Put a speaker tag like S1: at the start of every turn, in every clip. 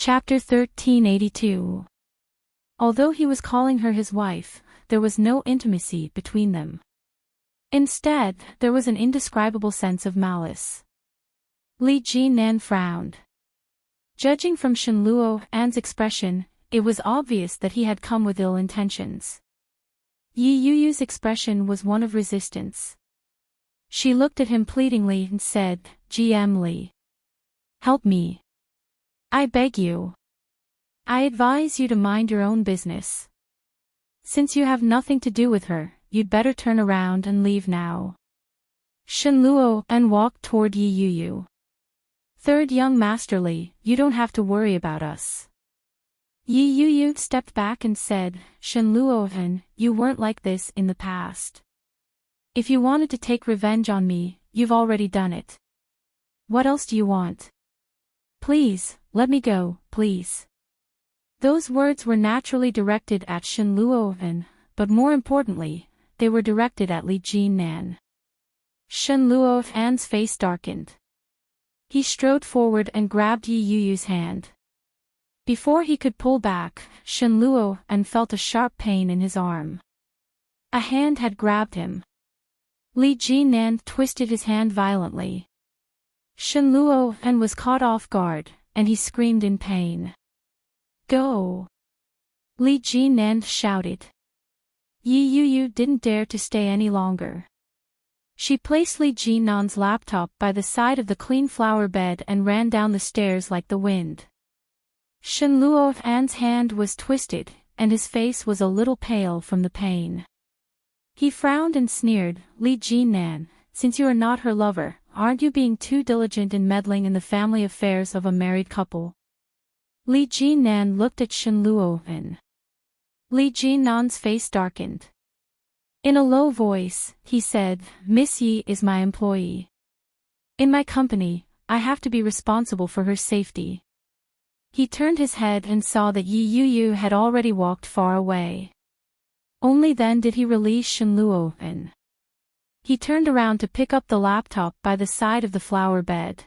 S1: Chapter 1382. Although he was calling her his wife, there was no intimacy between them. Instead, there was an indescribable sense of malice. Li Jinan frowned. Judging from Shenluo An's expression, it was obvious that he had come with ill intentions. Yi Yuyu's expression was one of resistance. She looked at him pleadingly and said, "GM Li. Help me. I beg you. I advise you to mind your own business. Since you have nothing to do with her, you'd better turn around and leave now." Shenluo An walked toward Yi Yuyu. "Third young master Li, you don't have to worry about us." Yi Yuyu stepped back and said, "Shenluo An, you weren't like this in the past. If you wanted to take revenge on me, you've already done it. What else do you want? Please, let me go, please." Those words were naturally directed at Shenluo An, but more importantly, they were directed at Li Jinan. Shenluo An's face darkened. He strode forward and grabbed Yi Yuyu's hand. Before he could pull back, Shenluo An felt a sharp pain in his arm. A hand had grabbed him. Li Jinan twisted his hand violently. Shenluo An was caught off guard, and he screamed in pain. "Go!" Li Jinan shouted. Yi Yuyu didn't dare to stay any longer. She placed Li Jinan's laptop by the side of the clean flower bed and ran down the stairs like the wind. Shenluo An's hand was twisted, and his face was a little pale from the pain. He frowned and sneered, "Li Jinan, since you are not her lover, aren't you being too diligent in meddling in the family affairs of a married couple?" Li Jinan looked at Shenluo An. Li Jinan's face darkened. In a low voice, he said, "Miss Yi is my employee. In my company, I have to be responsible for her safety." He turned his head and saw that Yi Yuyu had already walked far away. Only then did he release Shenluo An. He turned around to pick up the laptop by the side of the flower bed.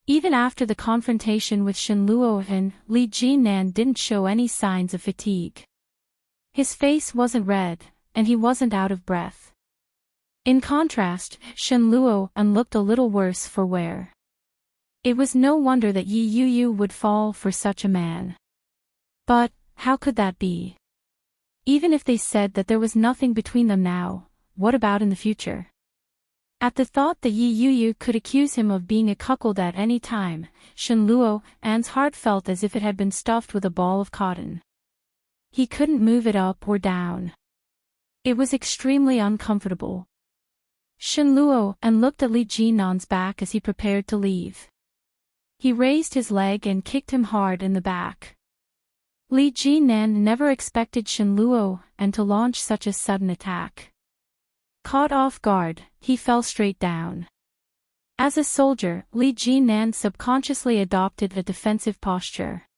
S1: Even after the confrontation with Shenluo An, Li Jinan didn't show any signs of fatigue. His face wasn't red, and he wasn't out of breath. In contrast, Shenluo An looked a little worse for wear. It was no wonder that Yi Yuyu would fall for such a man. But, how could that be? Even if they said that there was nothing between them now, what about in the future? At the thought that Yi Yuyu could accuse him of being a cuckold at any time, Shenluo An's heart felt as if it had been stuffed with a ball of cotton. He couldn't move it up or down. It was extremely uncomfortable. Shenluo An looked at Li Jinan's back as he prepared to leave. He raised his leg and kicked him hard in the back. Li Jinan never expected Shenluo An to launch such a sudden attack. Caught off guard, he fell straight down. As a soldier, Li Jinan subconsciously adopted a defensive posture.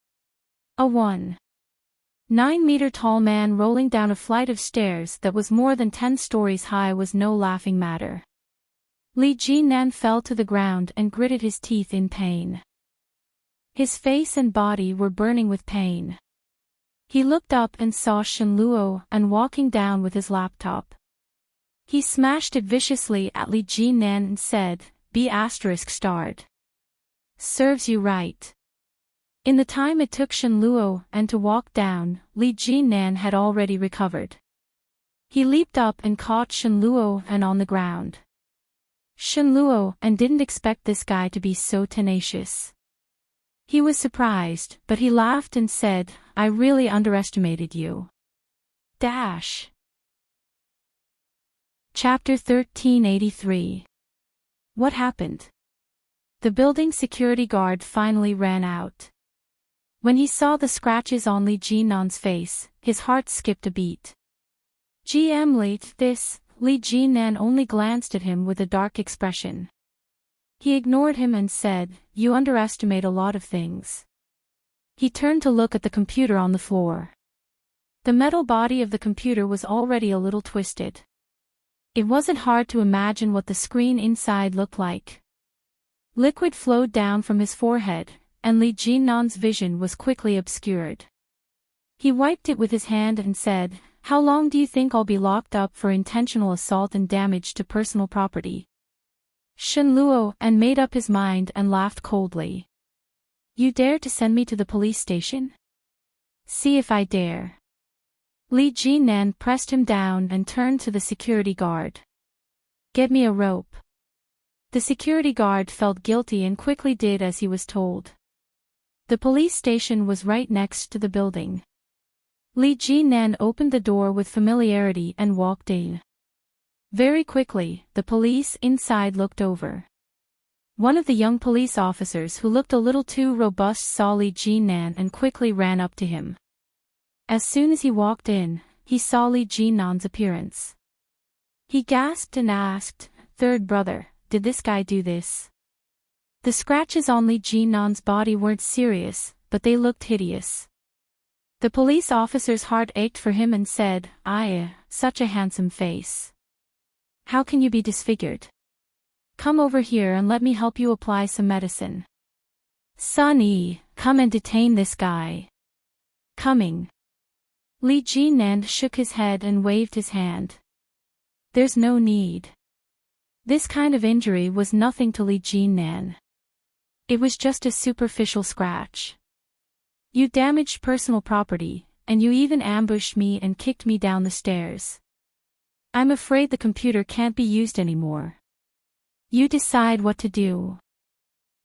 S1: A 1.9-meter-tall man rolling down a flight of stairs that was more than 10 stories high was no laughing matter. Li Jinan fell to the ground and gritted his teeth in pain. His face and body were burning with pain. He looked up and saw Shenluo An walking down with his laptop. He smashed it viciously at Li Jinan and said, "B*****. Serves you right." In the time it took Shenluo An to walk down, Li Jinan had already recovered. He leaped up and caught Shenluo An on the ground. Shenluo An didn't expect this guy to be so tenacious. He was surprised, but he laughed and said, "I really underestimated you." Chapter 1383. What happened? The building security guard finally ran out. When he saw the scratches on Li Jinan's face, his heart skipped a beat. "GM Li, this," Li Jinan only glanced at him with a dark expression. He ignored him and said, "You underestimate a lot of things." He turned to look at the computer on the floor. The metal body of the computer was already a little twisted. It wasn't hard to imagine what the screen inside looked like. Liquid flowed down from his forehead, and Li Jinnan's vision was quickly obscured. He wiped it with his hand and said, "How long do you think I'll be locked up for intentional assault and damage to personal property?" Shen Luo and made up his mind and laughed coldly. "You dare to send me to the police station? See if I dare." Li Jinnan pressed him down and turned to the security guard. "Get me a rope." The security guard felt guilty and quickly did as he was told. The police station was right next to the building. Li Jinnan opened the door with familiarity and walked in. Very quickly, the police inside looked over. One of the young police officers who looked a little too robust saw Li Jinnan and quickly ran up to him. As soon as he walked in, he saw Li Jinnan's appearance. He gasped and asked, "Third brother, did this guy do this?" The scratches on Li Jinnan's body weren't serious, but they looked hideous. The police officer's heart ached for him and said, Such a handsome face. How can you be disfigured? Come over here and let me help you apply some medicine." "Sun Yi, come and detain this guy." "Coming." Li Jinnan shook his head and waved his hand. "There's no need." This kind of injury was nothing to Li Jinnan. It was just a superficial scratch. "You damaged personal property, and you even ambushed me and kicked me down the stairs. I'm afraid the computer can't be used anymore. You decide what to do."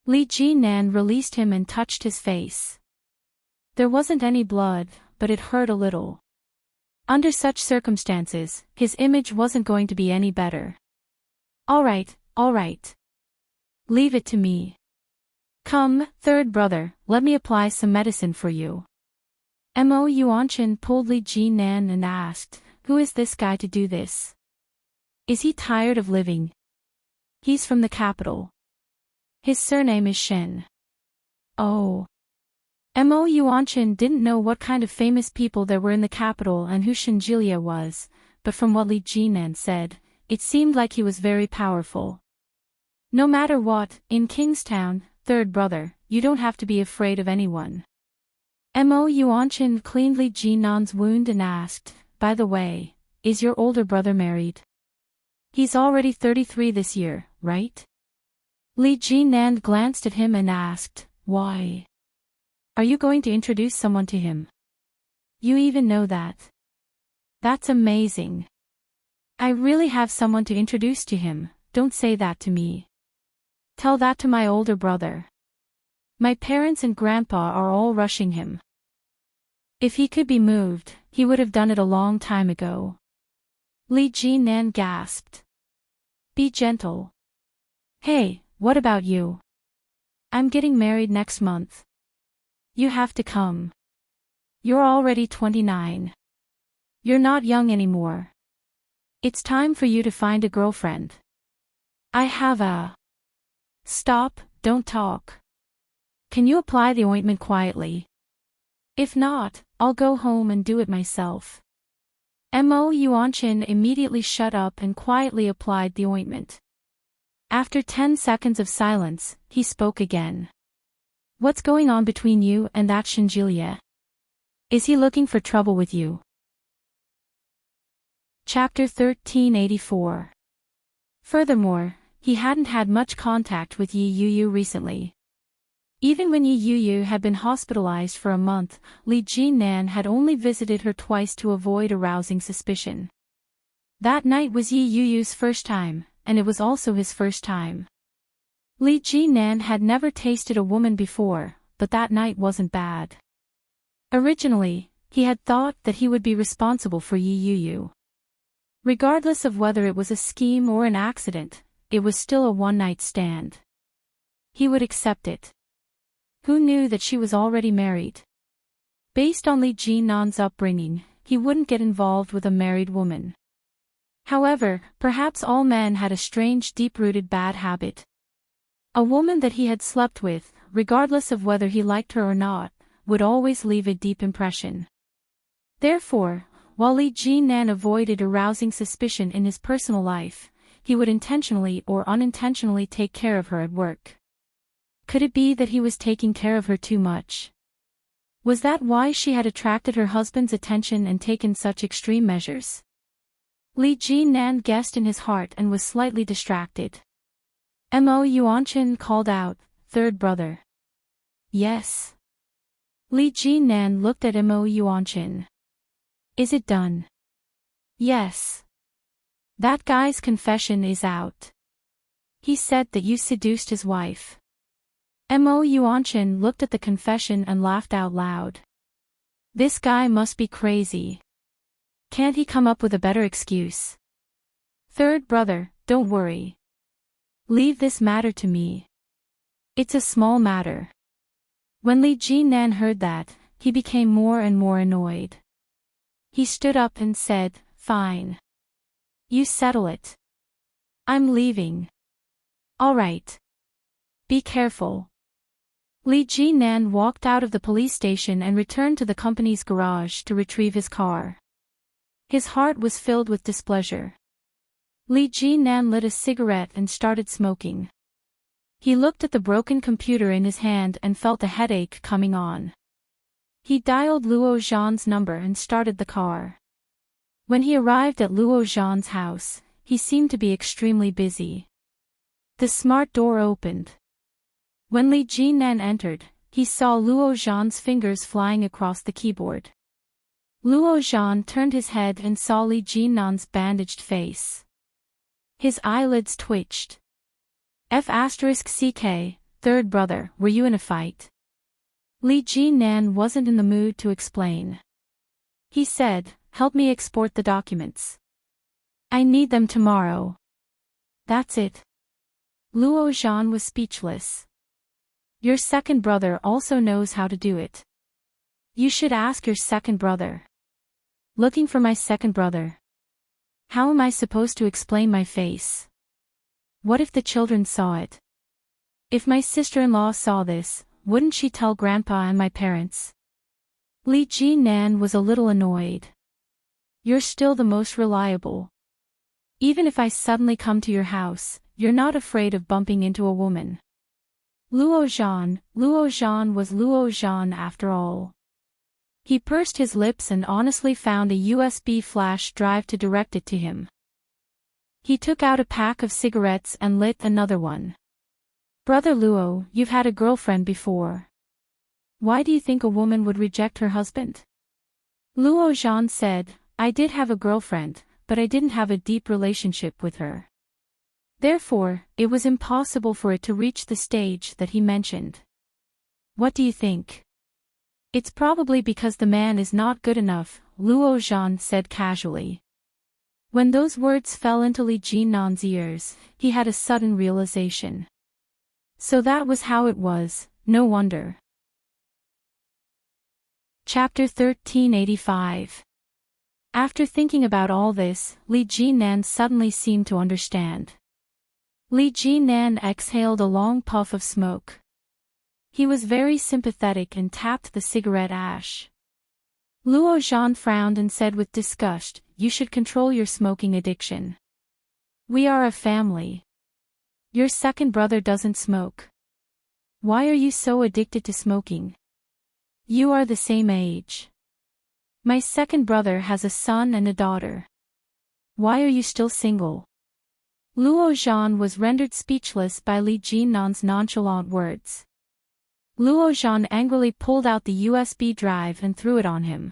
S1: Li Jinnan released him and touched his face. There wasn't any blood, but it hurt a little. Under such circumstances, his image wasn't going to be any better. All right. Leave it to me. Come, third brother, let me apply some medicine for you." Mo Yuanshan pulled Li Jinnan and asked, "Who is this guy to do this? Is he tired of living?" "He's from the capital. His surname is Shen." "Oh." Mo Yuanshan didn't know what kind of famous people there were in the capital and who Shenjilia was, but from what Li Jinnan said, it seemed like he was very powerful. "No matter what, in Kingstown, third brother, you don't have to be afraid of anyone." Mo Yuanshan cleaned Li Jinnan's wound and asked, "By the way, is your older brother married? He's already 33 this year, right?" Li Jinnan glanced at him and asked, "Why? Are you going to introduce someone to him? You even know that? That's amazing. I really have someone to introduce to him. Don't say that to me. Tell that to my older brother. My parents and grandpa are all rushing him. If he could be moved, he would have done it a long time ago." Li Jinnan gasped. "Be gentle. Hey, what about you? I'm getting married next month. You have to come. You're already 29. You're not young anymore. It's time for you to find a girlfriend. I have a..." "Stop, don't talk. Can you apply the ointment quietly? If not, I'll go home and do it myself." Mo Yuanshan immediately shut up and quietly applied the ointment. After 10 seconds of silence, he spoke again. "What's going on between you and that Shenjilia? Is he looking for trouble with you?" Chapter 1384. Furthermore, he hadn't had much contact with Yi Yuyu recently. Even when Yi Yuyu had been hospitalized for a month, Li Jinnan had only visited her twice to avoid arousing suspicion. That night was Yi Yuyu's first time, and it was also his first time. Li Jinnan had never tasted a woman before, but that night wasn't bad. Originally, he had thought that he would be responsible for Yi Yuyu. Regardless of whether it was a scheme or an accident, it was still a one-night stand. He would accept it. Who knew that she was already married? Based on Li Jinnan's upbringing, he wouldn't get involved with a married woman. However, perhaps all men had a strange deep-rooted bad habit. A woman that he had slept with, regardless of whether he liked her or not, would always leave a deep impression. Therefore, while Li Jinnan avoided arousing suspicion in his personal life, he would intentionally or unintentionally take care of her at work. Could it be that he was taking care of her too much? Was that why she had attracted her husband's attention and taken such extreme measures? Li Jinan guessed in his heart and was slightly distracted. Mo Yuanshan called out, "Third brother." Yes. Li Jinan looked at Mo Yuanshan. Is it done? Yes. That guy's confession is out. He said that you seduced his wife. Mo Yuanshan looked at the confession and laughed out loud. This guy must be crazy. Can't he come up with a better excuse? Third brother, don't worry. Leave this matter to me. It's a small matter. When Li Jinan heard that, he became more and more annoyed. He stood up and said, "Fine. You settle it. I'm leaving." All right. Be careful. Li Jinan walked out of the police station and returned to the company's garage to retrieve his car. His heart was filled with displeasure. Li Jinan lit a cigarette and started smoking. He looked at the broken computer in his hand and felt a headache coming on. He dialed Luo Zhan's number and started the car. When he arrived at Luo Zhan's house, he seemed to be extremely busy. The smart door opened. When Li Jinan entered, he saw Luo Zhan's fingers flying across the keyboard. Luo Zhan turned his head and saw Li Jinan's bandaged face. His eyelids twitched. F***ck, third brother, were you in a fight? Li Jinan wasn't in the mood to explain. He said, "Help me export the documents. I need them tomorrow." That's it. Luo Zhan was speechless. Your second brother also knows how to do it. You should ask your second brother. Looking for my second brother. How am I supposed to explain my face? What if the children saw it? If my sister-in-law saw this, wouldn't she tell Grandpa and my parents? Li Jinan was a little annoyed. You're still the most reliable. Even if I suddenly come to your house, you're not afraid of bumping into a woman. Luo Zhan was Luo Zhan after all. He pursed his lips and honestly found a USB flash drive to direct it to him. He took out a pack of cigarettes and lit another one. Brother Luo, you've had a girlfriend before. Why do you think a woman would reject her husband? Luo Zhan said, I did have a girlfriend, but I didn't have a deep relationship with her. Therefore, it was impossible for it to reach the stage that he mentioned. What do you think? It's probably because the man is not good enough, Luo Zhan said casually. When those words fell into Li Jinan's ears, he had a sudden realization. So that was how it was, no wonder. Chapter 1385. After thinking about all this, Li Jinan suddenly seemed to understand. Li Jinan exhaled a long puff of smoke. He was very sympathetic and tapped the cigarette ash. Luo Zhan frowned and said with disgust, you should control your smoking addiction. We are a family. Your second brother doesn't smoke. Why are you so addicted to smoking? You are the same age. My second brother has a son and a daughter. Why are you still single? Luo Zhan was rendered speechless by Li Jinan's nonchalant words. Luo Zhan angrily pulled out the USB drive and threw it on him.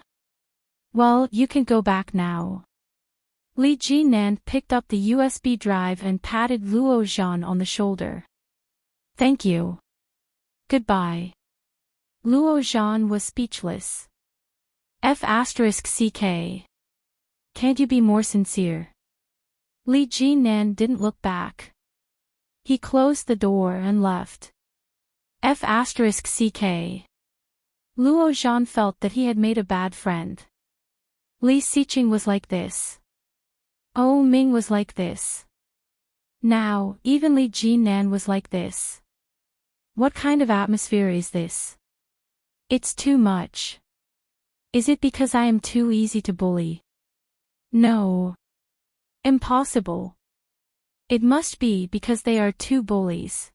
S1: Well, you can go back now. Li Jinan picked up the USB drive and patted Luo Zhan on the shoulder. Thank you. Goodbye. Luo Zhan was speechless. F***ck. Can't you be more sincere? Li Jinan didn't look back. He closed the door and left. F***ck. Luo Zhan felt that he had made a bad friend. Li Xiqing was like this. Oh Ming was like this. Now, even Li Jinan was like this. What kind of atmosphere is this? It's too much. Is it because I am too easy to bully? No. Impossible. It must be because they are two bullies.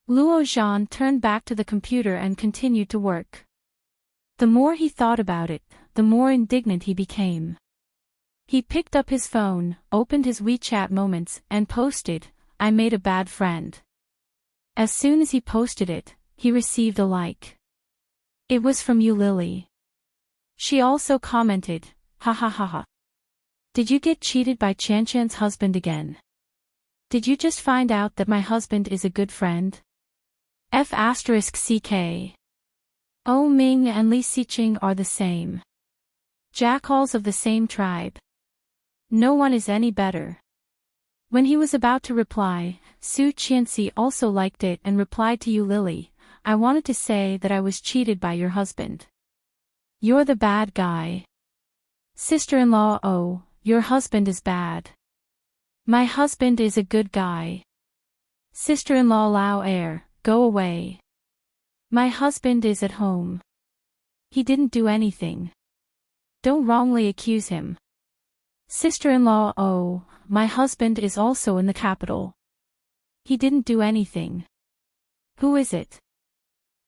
S1: Luo Zhan turned back to the computer and continued to work. The more he thought about it, the more indignant he became. He picked up his phone, opened his WeChat Moments, and posted, "I made a bad friend." As soon as he posted it, he received a like. It was from Yu Lily. She also commented, "Ha ha ha ha. Did you get cheated by Chanchan's husband again? Did you just find out that my husband is a good friend? F***ck. Oh Ming and Li Xiqing are the same. Jackals of the same tribe. No one is any better." When he was about to reply, Su Qianxi also liked it and replied to Yu Lily, "I wanted to say that I was cheated by your husband. You're the bad guy. Sister-in-law, oh, your husband is bad. My husband is a good guy. Sister-in-law Lao Air, go away. My husband is at home. He didn't do anything. Don't wrongly accuse him. Sister-in-law, oh, my husband is also in the capital. He didn't do anything. Who is it?"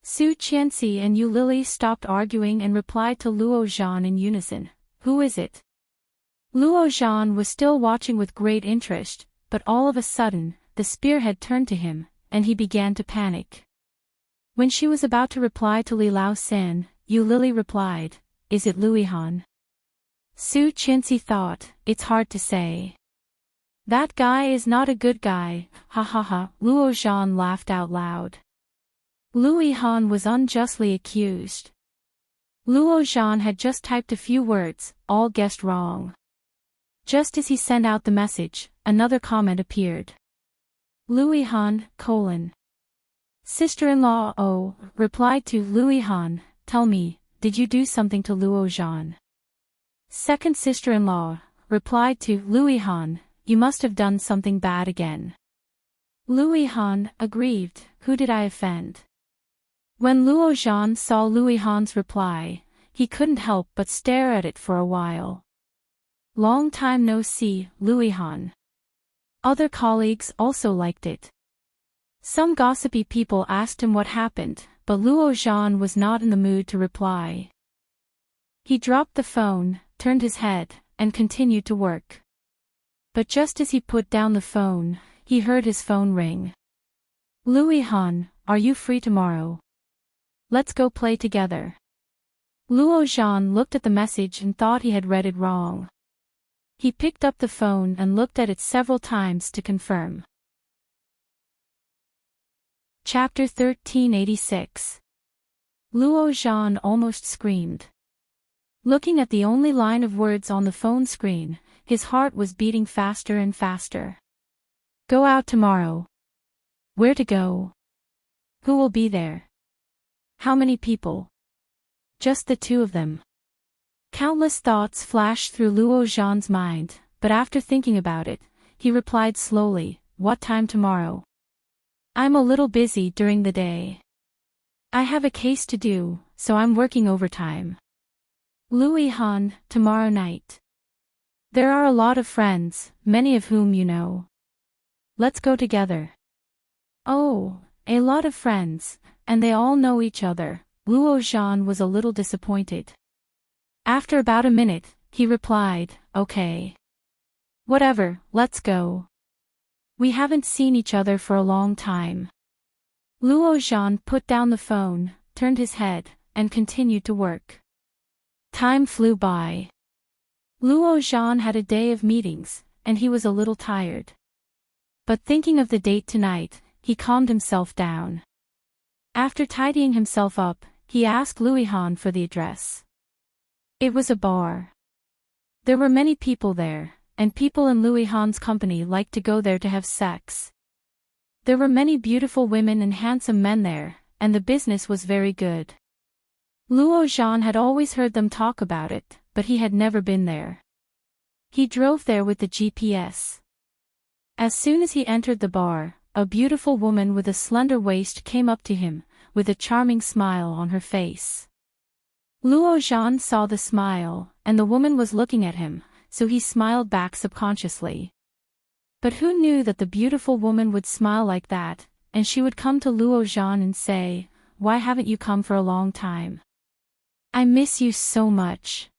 S1: Su Qianxi and Yu Lily stopped arguing and replied to Luo Zhan in unison, "Who is it?" Luo Zhan was still watching with great interest, but all of a sudden, the spearhead turned to him, and he began to panic. When she was about to reply to Li Lao San, Yu Lily replied, "Is it Louis Han?" Su Qianxi thought, "It's hard to say. That guy is not a good guy, ha ha ha." Luo Zhan laughed out loud. Louis Han was unjustly accused. Luo Zhan had just typed a few words, all guessed wrong. Just as he sent out the message, another comment appeared. Louis Han, Sister-in-law oh, replied to Louis Han, "Tell me, did you do something to Luo Zhan?" Second sister-in-law, replied to Louis Han, "You must have done something bad again." Louis Han, aggrieved, "Who did I offend?" When Luo Zhan saw Louis Han's reply, he couldn't help but stare at it for a while. Long time no see, Louis Han. Other colleagues also liked it. Some gossipy people asked him what happened, but Luo Zhan was not in the mood to reply. He dropped the phone, turned his head, and continued to work. But just as he put down the phone, he heard his phone ring. "Louis Han, are you free tomorrow? Let's go play together." Luo Zhan looked at the message and thought he had read it wrong. He picked up the phone and looked at it several times to confirm. Chapter 1386. Luo Zhan almost screamed. Looking at the only line of words on the phone screen, his heart was beating faster and faster. Go out tomorrow. Where to go? Who will be there? How many people? Just the two of them. Countless thoughts flashed through Luo Zhan's mind, but after thinking about it, he replied slowly, "What time tomorrow? I'm a little busy during the day. I have a case to do, so I'm working overtime." Louis Han, tomorrow night. There are a lot of friends, many of whom you know. Let's go together. Oh, a lot of friends, and they all know each other. Luo Zhan was a little disappointed. After about a minute, he replied, "Okay. Whatever, let's go. We haven't seen each other for a long time." Luo Zhan put down the phone, turned his head, and continued to work. Time flew by. Luo Zhan had a day of meetings, and he was a little tired. But thinking of the date tonight, he calmed himself down. After tidying himself up, he asked Louis Han for the address. It was a bar. There were many people there, and people in Louis Han's company liked to go there to have sex. There were many beautiful women and handsome men there, and the business was very good. Luo Zhan had always heard them talk about it, but he had never been there. He drove there with the GPS. As soon as he entered the bar, a beautiful woman with a slender waist came up to him, with a charming smile on her face. Luo Zhan saw the smile, and the woman was looking at him, so he smiled back subconsciously. But who knew that the beautiful woman would smile like that, and she would come to Luo Zhan and say, "Why haven't you come for a long time? I miss you so much."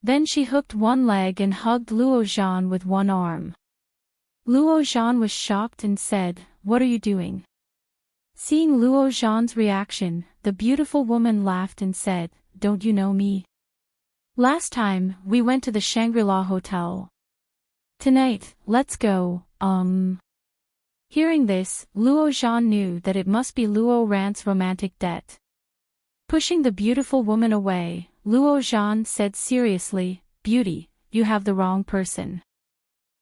S1: Then she hooked one leg and hugged Luo Zhan with one arm. Luo Zhan was shocked and said, "What are you doing?" Seeing Luo Zhan's reaction, the beautiful woman laughed and said, "Don't you know me? Last time, we went to the Shangri-La Hotel. Tonight, let's go, Hearing this, Luo Zhan knew that it must be Luo Ran's romantic debt. Pushing the beautiful woman away, Luo Zhan said seriously, "Beauty, you have the wrong person.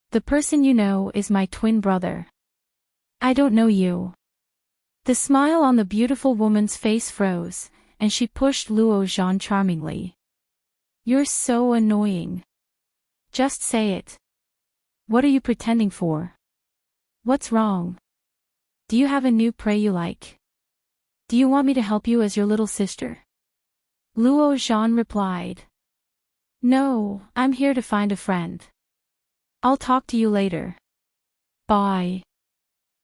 S1: The person you know is my twin brother. I don't know you." The smile on the beautiful woman's face froze, and she pushed Luo Zhan charmingly. "You're so annoying. Just say it. What are you pretending for? What's wrong? Do you have a new prey you like? Do you want me to help you as your little sister?" Luo Zhan replied. "No, I'm here to find a friend. I'll talk to you later. Bye."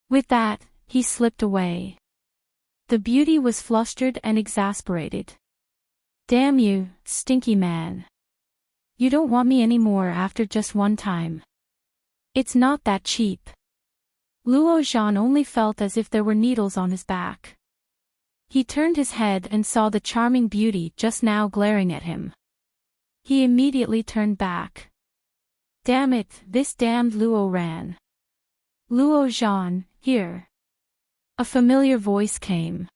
S1: With that, he slipped away. The beauty was flustered and exasperated. "Damn you, stinky man. You don't want me anymore after just one time. It's not that cheap." Luo Zhan only felt as if there were needles on his back. He turned his head and saw the charming beauty just now glaring at him. He immediately turned back. "Damn it, this damned Luo Ran. Luo Zhan, here." A familiar voice came.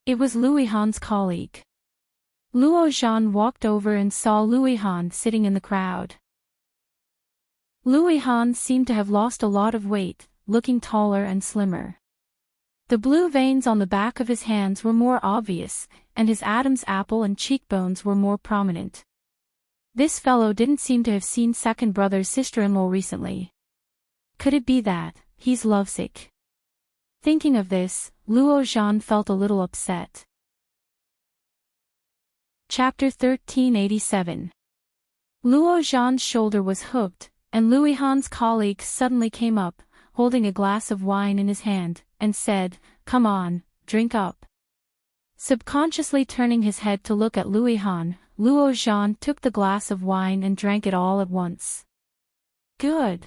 S1: It was Louis Han's colleague. Luo Zhan walked over and saw Louis Han sitting in the crowd. Louis Han seemed to have lost a lot of weight, looking taller and slimmer. The blue veins on the back of his hands were more obvious, and his Adam's apple and cheekbones were more prominent. This fellow didn't seem to have seen second brother's sister-in-law recently. Could it be that he's lovesick? Thinking of this, Luo Zhan felt a little upset. Chapter 1387. Luo Zhan's shoulder was hooked, and Louis Han's colleague suddenly came up, holding a glass of wine in his hand, and said, "Come on, drink up." Subconsciously turning his head to look at Louis Han, Luo Zhan took the glass of wine and drank it all at once. Good.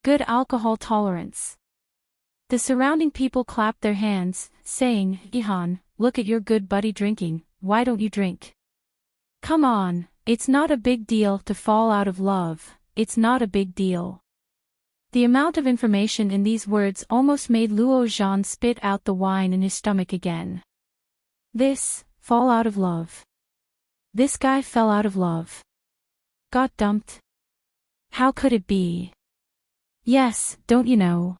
S1: Good alcohol tolerance. The surrounding people clapped their hands, saying, "Ihan, look at your good buddy drinking, why don't you drink? Come on, it's not a big deal to fall out of love, it's not a big deal." The amount of information in these words almost made Luo Zhan spit out the wine in his stomach again. Fall out of love. This guy fell out of love. Got dumped? How could it be? Yes, don't you know?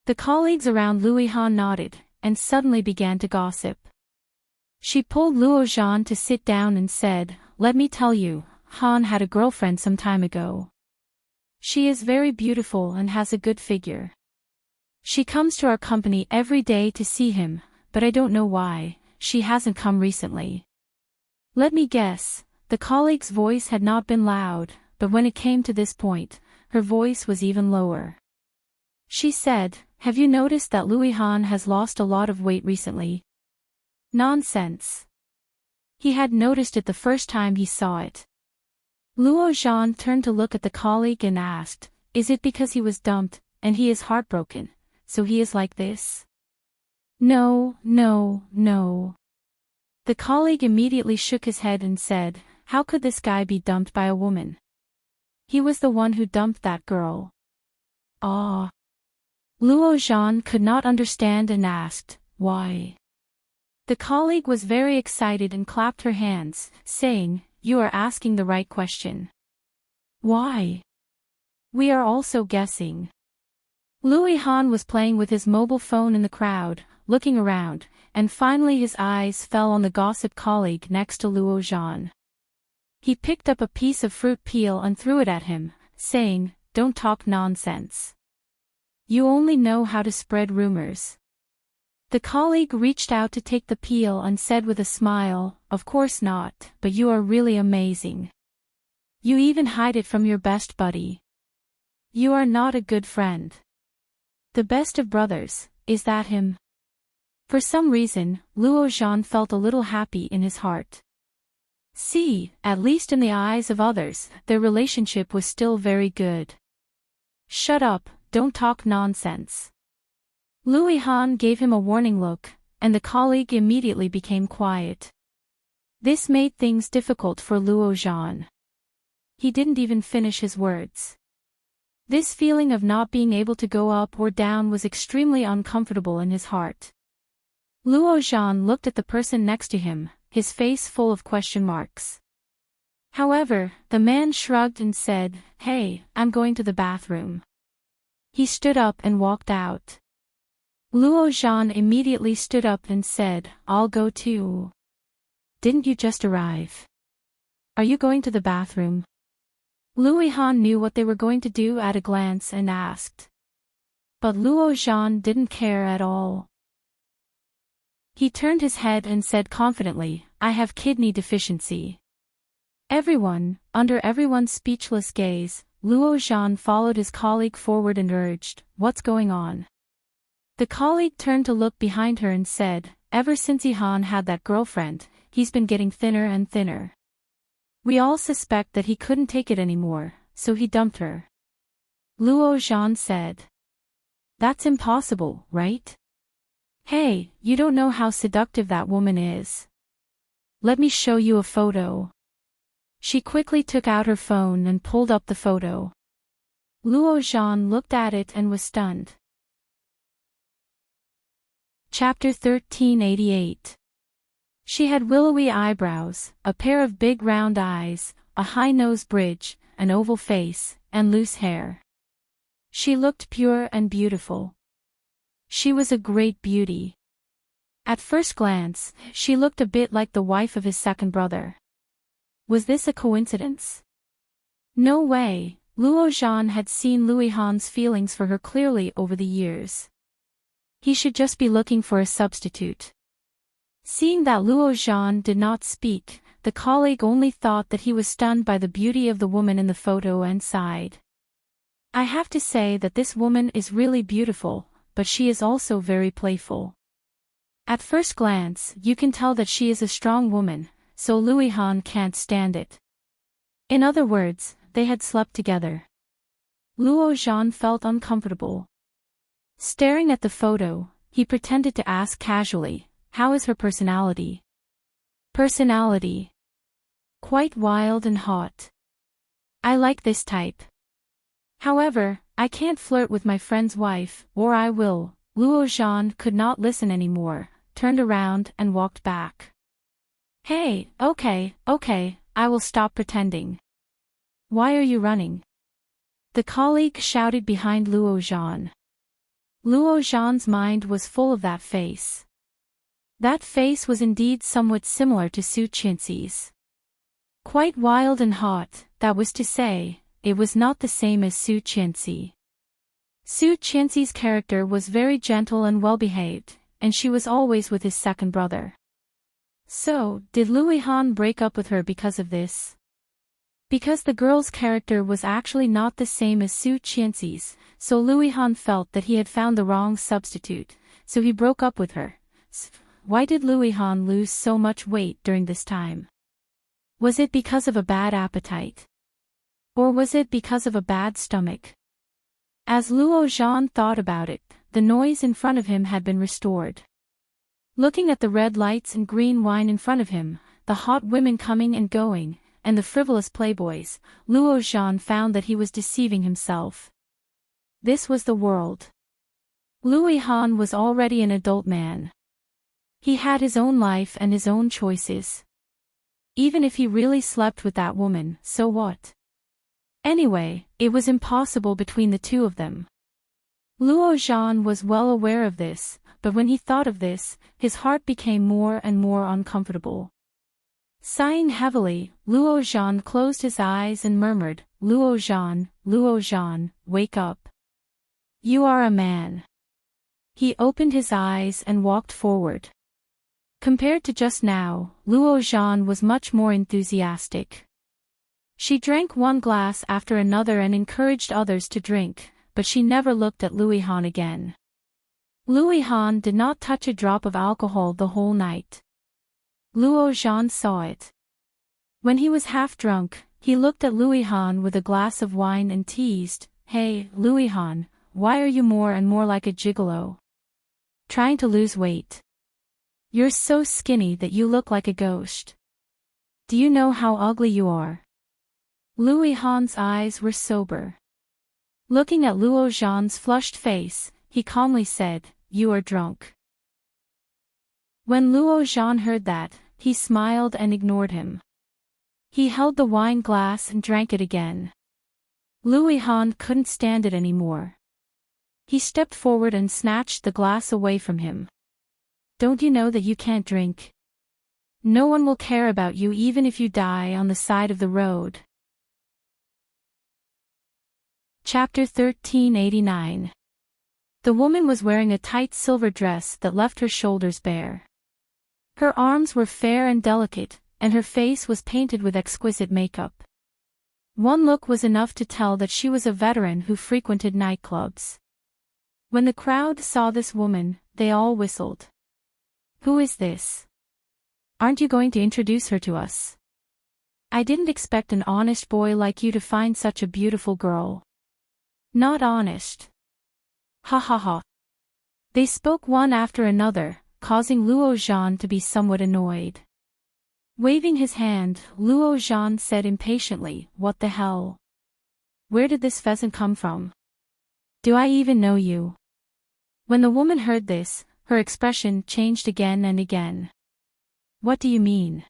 S1: The colleagues around Louis Han nodded, and suddenly began to gossip. She pulled Luo Zhan to sit down and said, "Let me tell you, Han had a girlfriend some time ago. She is very beautiful and has a good figure. She comes to our company every day to see him, but I don't know why, she hasn't come recently." Let me guess, the colleague's voice had not been loud, but when it came to this point, her voice was even lower. She said, "Have you noticed that Louis Han has lost a lot of weight recently?" Nonsense. He had noticed it the first time he saw it. Luo Zhan turned to look at the colleague and asked, "Is it because he was dumped, and he is heartbroken, so he is like this?" No, no, no. The colleague immediately shook his head and said, "How could this guy be dumped by a woman? He was the one who dumped that girl." Ah. Luo Zhan could not understand and asked, "Why?" The colleague was very excited and clapped her hands, saying, "You are asking the right question. Why? We are also guessing." Louis Han was playing with his mobile phone in the crowd, looking around, and finally his eyes fell on the gossip colleague next to Luo Zhan. He picked up a piece of fruit peel and threw it at him, saying, "Don't talk nonsense. You only know how to spread rumors." The colleague reached out to take the peel and said with a smile, "Of course not, but you are really amazing. You even hide it from your best buddy. You are not a good friend. The best of brothers, is that him? For some reason, Luo Zhan felt a little happy in his heart. See, at least in the eyes of others, their relationship was still very good. Shut up, don't talk nonsense. Louis Han gave him a warning look, and the colleague immediately became quiet. This made things difficult for Luo Zhan. He didn't even finish his words. This feeling of not being able to go up or down was extremely uncomfortable in his heart. Luo Zhan looked at the person next to him, his face full of question marks. However, the man shrugged and said, "Hey, I'm going to the bathroom." He stood up and walked out. Luo Zhan immediately stood up and said, "I'll go too." "Didn't you just arrive? Are you going to the bathroom?" Louis Han knew what they were going to do at a glance and asked. But Luo Zhan didn't care at all. He turned his head and said confidently, "I have kidney deficiency." Under everyone's speechless gaze, Luo Zhan followed his colleague forward and urged, "What's going on?" The colleague turned to look behind her and said, "Ever since Ihan had that girlfriend, he's been getting thinner and thinner. We all suspect that he couldn't take it anymore, so he dumped her." Luo Zhan said. "That's impossible, right? Hey, you don't know how seductive that woman is. Let me show you a photo." She quickly took out her phone and pulled up the photo. Luo Zhan looked at it and was stunned. Chapter 1388. She had willowy eyebrows, a pair of big round eyes, a high nose bridge, an oval face, and loose hair. She looked pure and beautiful. She was a great beauty. At first glance, she looked a bit like the wife of his second brother. Was this a coincidence? No way. Luo Zhan had seen Louis Han's feelings for her clearly over the years. He should just be looking for a substitute. Seeing that Luo Zhan did not speak, the colleague only thought that he was stunned by the beauty of the woman in the photo and sighed. "I have to say that this woman is really beautiful, but she is also very playful. At first glance, you can tell that she is a strong woman, so Louis Han can't stand it." In other words, they had slept together. Luo Zhan felt uncomfortable. Staring at the photo, he pretended to ask casually, "How is her personality?" "Personality? Quite wild and hot. I like this type. However, I can't flirt with my friend's wife, or I will." Luo Zhan could not listen anymore, turned around and walked back. "Hey, okay, I will stop pretending. Why are you running?" The colleague shouted behind Luo Zhan. Luo Zhan's mind was full of that face. That face was indeed somewhat similar to Su Qianxi's. Quite wild and hot, that was to say, it was not the same as Su Qianxi. Su Qianxi's character was very gentle and well-behaved, and she was always with his second brother. So, did Louis Han break up with her because of this? Because the girl's character was actually not the same as Su Qianxi's, so Louis Han felt that he had found the wrong substitute, so he broke up with her. Why did Louis Han lose so much weight during this time? Was it because of a bad appetite? Or was it because of a bad stomach? As Luo Zhan thought about it, the noise in front of him had been restored. Looking at the red lights and green wine in front of him, the hot women coming and going, and the frivolous playboys, Luo Zhan found that he was deceiving himself. This was the world. Louis Han was already an adult man. He had his own life and his own choices. Even if he really slept with that woman, so what? Anyway, it was impossible between the two of them. Luo Zhan was well aware of this, but when he thought of this, his heart became more and more uncomfortable. Sighing heavily, Luo Zhan closed his eyes and murmured, Luo Zhan, wake up. You are a man." He opened his eyes and walked forward. Compared to just now, Luo Zhan was much more enthusiastic. She drank one glass after another and encouraged others to drink, but she never looked at Louis Han again. Louis Han did not touch a drop of alcohol the whole night. Luo Zhan saw it. When he was half drunk, he looked at Louis Han with a glass of wine and teased, "Hey, Louis Han, why are you more and more like a gigolo? Trying to lose weight? You're so skinny that you look like a ghost. Do you know how ugly you are?" Louis Han's eyes were sober. Looking at Luo Zhan's flushed face, he calmly said, "You are drunk." When Luo Zhan heard that, he smiled and ignored him. He held the wine glass and drank it again. Louis Han couldn't stand it anymore. He stepped forward and snatched the glass away from him. "Don't you know that you can't drink? No one will care about you even if you die on the side of the road." Chapter 1389. The woman was wearing a tight silver dress that left her shoulders bare. Her arms were fair and delicate, and her face was painted with exquisite makeup. One look was enough to tell that she was a veteran who frequented nightclubs. When the crowd saw this woman, they all whistled. "Who is this? Aren't you going to introduce her to us? I didn't expect an honest boy like you to find such a beautiful girl." "Not honest. Ha ha ha." They spoke one after another, causing Luo Zhan to be somewhat annoyed. Waving his hand, Luo Zhan said impatiently, "What the hell? Where did this pheasant come from? Do I even know you?" When the woman heard this, her expression changed again and again. "What do you mean?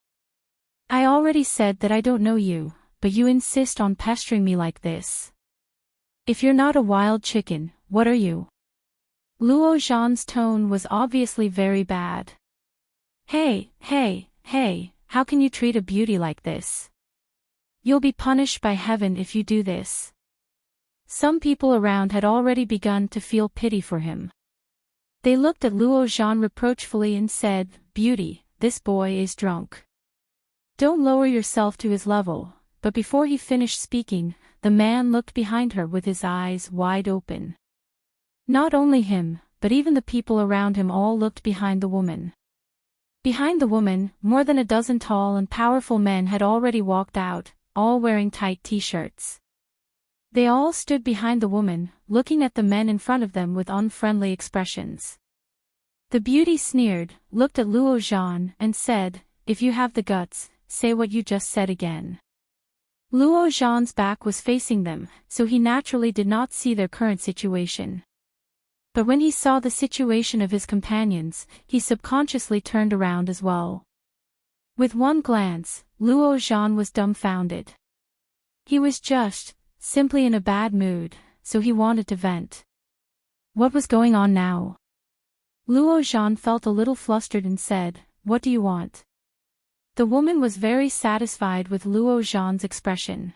S1: I already said that I don't know you, but you insist on pestering me like this. If you're not a wild chicken, what are you?" Luo Zhan's tone was obviously very bad. Hey, how can you treat a beauty like this? You'll be punished by heaven if you do this." Some people around had already begun to feel pity for him. They looked at Luo Zhan reproachfully and said, "Beauty, this boy is drunk. Don't lower yourself to his level." But before he finished speaking, the man looked behind her with his eyes wide open. Not only him, but even the people around him all looked behind the woman. Behind the woman, more than a dozen tall and powerful men had already walked out, all wearing tight t-shirts. They all stood behind the woman, looking at the men in front of them with unfriendly expressions. The beauty sneered, looked at Luo Zhan, and said, "If you have the guts, say what you just said again." Luo Zhan's back was facing them, so he naturally did not see their current situation. But when he saw the situation of his companions, he subconsciously turned around as well. With one glance, Luo Zhan was dumbfounded. He was simply in a bad mood, so he wanted to vent. What was going on now? Luo Zhan felt a little flustered and said, "What do you want?" The woman was very satisfied with Luo Zhan's expression.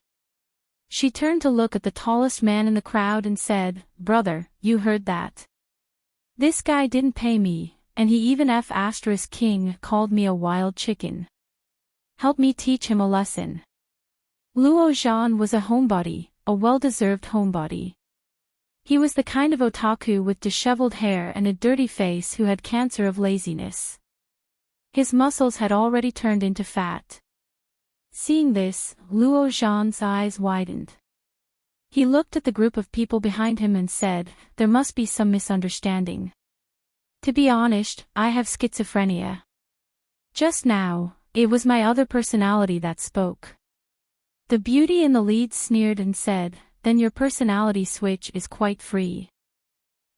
S1: She turned to look at the tallest man in the crowd and said, "Brother, you heard that? This guy didn't pay me, and he even King called me a wild chicken. Help me teach him a lesson." Luo Zhan was a homebody, a well-deserved homebody. He was the kind of otaku with disheveled hair and a dirty face who had cancer of laziness. His muscles had already turned into fat. Seeing this, Luo Zhan's eyes widened. He looked at the group of people behind him and said, "There must be some misunderstanding. To be honest, I have schizophrenia. Just now, it was my other personality that spoke." The beauty in the lead sneered and said, "Then your personality switch is quite free.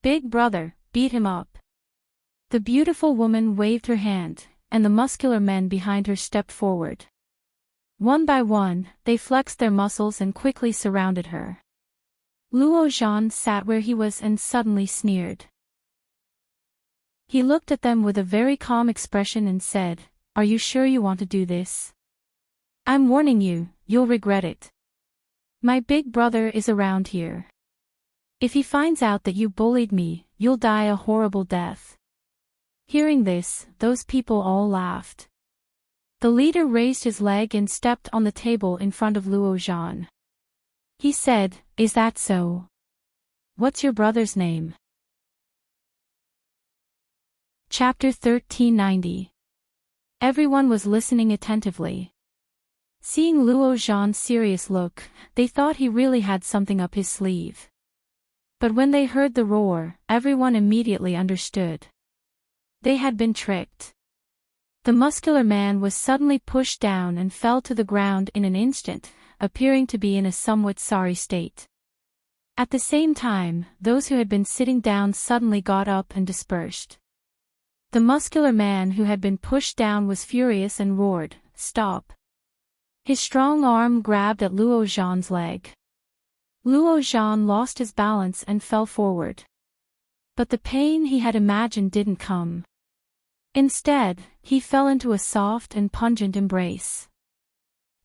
S1: Big brother, beat him up." The beautiful woman waved her hand, and the muscular men behind her stepped forward. One by one, they flexed their muscles and quickly surrounded her. Luo Zhan sat where he was and suddenly sneered. He looked at them with a very calm expression and said, "Are you sure you want to do this? I'm warning you, you'll regret it. My big brother is around here. If he finds out that you bullied me, you'll die a horrible death." Hearing this, those people all laughed. The leader raised his leg and stepped on the table in front of Luo Zhan. He said, "Is that so? What's your brother's name?" Chapter 1390. Everyone was listening attentively. Seeing Luo Zhan's serious look, they thought he really had something up his sleeve. But when they heard the roar, everyone immediately understood. They had been tricked. The muscular man was suddenly pushed down and fell to the ground in an instant, appearing to be in a somewhat sorry state. At the same time, those who had been sitting down suddenly got up and dispersed. The muscular man who had been pushed down was furious and roared, "Stop!" His strong arm grabbed at Luo Zhan's leg. Luo Zhan lost his balance and fell forward. But the pain he had imagined didn't come. Instead, he fell into a soft and pungent embrace.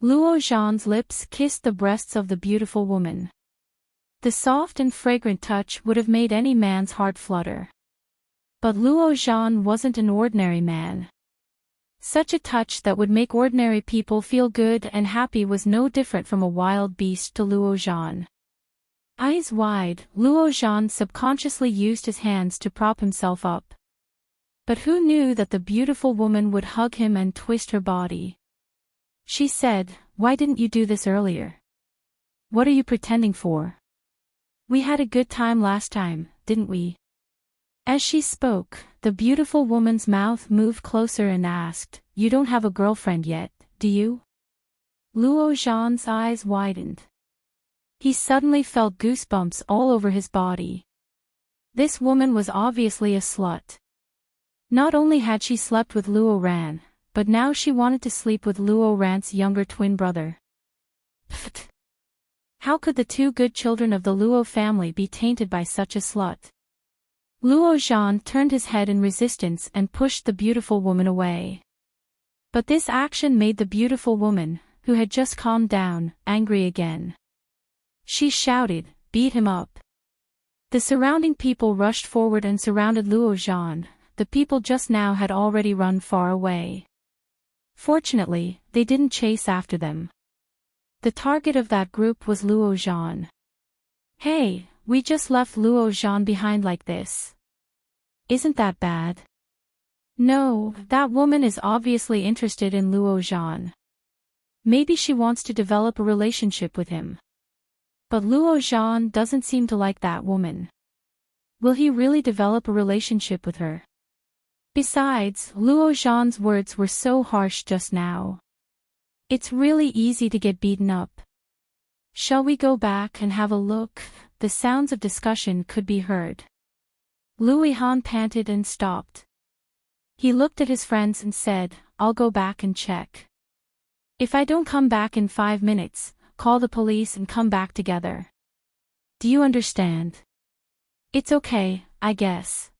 S1: Luo Zhan's lips kissed the breasts of the beautiful woman. The soft and fragrant touch would have made any man's heart flutter. But Luo Zhan wasn't an ordinary man. Such a touch that would make ordinary people feel good and happy was no different from a wild beast to Luo Zhan. Eyes wide, Luo Zhan subconsciously used his hands to prop himself up. But who knew that the beautiful woman would hug him and twist her body? She said, "Why didn't you do this earlier? What are you pretending for? We had a good time last time, didn't we?" As she spoke, the beautiful woman's mouth moved closer and asked, "You don't have a girlfriend yet, do you?" Luo Zhan's eyes widened. He suddenly felt goosebumps all over his body. This woman was obviously a slut. Not only had she slept with Luo Ran, but now she wanted to sleep with Luo Ran's younger twin brother. Pfft! How could the two good children of the Luo family be tainted by such a slut? Luo Zhan turned his head in resistance and pushed the beautiful woman away. But this action made the beautiful woman, who had just calmed down, angry again. She shouted, "Beat him up!" The surrounding people rushed forward and surrounded Luo Zhan. The people just now had already run far away. Fortunately, they didn't chase after them. The target of that group was Luo Zhan. "Hey, we just left Luo Zhan behind like this. Isn't that bad?" "No, that woman is obviously interested in Luo Zhan. Maybe she wants to develop a relationship with him. But Luo Zhan doesn't seem to like that woman. Will he really develop a relationship with her?" Besides, Luo Zhan's words were so harsh just now. It's really easy to get beaten up. "Shall we go back and have a look?" The sounds of discussion could be heard. Luo Han panted and stopped. He looked at his friends and said, "I'll go back and check. If I don't come back in 5 minutes, call the police and come back together. Do you understand?" "It's okay, I guess.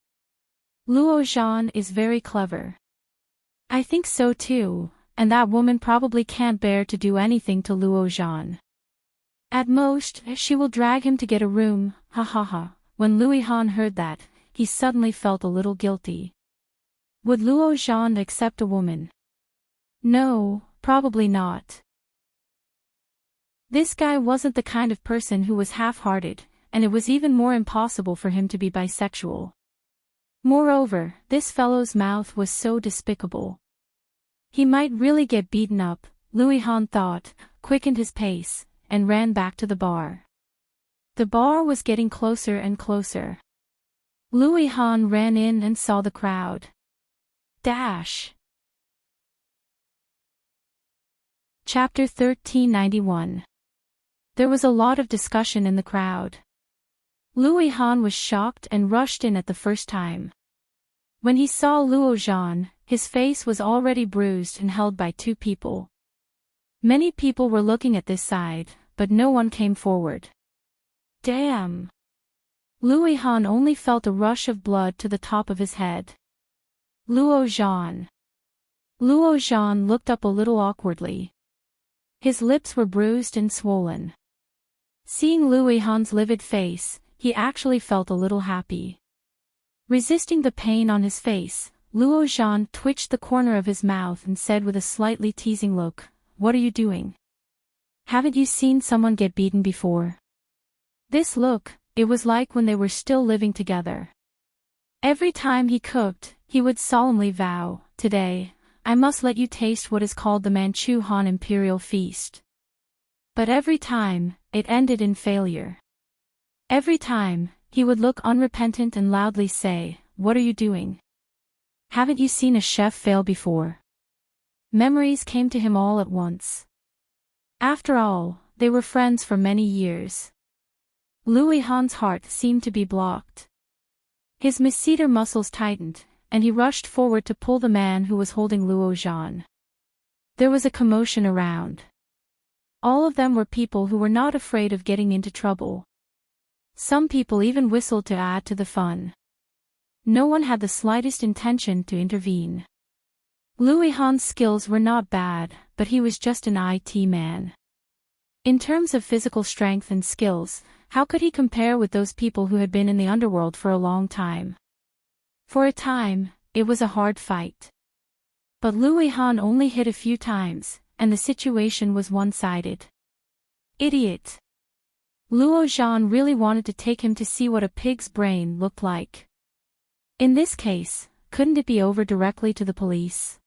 S1: Luo Zhan is very clever." "I think so too, and that woman probably can't bear to do anything to Luo Zhan. At most, she will drag him to get a room, ha ha ha." When Luo Han heard that, he suddenly felt a little guilty. Would Luo Zhan accept a woman? No, probably not. This guy wasn't the kind of person who was half-hearted, and it was even more impossible for him to be bisexual. Moreover, this fellow's mouth was so despicable. He might really get beaten up, Luo Han thought, quickened his pace, and ran back to the bar. The bar was getting closer and closer. Luo Han ran in and saw the crowd. Dash! Chapter 1391. There was a lot of discussion in the crowd. Luo Han was shocked and rushed in at the first time. When he saw Luo Zhan, his face was already bruised and held by 2 people. Many people were looking at this side, but no one came forward. Damn! Luo Han only felt a rush of blood to the top of his head. Luo Zhan. Luo Zhan looked up a little awkwardly. His lips were bruised and swollen. Seeing Luo Han's livid face, he actually felt a little happy. Resisting the pain on his face, Luo Zhan twitched the corner of his mouth and said with a slightly teasing look, "What are you doing? Haven't you seen someone get beaten before?" This look, it was like when they were still living together. Every time he cooked, he would solemnly vow, "Today, I must let you taste what is called the Manchu Han Imperial Feast." But every time, it ended in failure. Every time, he would look unrepentant and loudly say, "What are you doing? Haven't you seen a chef fail before?" Memories came to him all at once. After all, they were friends for many years. Louis Han's heart seemed to be blocked. His masseter muscles tightened, and he rushed forward to pull the man who was holding Luo Zhan. There was a commotion around. All of them were people who were not afraid of getting into trouble. Some people even whistled to add to the fun. No one had the slightest intention to intervene. Louis Han's skills were not bad, but he was just an IT man. In terms of physical strength and skills, how could he compare with those people who had been in the underworld for a long time? For a time, it was a hard fight. But Louis Han only hit a few times, and the situation was one-sided. Idiot! Luo Zhan really wanted to take him to see what a pig's brain looked like. In this case, couldn't it be over directly to the police?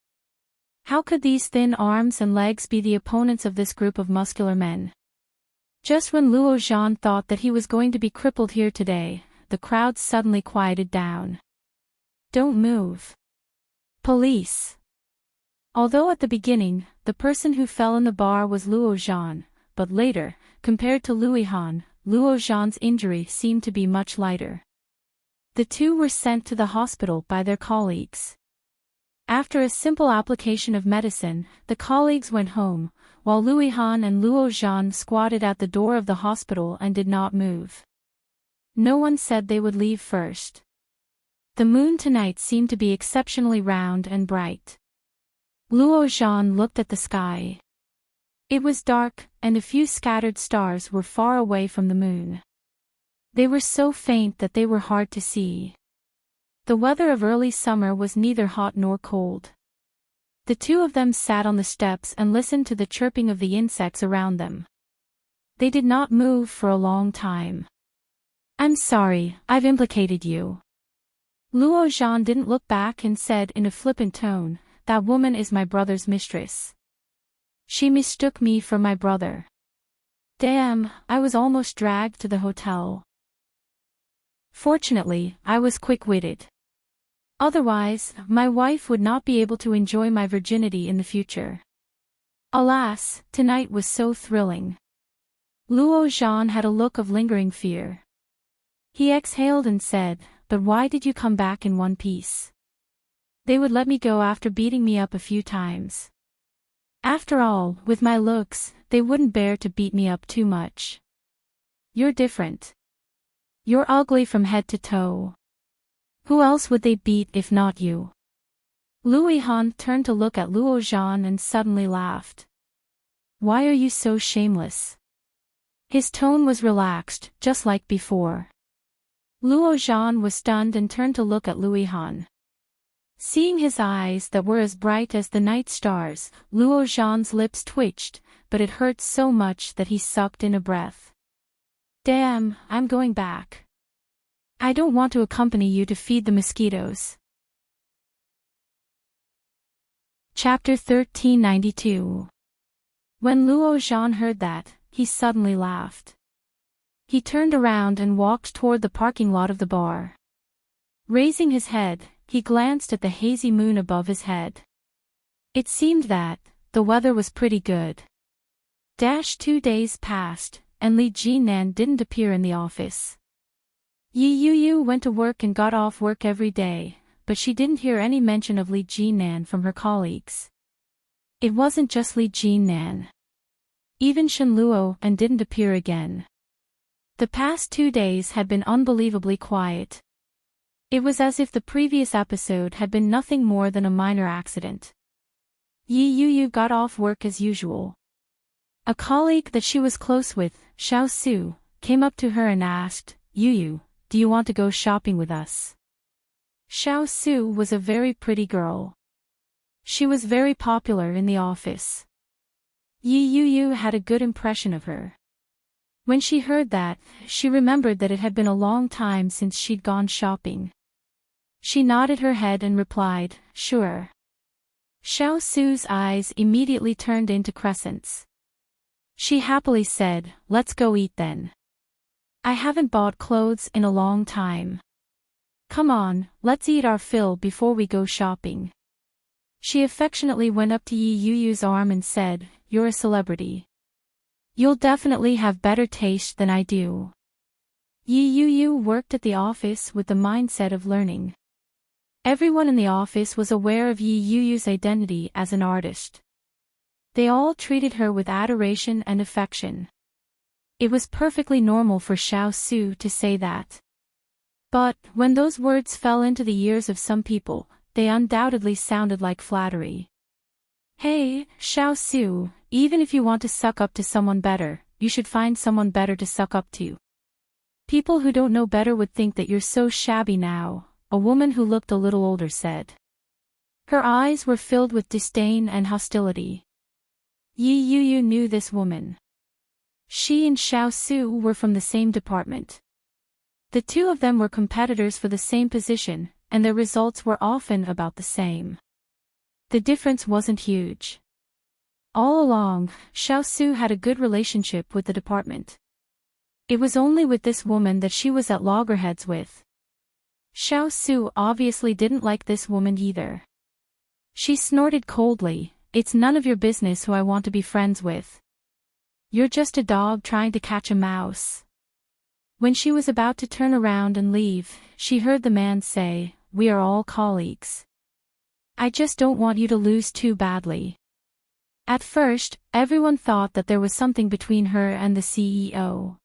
S1: How could these thin arms and legs be the opponents of this group of muscular men? Just when Luo Zhan thought that he was going to be crippled here today, the crowd suddenly quieted down. "Don't move. Police." Although at the beginning, the person who fell in the bar was Luo Zhan, but later, compared to Louis Han, Luo Zhan's injury seemed to be much lighter. The two were sent to the hospital by their colleagues. After a simple application of medicine, the colleagues went home, while Louis Han and Luo Zhan squatted at the door of the hospital and did not move. No one said they would leave first. The moon tonight seemed to be exceptionally round and bright. Luo Zhan looked at the sky. It was dark, and a few scattered stars were far away from the moon. They were so faint that they were hard to see. The weather of early summer was neither hot nor cold. The two of them sat on the steps and listened to the chirping of the insects around them. They did not move for a long time. "I'm sorry, I've implicated you." Luo Zhan didn't look back and said in a flippant tone, "That woman is my brother's mistress. She mistook me for my brother. Damn, I was almost dragged to the hotel. Fortunately, I was quick-witted. Otherwise, my wife would not be able to enjoy my virginity in the future." Alas, tonight was so thrilling. Luo Zhan had a look of lingering fear. He exhaled and said, "But why did you come back in one piece? They would let me go after beating me up a few times. After all, with my looks, they wouldn't bear to beat me up too much. You're different. You're ugly from head to toe. Who else would they beat if not you?" Louis Han turned to look at Luo Zhan and suddenly laughed. "Why are you so shameless?" His tone was relaxed, just like before. Luo Zhan was stunned and turned to look at Louis Han. Seeing his eyes that were as bright as the night stars, Luo Zhan's lips twitched, but it hurt so much that he sucked in a breath. "Damn, I'm going back. I don't want to accompany you to feed the mosquitoes." Chapter 1392. When Luo Zhan heard that, he suddenly laughed. He turned around and walked toward the parking lot of the bar. Raising his head, he glanced at the hazy moon above his head. It seemed that the weather was pretty good. 2 days passed, and Li Jinan didn't appear in the office. Yi Yuyu went to work and got off work every day, but she didn't hear any mention of Li Jinan from her colleagues. It wasn't just Li Jinan. Even Shen Luo and didn't appear again. The past 2 days had been unbelievably quiet. It was as if the previous episode had been nothing more than a minor accident. Yi Yuyu got off work as usual. A colleague that she was close with, Xiao Su, came up to her and asked, "Yuyu, do you want to go shopping with us?" Xiao Su was a very pretty girl. She was very popular in the office. Yi Yuyu had a good impression of her. When she heard that, she remembered that it had been a long time since she'd gone shopping. She nodded her head and replied, sure. Xiao Su's eyes immediately turned into crescents. She happily said, let's go eat then. I haven't bought clothes in a long time. Come on, let's eat our fill before we go shopping. She affectionately went up to Yi Yu's arm and said, you're a celebrity. You'll definitely have better taste than I do. Yi Yu worked at the office with the mindset of learning. Everyone in the office was aware of Yi Yu's identity as an artist. They all treated her with adoration and affection. It was perfectly normal for Xiao Su to say that. But, when those words fell into the ears of some people, they undoubtedly sounded like flattery. Hey, Xiao Su, even if you want to suck up to someone better, you should find someone better to suck up to. People who don't know better would think that you're so shabby now, a woman who looked a little older said. Her eyes were filled with disdain and hostility. Yi Yu knew this woman. She and Xiao Su were from the same department. The two of them were competitors for the same position, and their results were often about the same. The difference wasn't huge. All along, Xiao Su had a good relationship with the department. It was only with this woman that she was at loggerheads with. Xiao Su obviously didn't like this woman either. She snorted coldly, it's none of your business who I want to be friends with. You're just a dog trying to catch a mouse. When she was about to turn around and leave, she heard the man say, we are all colleagues. I just don't want you to lose too badly. At first, everyone thought that there was something between her and the CEO.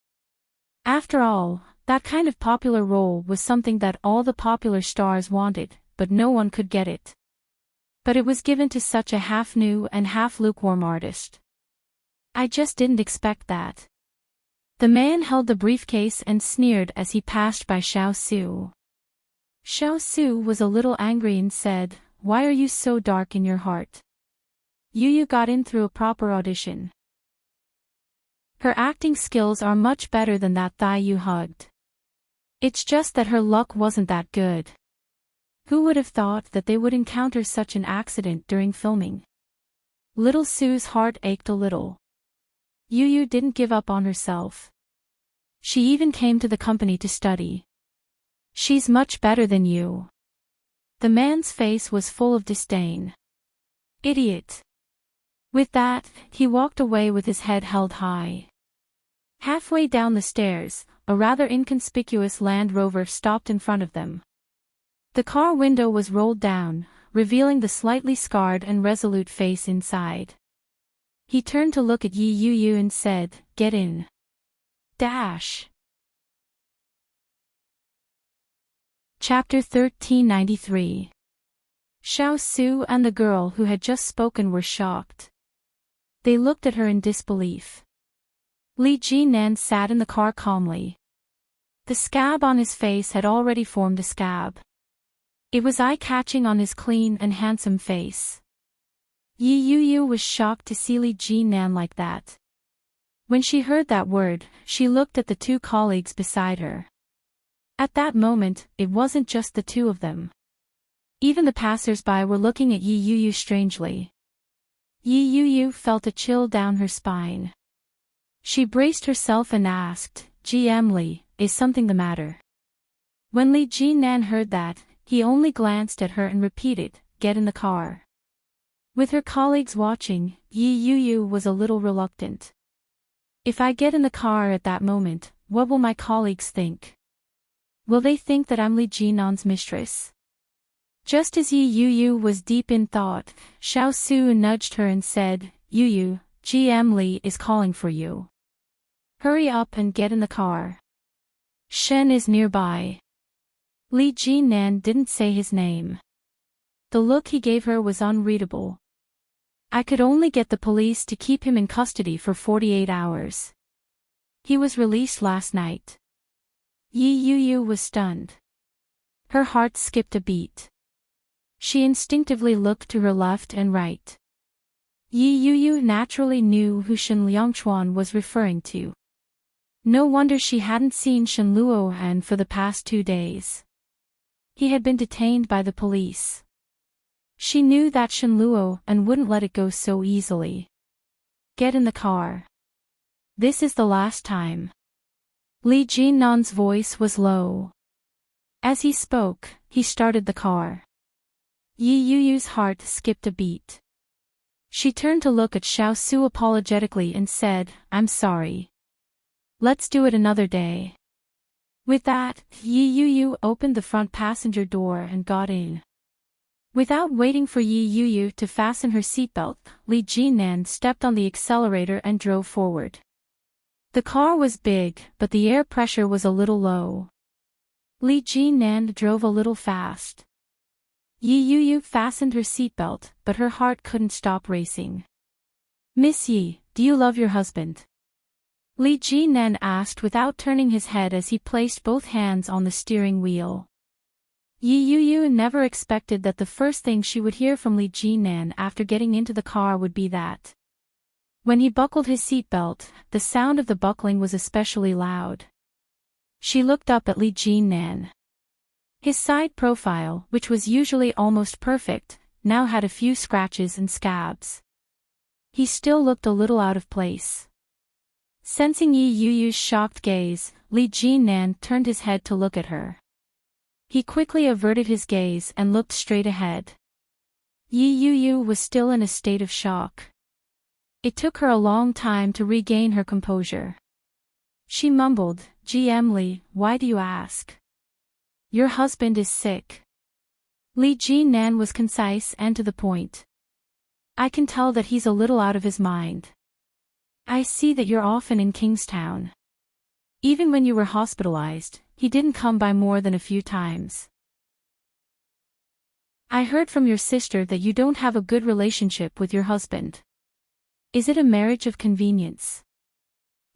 S1: After all, that kind of popular role was something that all the popular stars wanted, but no one could get it. But it was given to such a half-new and half-lukewarm artist. I just didn't expect that. The man held the briefcase and sneered as he passed by Xiao Su. Xiao Su was a little angry and said, why are you so dark in your heart? Yu got in through a proper audition. Her acting skills are much better than that thigh you hugged. It's just that her luck wasn't that good. Who would have thought that they would encounter such an accident during filming? Little Sue's heart ached a little. Yu didn't give up on herself. She even came to the company to study. She's much better than you. The man's face was full of disdain. Idiot. With that, he walked away with his head held high. Halfway down the stairs, a rather inconspicuous Land Rover stopped in front of them. The car window was rolled down, revealing the slightly scarred and resolute face inside. He turned to look at Yi Yu and said, get in. Dash. Chapter 1393. Xiao Su and the girl who had just spoken were shocked. They looked at her in disbelief. Li Jinan sat in the car calmly. The scab on his face had already formed a scab. It was eye-catching on his clean and handsome face. Yi Yu was shocked to see Li Jinan like that. When she heard that word, she looked at the two colleagues beside her. At that moment, it wasn't just the two of them. Even the passers-by were looking at Yi Yu strangely. Yi Yu felt a chill down her spine. She braced herself and asked, GM Li, is something the matter? When Li Jinan heard that, he only glanced at her and repeated, get in the car. With her colleagues watching, Yi Yu was a little reluctant. If I get in the car at that moment, what will my colleagues think? Will they think that I'm Li Jinan's mistress? Just as Yi Yu was deep in thought, Xiao Su nudged her and said, Yu, GM Li is calling for you. Hurry up and get in the car. Shen is nearby. Li Jinan didn't say his name. The look he gave her was unreadable. I could only get the police to keep him in custody for 48 hours. He was released last night. Yi Yu was stunned. Her heart skipped a beat. She instinctively looked to her left and right. Yi Yu naturally knew who Shen Liangchuan was referring to. No wonder she hadn't seen Shen Luohan for the past 2 days. He had been detained by the police. She knew that Shenluo and wouldn't let it go so easily. Get in the car. This is the last time. Li Jinnan's voice was low. As he spoke, he started the car. Yi Yuyu's heart skipped a beat. She turned to look at Xiao Su apologetically and said, "I'm sorry. Let's do it another day." With that, Yi Yuyu opened the front passenger door and got in. Without waiting for Yi Yuyu to fasten her seatbelt, Li Jinnan stepped on the accelerator and drove forward. The car was big, but the air pressure was a little low. Li Jinnan drove a little fast. Yi Yuyu fastened her seatbelt, but her heart couldn't stop racing. "Miss Yi, do you love your husband?" Li Jinnan asked without turning his head as he placed both hands on the steering wheel. Yi Yuyu never expected that the first thing she would hear from Li Jinnan after getting into the car would be that. When he buckled his seatbelt, the sound of the buckling was especially loud. She looked up at Li Jinnan. His side profile, which was usually almost perfect, now had a few scratches and scabs. He still looked a little out of place. Sensing Yi Yuyu's shocked gaze, Li Jinnan turned his head to look at her. He quickly averted his gaze and looked straight ahead. Yi Yuyu was still in a state of shock. It took her a long time to regain her composure. She mumbled, "GM Li, why do you ask? Your husband is sick." Li Jinnan was concise and to the point. "I can tell that he's a little out of his mind. I see that you're often in Kingstown. Even when you were hospitalized, he didn't come by more than a few times. I heard from your sister that you don't have a good relationship with your husband. Is it a marriage of convenience?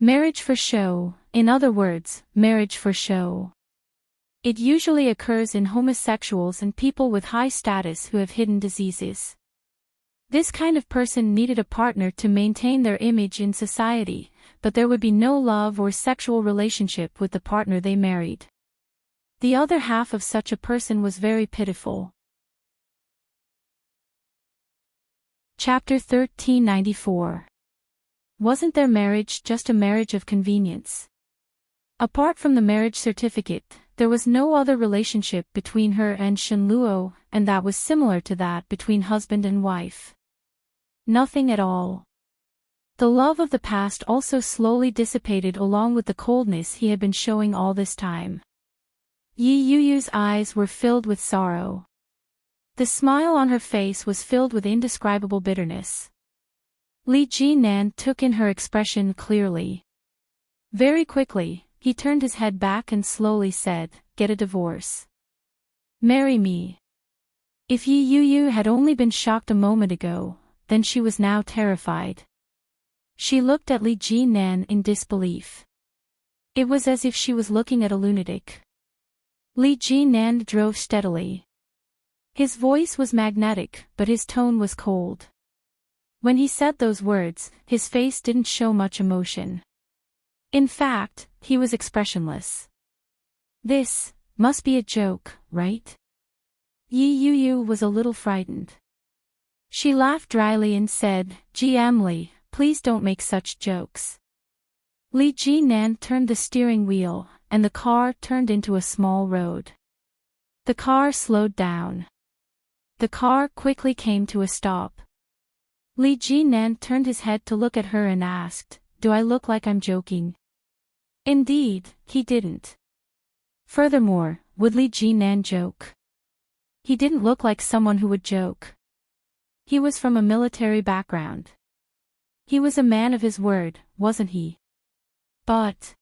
S1: Marriage for show, in other words, marriage for show. It usually occurs in homosexuals and people with high status who have hidden diseases. This kind of person needed a partner to maintain their image in society, but there would be no love or sexual relationship with the partner they married. The other half of such a person was very pitiful." Chapter 1394. Wasn't their marriage just a marriage of convenience? Apart from the marriage certificate, there was no other relationship between her and Shenluo, and that was similar to that between husband and wife. Nothing at all. The love of the past also slowly dissipated along with the coldness he had been showing all this time. Yi Yuyu's eyes were filled with sorrow. The smile on her face was filled with indescribable bitterness. Li Jinnan took in her expression clearly. Very quickly, he turned his head back and slowly said, "Get a divorce. Marry me." If Yi Yuyu had only been shocked a moment ago, then she was now terrified. She looked at Li Jinnan in disbelief. It was as if she was looking at a lunatic. Li Jinnan drove steadily. His voice was magnetic, but his tone was cold. When he said those words, his face didn't show much emotion. In fact, he was expressionless. "This must be a joke, right?" Yi Yuyu was a little frightened. She laughed dryly and said, "GM Li, please don't make such jokes." Li Jinnan turned the steering wheel, and the car turned into a small road. The car slowed down. The car quickly came to a stop. Li Jinnan turned his head to look at her and asked, "Do I look like I'm joking?" Indeed, he didn't. Furthermore, would Li Jinnan joke? He didn't look like someone who would joke. He was from a military background. He was a man of his word, wasn't he? But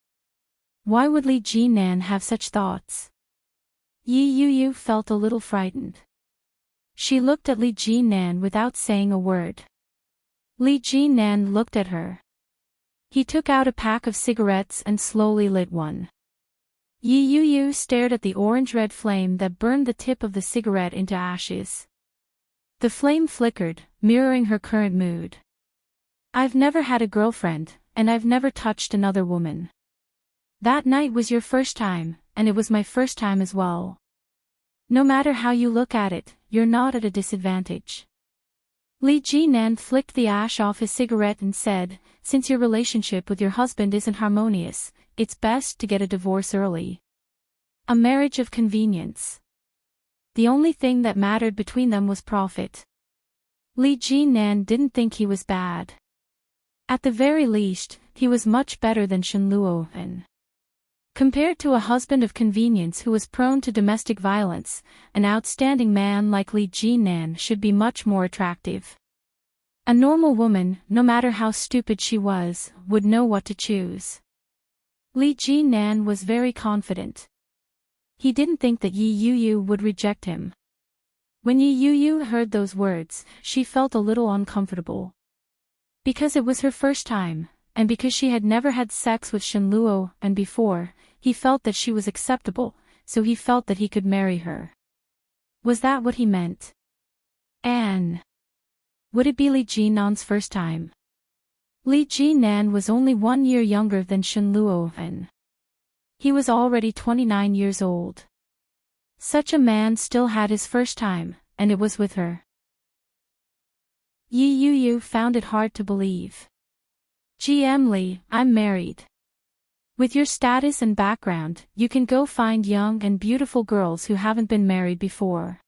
S1: why would Li Jinnan have such thoughts? Yi Yuyu felt a little frightened. She looked at Li Jinnan without saying a word. Li Jinnan looked at her. He took out a pack of cigarettes and slowly lit one. Yi Yuyu stared at the orange-red flame that burned the tip of the cigarette into ashes. The flame flickered, mirroring her current mood. "I've never had a girlfriend, and I've never touched another woman. That night was your first time, and it was my first time as well. No matter how you look at it, you're not at a disadvantage. Li Jinan flicked the ash off his cigarette and said, since your relationship with your husband isn't harmonious, it's best to get a divorce early. A marriage of convenience. The only thing that mattered between them was profit. Li Jinan didn't think he was bad. At the very least, he was much better than Shen Luohan. Compared to a husband of convenience who was prone to domestic violence, an outstanding man like Li Jinan should be much more attractive. A normal woman, no matter how stupid she was, would know what to choose. Li Jinan was very confident. He didn't think that Yi Yuyu would reject him. When Yi Yuyu heard those words, she felt a little uncomfortable. Because it was her first time, and because she had never had sex with Shen Luo, and before, he felt that she was acceptable, so he felt that he could marry her. Was that what he meant? And would it be Li Jinan's first time? Li Jinan was only 1 year younger than Shen Luohan. He was already 29 years old. Such a man still had his first time, and it was with her. Yi Yuyu found it hard to believe. GM Li, I'm married. With your status and background, you can go find young and beautiful girls who haven't been married before.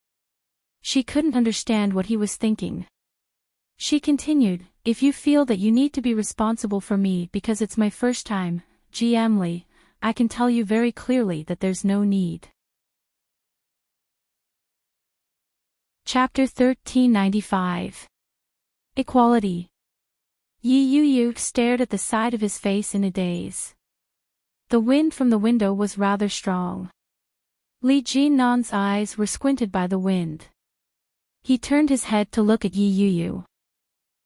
S1: She couldn't understand what he was thinking. She continued, if you feel that you need to be responsible for me because it's my first time, GM Li, I can tell you very clearly that there's no need. Chapter 1395. Equality. Yi Yuyu stared at the side of his face in a daze. The wind from the window was rather strong. Li Jinan's eyes were squinted by the wind. He turned his head to look at Yi Yuyu.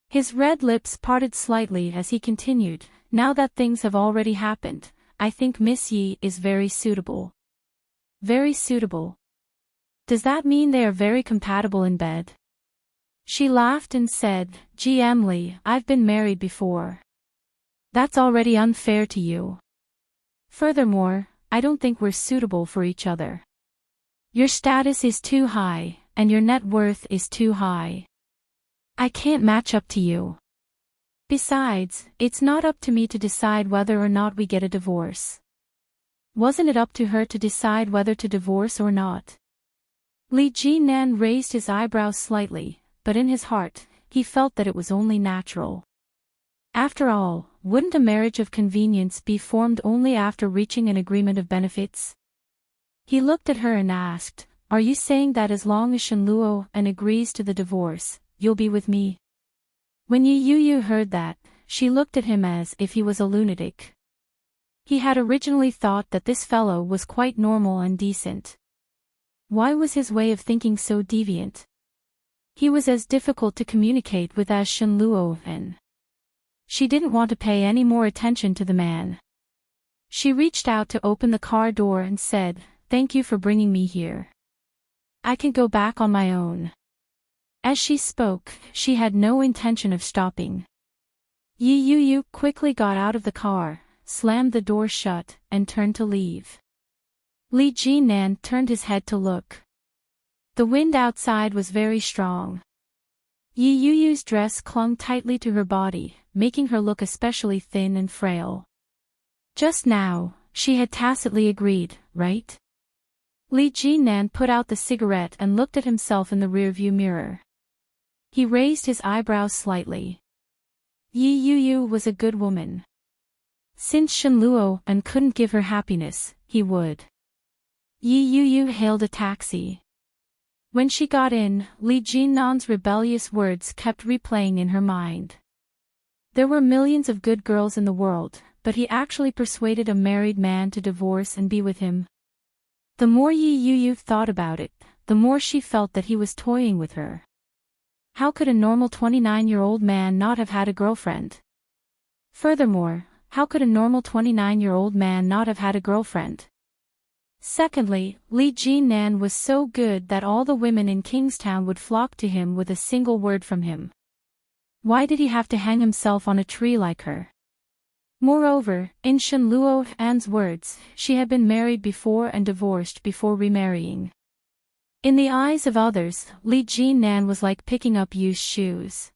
S1: His red lips parted slightly as he continued, now that things have already happened, I think Miss Yi is very suitable. Very suitable. Does that mean they are very compatible in bed? She laughed and said, GM Li, I've been married before. That's already unfair to you. Furthermore, I don't think we're suitable for each other. Your status is too high, and your net worth is too high. I can't match up to you. Besides, it's not up to me to decide whether or not we get a divorce. Wasn't it up to her to decide whether to divorce or not? Li Jinan raised his eyebrows slightly, but in his heart, he felt that it was only natural. After all, wouldn't a marriage of convenience be formed only after reaching an agreement of benefits? He looked at her and asked, are you saying that as long as Shen Luohan agrees to the divorce, you'll be with me? When Yi Yuyu heard that, she looked at him as if he was a lunatic. He had originally thought that this fellow was quite normal and decent. Why was his way of thinking so deviant? He was as difficult to communicate with as Shen Luohan. She didn't want to pay any more attention to the man. She reached out to open the car door and said, thank you for bringing me here. I can go back on my own. As she spoke, she had no intention of stopping. Yi Yuyu quickly got out of the car, slammed the door shut, and turned to leave. Li Jinan turned his head to look. The wind outside was very strong. Yi Yuyu's dress clung tightly to her body, making her look especially thin and frail. Just now, she had tacitly agreed, right? Li Jinan put out the cigarette and looked at himself in the rearview mirror. He raised his eyebrows slightly. Yi Yuyu was a good woman. Since Shen Luohan couldn't give her happiness, he would. Yi Yuyu hailed a taxi. When she got in, Li Jinan's rebellious words kept replaying in her mind. There were millions of good girls in the world, but he actually persuaded a married man to divorce and be with him. The more Yi Yuyu thought about it, the more she felt that he was toying with her. How could a normal 29-year-old man not have had a girlfriend? Furthermore, how could a normal 29-year-old man not have had a girlfriend? Secondly, Li Jinan was so good that all the women in Kingstown would flock to him with a single word from him. Why did he have to hang himself on a tree like her? Moreover, in Shen Luohan's words, she had been married before and divorced before remarrying. In the eyes of others, Li Jinnan was like picking up used shoes.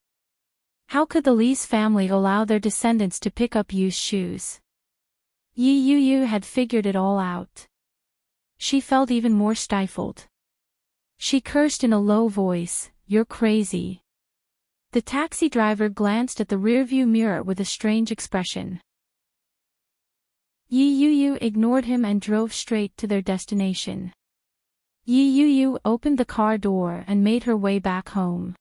S1: How could the Li's family allow their descendants to pick up used shoes? Yi Yuyu had figured it all out. She felt even more stifled. She cursed in a low voice, "You're crazy." The taxi driver glanced at the rearview mirror with a strange expression. Yi Yuyu ignored him and drove straight to their destination. Yi Yuyu opened the car door and made her way back home.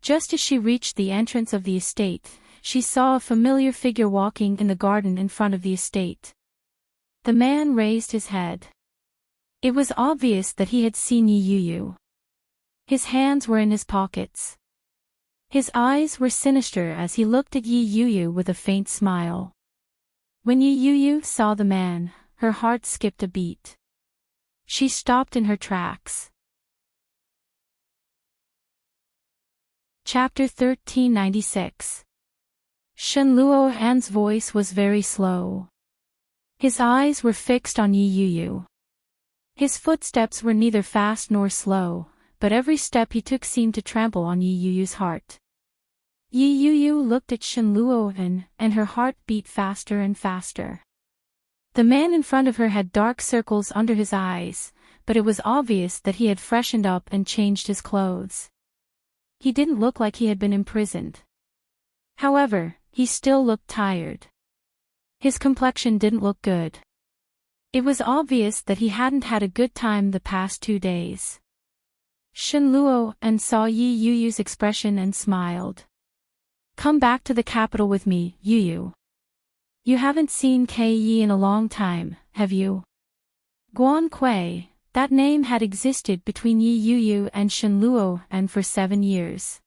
S1: Just as she reached the entrance of the estate, she saw a familiar figure walking in the garden in front of the estate. The man raised his head. It was obvious that he had seen Yi Yuyu. His hands were in his pockets. His eyes were sinister as he looked at Yi Yuyu with a faint smile. When Yi Yuyu saw the man, her heart skipped a beat. She stopped in her tracks. Chapter 1396. Shen Luohan's voice was very slow. His eyes were fixed on Yi Yuyu. His footsteps were neither fast nor slow, but every step he took seemed to trample on Yi Yuyu's heart. Yi Yuyu looked at Shen Luohan, and her heart beat faster and faster. The man in front of her had dark circles under his eyes, but it was obvious that he had freshened up and changed his clothes. He didn't look like he had been imprisoned. However, he still looked tired. His complexion didn't look good. It was obvious that he hadn't had a good time the past 2 days. Shen Luohan saw Yi Yuyu's expression and smiled. "Come back to the capital with me, Yuyu. You haven't seen Yi in a long time, have you?" Guan Kui, that name had existed between Yi Yuyu and Shen Luohan for 7 years.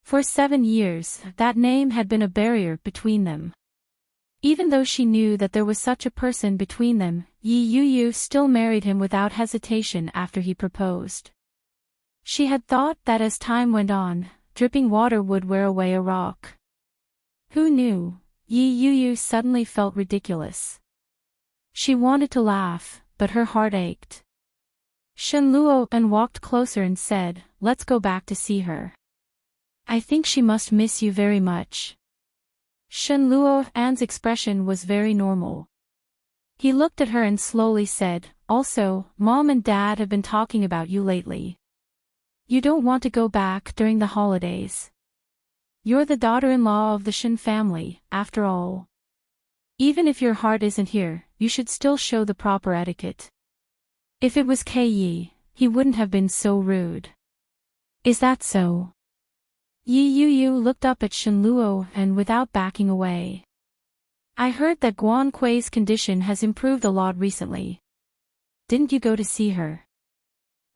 S1: For 7 years, that name had been a barrier between them. Even though she knew that there was such a person between them, Yi Yuyu still married him without hesitation after he proposed. She had thought that as time went on, dripping water would wear away a rock. Who knew? Yi Yuyu suddenly felt ridiculous. She wanted to laugh, but her heart ached. Shen Luohan walked closer and said, "Let's go back to see her. I think she must miss you very much." Shen Luohan's expression was very normal. He looked at her and slowly said, "Also, Mom and Dad have been talking about you lately. You don't want to go back during the holidays. You're the daughter-in-law of the Shen family, after all. Even if your heart isn't here, you should still show the proper etiquette." If it was Yi, he wouldn't have been so rude. "Is that so?" Yi Yuyu looked up at Shen Luohan without backing away. "I heard that Guan Kui's condition has improved a lot recently. Didn't you go to see her?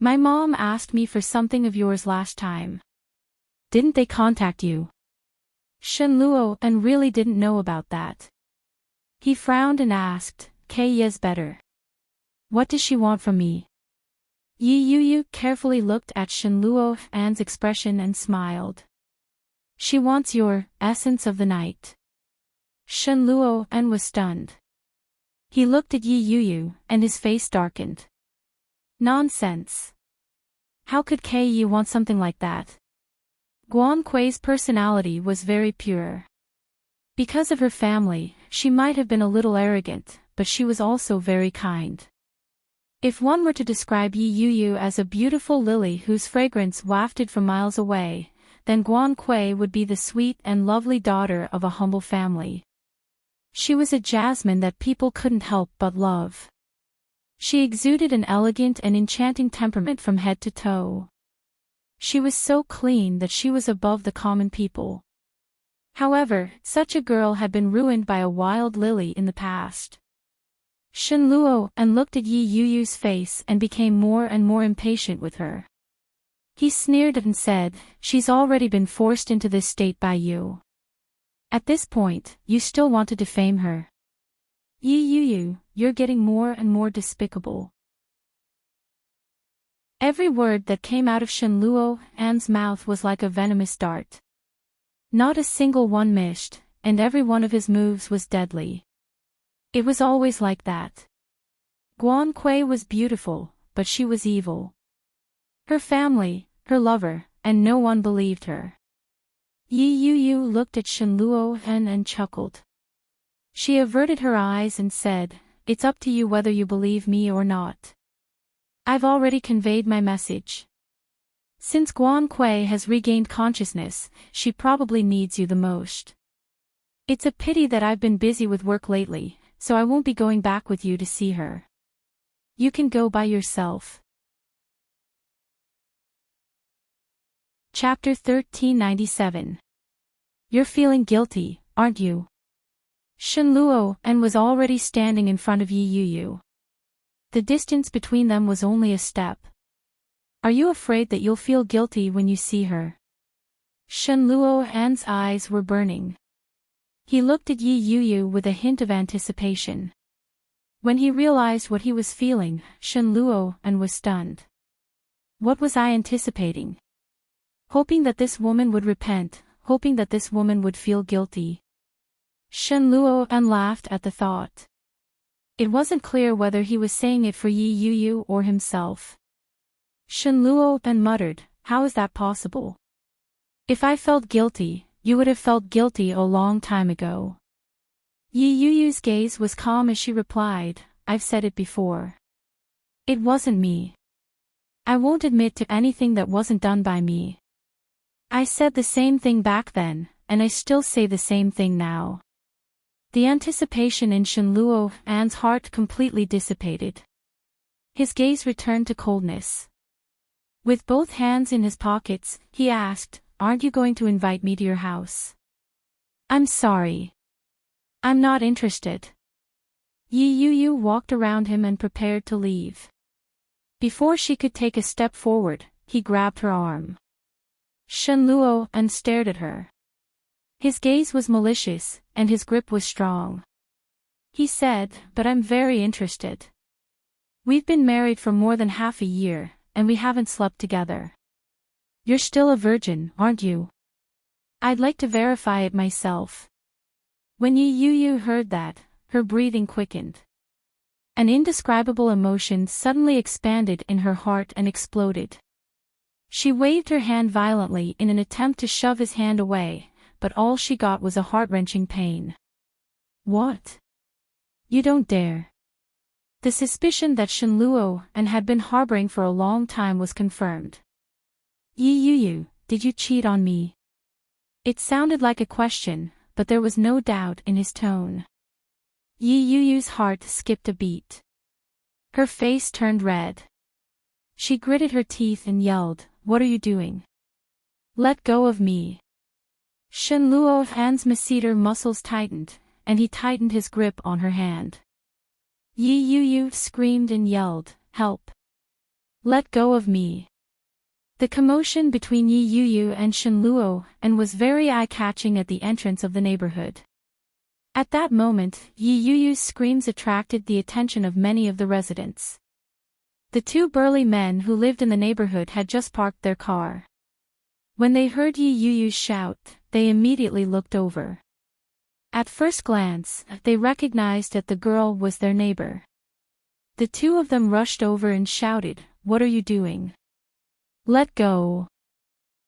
S1: My mom asked me for something of yours last time. Didn't they contact you?" Shen Luohan really didn't know about that. He frowned and asked, "Yi's better. What does she want from me?" Yi Yuyu carefully looked at Shen Luohan's expression and smiled. "She wants your essence of the night." Shen Luohan was stunned. He looked at Yi Yuyu, and his face darkened. Nonsense. How could Yi want something like that? Guan Kui's personality was very pure. Because of her family, she might have been a little arrogant, but she was also very kind. If one were to describe Yi Yuyu as a beautiful lily whose fragrance wafted from miles away, then Guan Kui would be the sweet and lovely daughter of a humble family. She was a jasmine that people couldn't help but love. She exuded an elegant and enchanting temperament from head to toe. She was so clean that she was above the common people. However, such a girl had been ruined by a wild lily in the past. Shen Luohan looked at Yi Yuyu's face and became more and more impatient with her. He sneered and said, "She's already been forced into this state by you. At this point, you still want to defame her. Yi Yuyu, you're getting more and more despicable." Every word that came out of Shen Luohan's mouth was like a venomous dart. Not a single one missed, and every one of his moves was deadly. It was always like that. Guan Kui was beautiful, but she was evil. Her family, her lover, and no one believed her. Yi Yu looked at Shenluo and chuckled. She averted her eyes and said, "It's up to you whether you believe me or not. I've already conveyed my message. Since Guan Kui has regained consciousness, she probably needs you the most. It's a pity that I've been busy with work lately, so I won't be going back with you to see her. You can go by yourself." Chapter 1397. You're feeling guilty, aren't you? Shenluo was already standing in front of Yi Yu. The distance between them was only a step. Are you afraid that you'll feel guilty when you see her? Shenluo's eyes were burning. He looked at Yi Yu with a hint of anticipation. When he realized what he was feeling, Shenluo was stunned. What was I anticipating? Hoping that this woman would repent, hoping that this woman would feel guilty. Shenluo laughed at the thought. It wasn't clear whether he was saying it for Yi Yu or himself. Shenluo muttered, "How is that possible? If I felt guilty, you would have felt guilty a long time ago." Yi Yu's gaze was calm as she replied, "I've said it before. It wasn't me. I won't admit to anything that wasn't done by me. I said the same thing back then, and I still say the same thing now." The anticipation in Shenluo's heart completely dissipated. His gaze returned to coldness. With both hands in his pockets, he asked, "Aren't you going to invite me to your house?" "I'm sorry. I'm not interested." Yi Yu walked around him and prepared to leave. Before she could take a step forward, he grabbed her arm. Shenluo stared at her. His gaze was malicious, and his grip was strong. He said, "But I'm very interested. We've been married for more than half a year, and we haven't slept together. You're still a virgin, aren't you? I'd like to verify it myself." When Yi Yu heard that, her breathing quickened. An indescribable emotion suddenly expanded in her heart and exploded. She waved her hand violently in an attempt to shove his hand away, but all she got was a heart-wrenching pain. "What? You don't dare." The suspicion that Shenluo had been harboring for a long time was confirmed. "Yi Yu, did you cheat on me?" It sounded like a question, but there was no doubt in his tone. Yi Yu's heart skipped a beat. Her face turned red. She gritted her teeth and yelled, "What are you doing? Let go of me." Shenluo's masseter muscles tightened, and he tightened his grip on her hand. Yi Yu screamed and yelled, "Help! Let go of me!" The commotion between Yi Yu and Shenluo was very eye-catching at the entrance of the neighborhood. At that moment, Yi Yu's screams attracted the attention of many of the residents. The two burly men who lived in the neighborhood had just parked their car. When they heard Yi Yu's shout, they immediately looked over. At first glance, they recognized that the girl was their neighbor. The two of them rushed over and shouted, "What are you doing? Let go!"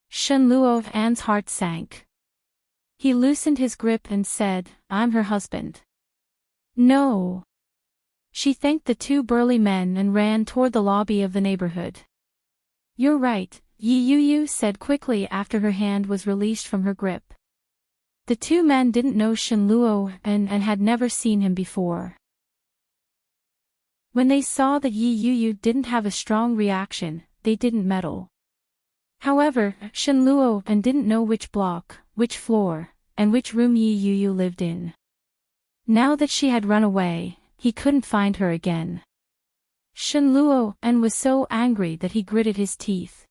S1: Shenluo's heart sank. He loosened his grip and said, "I'm her husband." "No." She thanked the two burly men and ran toward the lobby of the neighborhood. "You're right," Yi Yu said quickly after her hand was released from her grip. The two men didn't know Shenluo and had never seen him before. When they saw that Yi Yu didn't have a strong reaction, they didn't meddle. However, Shenluo didn't know which block, which floor, and which room Yi Yu lived in. Now that she had run away, he couldn't find her again. Shenluo was so angry that he gritted his teeth.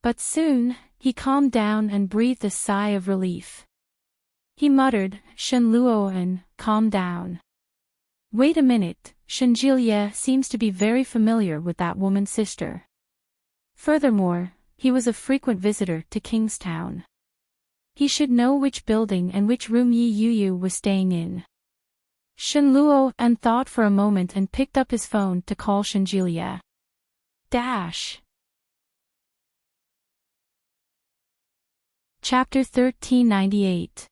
S1: But soon, he calmed down and breathed a sigh of relief. He muttered, "Shenluo, calm down. Wait a minute, Shenjie seems to be very familiar with that woman's sister. Furthermore, he was a frequent visitor to Kingstown. He should know which building and which room Yi Yu was staying in." Shenluo thought for a moment and picked up his phone to call Shenjie. Dash. Chapter 1398.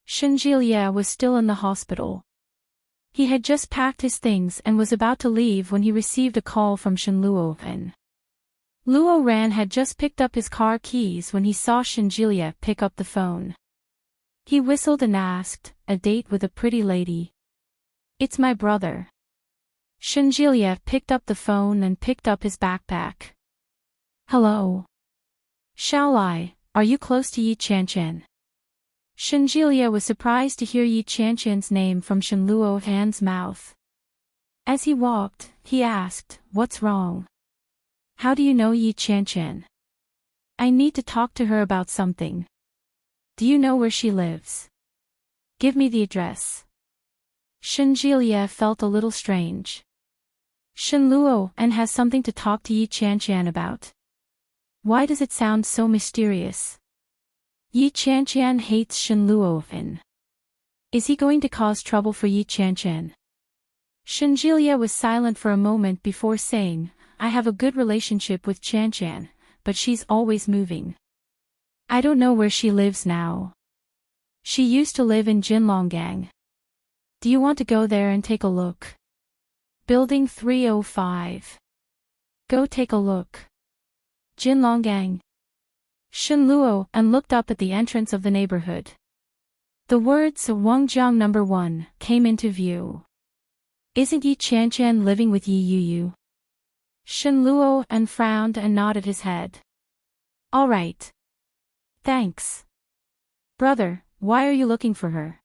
S1: Shenjilia was still in the hospital. He had just packed his things and was about to leave when he received a call from Shenluo. Luo Ran had just picked up his car keys when he saw Shenjilia pick up the phone. He whistled and asked, "A date with a pretty lady?" "It's my brother." Shenjilia picked up the phone and picked up his backpack. "Hello. Xiaolai, are you close to Yi Qianqian?" Shenjilia was surprised to hear Yi Qianqian's name from Shenluo Han's mouth. As he walked, he asked, "What's wrong? How do you know Yi Qianqian? I need to talk to her about something. Do you know where she lives? Give me the address." Shenjilia felt a little strange. Shenluo and has something to talk to Yi Qianqian about. Why does it sound so mysterious? Yi Qianqian hates Shenluo. Is he going to cause trouble for Yi Qianqian? Shenjilia was silent for a moment before saying, "I have a good relationship with Qianqian, but she's always moving. I don't know where she lives now. She used to live in Jinlonggang. Do you want to go there and take a look? Building 305. Go take a look. Jinlonggang." Shenluo and looked up at the entrance of the neighborhood. The words Wangjiang No. 1 came into view. "Isn't Yi Qianqian living with Yi Yuyu?" Shenluo and frowned and nodded his head. "All right. Thanks. Brother, why are you looking for her?"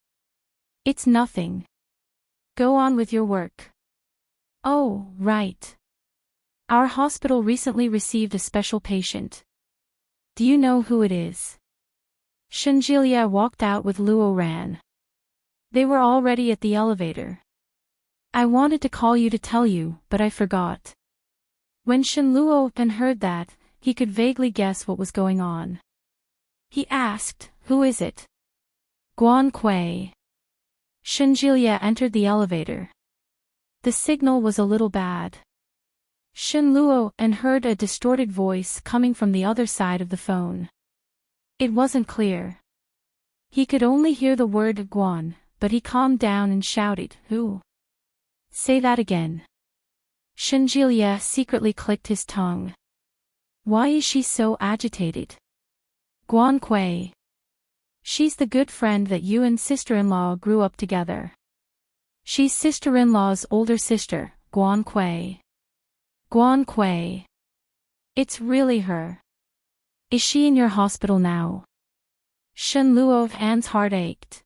S1: "It's nothing. Go on with your work." "Oh, right. Our hospital recently received a special patient. Do you know who it is?" Shenjilia walked out with Luo Ran. They were already at the elevator. "I wanted to call you to tell you, but I forgot." When Shenluo heard that, he could vaguely guess what was going on. He asked, "Who is it?" "Guan Kuei." Shenjilia entered the elevator. The signal was a little bad. Shenluo heard a distorted voice coming from the other side of the phone. It wasn't clear. He could only hear the word Guan, but he calmed down and shouted, "Who? Say that again." Shenjilia secretly clicked his tongue. Why is she so agitated? "Guan Kuei. She's the good friend that you and sister-in-law grew up together. She's sister-in-law's older sister, Guan Kuei." "Guan Kuei. It's really her. Is she in your hospital now?" Shenluo Han's heart ached.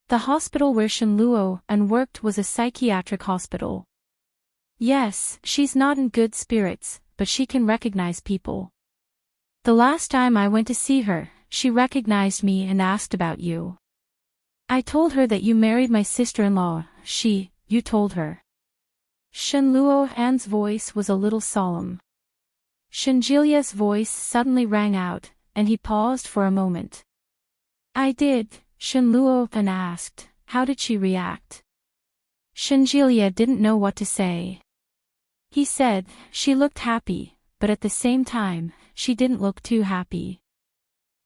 S1: The hospital where Shenluo worked was a psychiatric hospital. "Yes, she's not in good spirits, but she can recognize people. The last time I went to see her, she recognized me and asked about you. I told her that you married my sister-in-law. You told her." Shenluo Han's voice was a little solemn. Shenjilia's voice suddenly rang out, and he paused for a moment. "I did," Shenluo asked. "How did she react?" Shenjilia didn't know what to say. He said, "She looked happy, but at the same time, she didn't look too happy.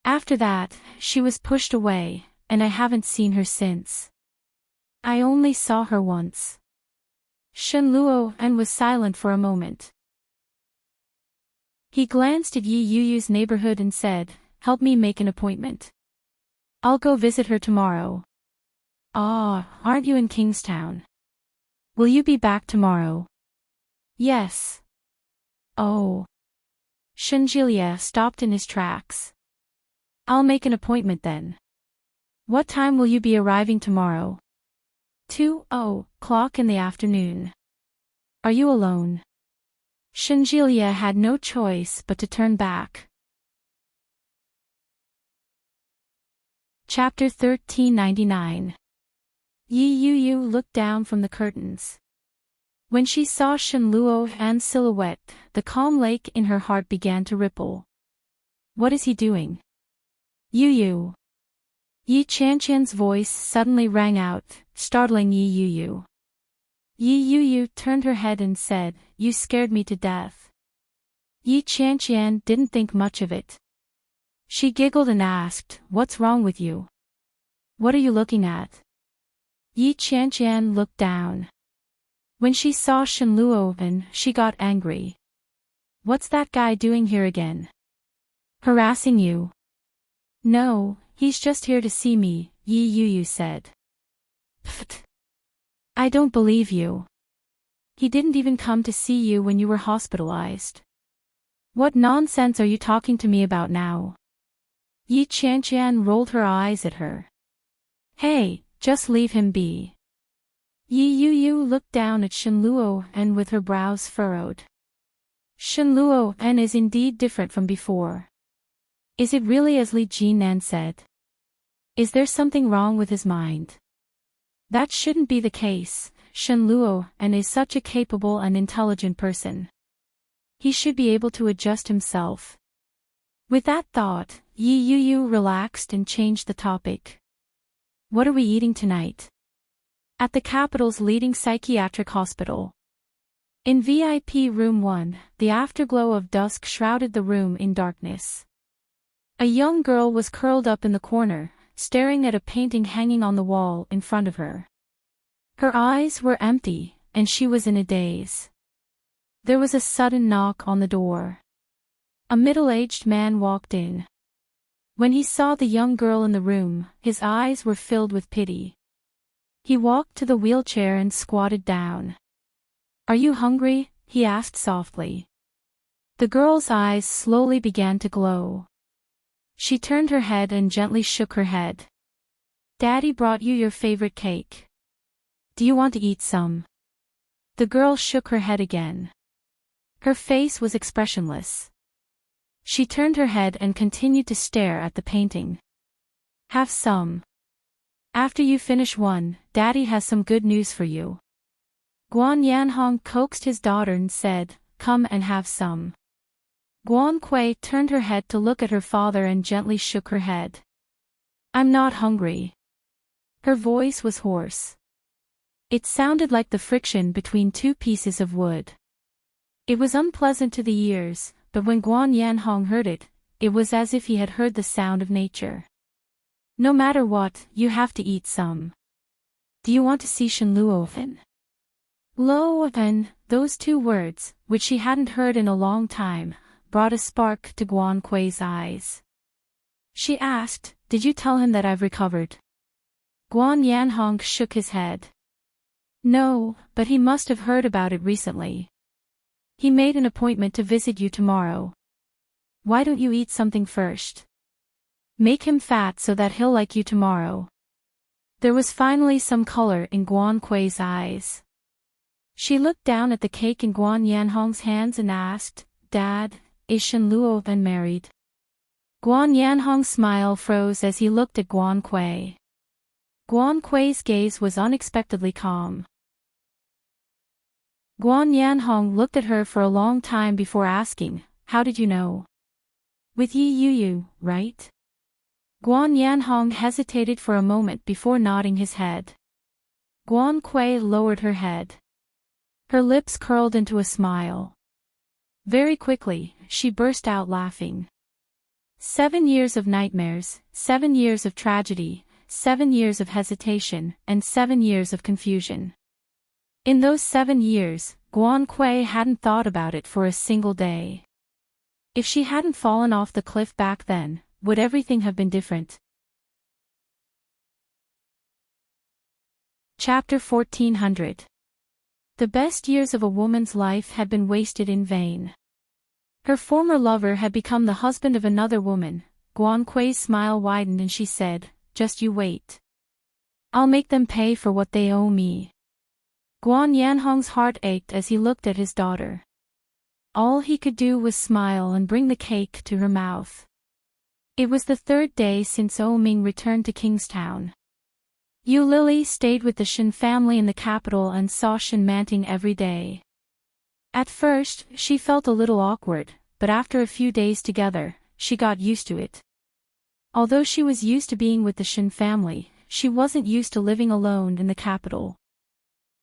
S1: After that, she was pushed away, and I haven't seen her since. I only saw her once." Shenluo was silent for a moment. He glanced at Yi Yuyu's neighborhood and said, "Help me make an appointment. I'll go visit her tomorrow." "Ah, aren't you in Kingstown? Will you be back tomorrow?" "Yes." "Oh." Shenjilia stopped in his tracks. "I'll make an appointment then. What time will you be arriving tomorrow?" 2:00 in the afternoon. "Are you alone?" Shenjilia had no choice but to turn back. Chapter 1399. Yi Yuyu looked down from the curtains. When she saw Shenluo Han's silhouette, the calm lake in her heart began to ripple. What is he doing? Yuyu. Yi Qianqian's voice suddenly rang out, startling Yi Yuyu. Yi Yuyu turned her head and said, "You scared me to death." Yi Qianqian didn't think much of it. She giggled and asked, "What's wrong with you? What are you looking at?" Yi Qianqian looked down. When she saw Shen Luoven, she got angry. "What's that guy doing here again? Harassing you?" "No, he's just here to see me," Yi Yuyu said. "Pfft. I don't believe you. He didn't even come to see you when you were hospitalized. What nonsense are you talking to me about now?" Yi Qianqian rolled her eyes at her. "Hey, just leave him be." Yi Yuyu looked down at Shen Luo and with her brows furrowed. Shen Luo and is indeed different from before. Is it really as Li Jinan said? Is there something wrong with his mind? That shouldn't be the case. Shen Luo and is such a capable and intelligent person. He should be able to adjust himself. With that thought, Yi Yuyu relaxed and changed the topic. "What are we eating tonight?" At the capital's leading psychiatric hospital. In VIP Room 1, the afterglow of dusk shrouded the room in darkness. A young girl was curled up in the corner, staring at a painting hanging on the wall in front of her. Her eyes were empty, and she was in a daze. There was a sudden knock on the door. A middle-aged man walked in. When he saw the young girl in the room, his eyes were filled with pity. He walked to the wheelchair and squatted down. "Are you hungry?" he asked softly. The girl's eyes slowly began to glow. She turned her head and gently shook her head. "Daddy brought you your favorite cake. Do you want to eat some?" The girl shook her head again. Her face was expressionless. She turned her head and continued to stare at the painting. "Have some. After you finish one, Daddy has some good news for you." Guan Yanhong coaxed his daughter and said, "Come and have some." Guan Kui turned her head to look at her father and gently shook her head. "I'm not hungry." Her voice was hoarse. It sounded like the friction between two pieces of wood. It was unpleasant to the ears, but when Guan Yanhong heard it, it was as if he had heard the sound of nature. "No matter what, you have to eat some. Do you want to see Shen Luofen?" Luofen, those two words, which she hadn't heard in a long time, brought a spark to Guan Kui's eyes. She asked, "Did you tell him that I've recovered?" Guan Yanhong shook his head. "No, but he must have heard about it recently. He made an appointment to visit you tomorrow. Why don't you eat something first? Make him fat so that he'll like you tomorrow." There was finally some color in Guan Kui's eyes. She looked down at the cake in Guan Yanhong's hands and asked, "Dad, is Shen Luofen married?" Guan Yanhong's smile froze as he looked at Guan Kui. Guan Kui's gaze was unexpectedly calm. Guan Yanhong looked at her for a long time before asking, "How did you know?" "With Yi Yuyu, right?" Guan Yanhong hesitated for a moment before nodding his head. Guan Kui lowered her head. Her lips curled into a smile. Very quickly, she burst out laughing. 7 years of nightmares, 7 years of tragedy, 7 years of hesitation, and 7 years of confusion. In those 7 years, Guan Kui hadn't thought about it for a single day. If she hadn't fallen off the cliff back then, would everything have been different? Chapter 1400. The best years of a woman's life had been wasted in vain. Her former lover had become the husband of another woman. Guan Kui's smile widened and she said, "Just you wait. I'll make them pay for what they owe me." Guan Yanhong's heart ached as he looked at his daughter. All he could do was smile and bring the cake to her mouth. It was the 3rd day since Ming returned to Kingstown. Yu Lily stayed with the Shen family in the capital and saw Shen Manting every day. At first, she felt a little awkward, but after a few days together, she got used to it. Although she was used to being with the Shen family, she wasn't used to living alone in the capital.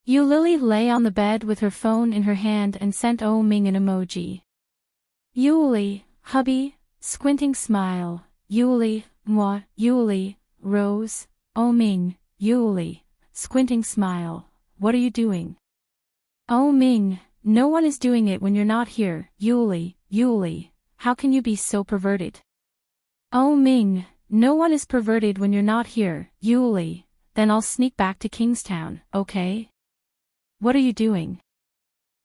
S1: Yu Lily lay on the bed with her phone in her hand and sent Ming an emoji. "Yuli, hubby," squinting smile, Yuli, moi, Yuli, Rose, Oh Ming, Yuli, squinting smile, what are you doing? Oh Ming, no one is doing it when you're not here, Yuli, Yuli, how can you be so perverted? Oh Ming, no one is perverted when you're not here, Yuli, then I'll sneak back to Kingstown, okay? What are you doing?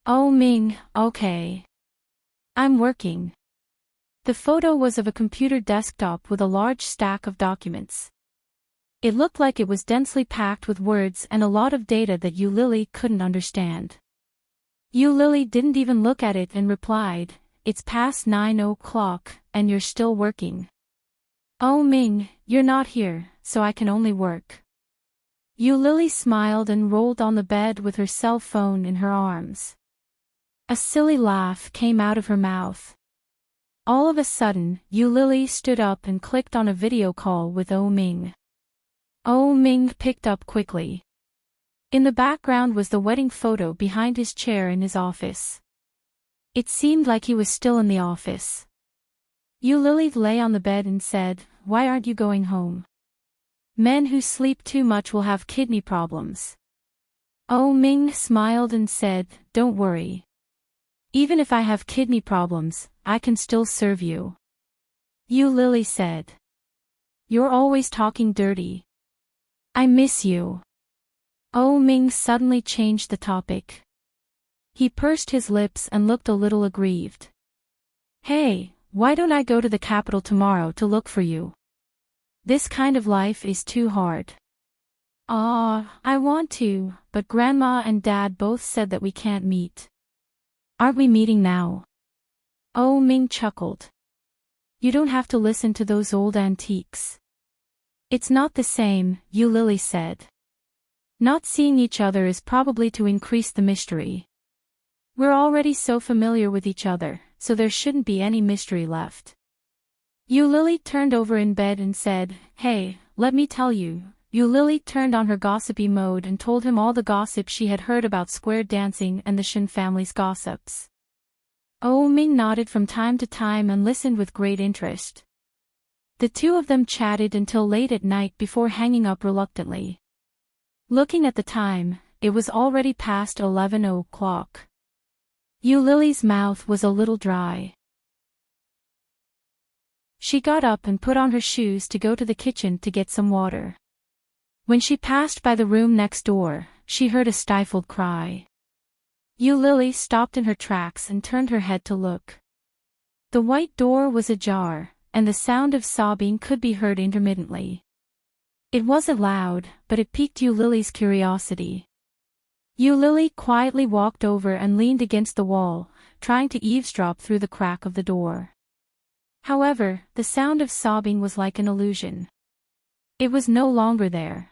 S1: Oh Ming, okay. I'm working. The photo was of a computer desktop with a large stack of documents. It looked like it was densely packed with words and a lot of data that Yulili couldn't understand. Yulili didn't even look at it and replied, it's past 9 o'clock, and you're still working. Oh Ming, you're not here, so I can only work. Yulili smiled and rolled on the bed with her cell phone in her arms. A silly laugh came out of her mouth. All of a sudden, Yulili stood up and clicked on a video call with Oh Ming. Oh Ming picked up quickly. In the background was the wedding photo behind his chair in his office. It seemed like he was still in the office. Yulili lay on the bed and said, why aren't you going home? Men who sleep too much will have kidney problems. Oh Ming smiled and said, don't worry. Even if I have kidney problems, I can still serve you. Yulili said. You're always talking dirty. I miss you. Oh Ming suddenly changed the topic. He pursed his lips and looked a little aggrieved. Hey, why don't I go to the capital tomorrow to look for you? This kind of life is too hard. I want to, but Grandma and Dad both said that we can't meet. Aren't we meeting now? Oh Ming chuckled. You don't have to listen to those old antiques. It's not the same, Yulili said. Not seeing each other is probably to increase the mystery. We're already so familiar with each other, so there shouldn't be any mystery left. Yulili turned over in bed and said, hey, let me tell you. Yulili turned on her gossipy mode and told him all the gossip she had heard about square dancing and the Shin family's gossips. Oh Ming nodded from time to time and listened with great interest. The two of them chatted until late at night before hanging up reluctantly. Looking at the time, it was already past 11 o'clock. Yulili's mouth was a little dry. She got up and put on her shoes to go to the kitchen to get some water. When she passed by the room next door, she heard a stifled cry. Yulili stopped in her tracks and turned her head to look. The white door was ajar, and the sound of sobbing could be heard intermittently. It wasn't loud, but it piqued Yulili's curiosity. Yulili quietly walked over and leaned against the wall, trying to eavesdrop through the crack of the door. However, the sound of sobbing was like an illusion. It was no longer there.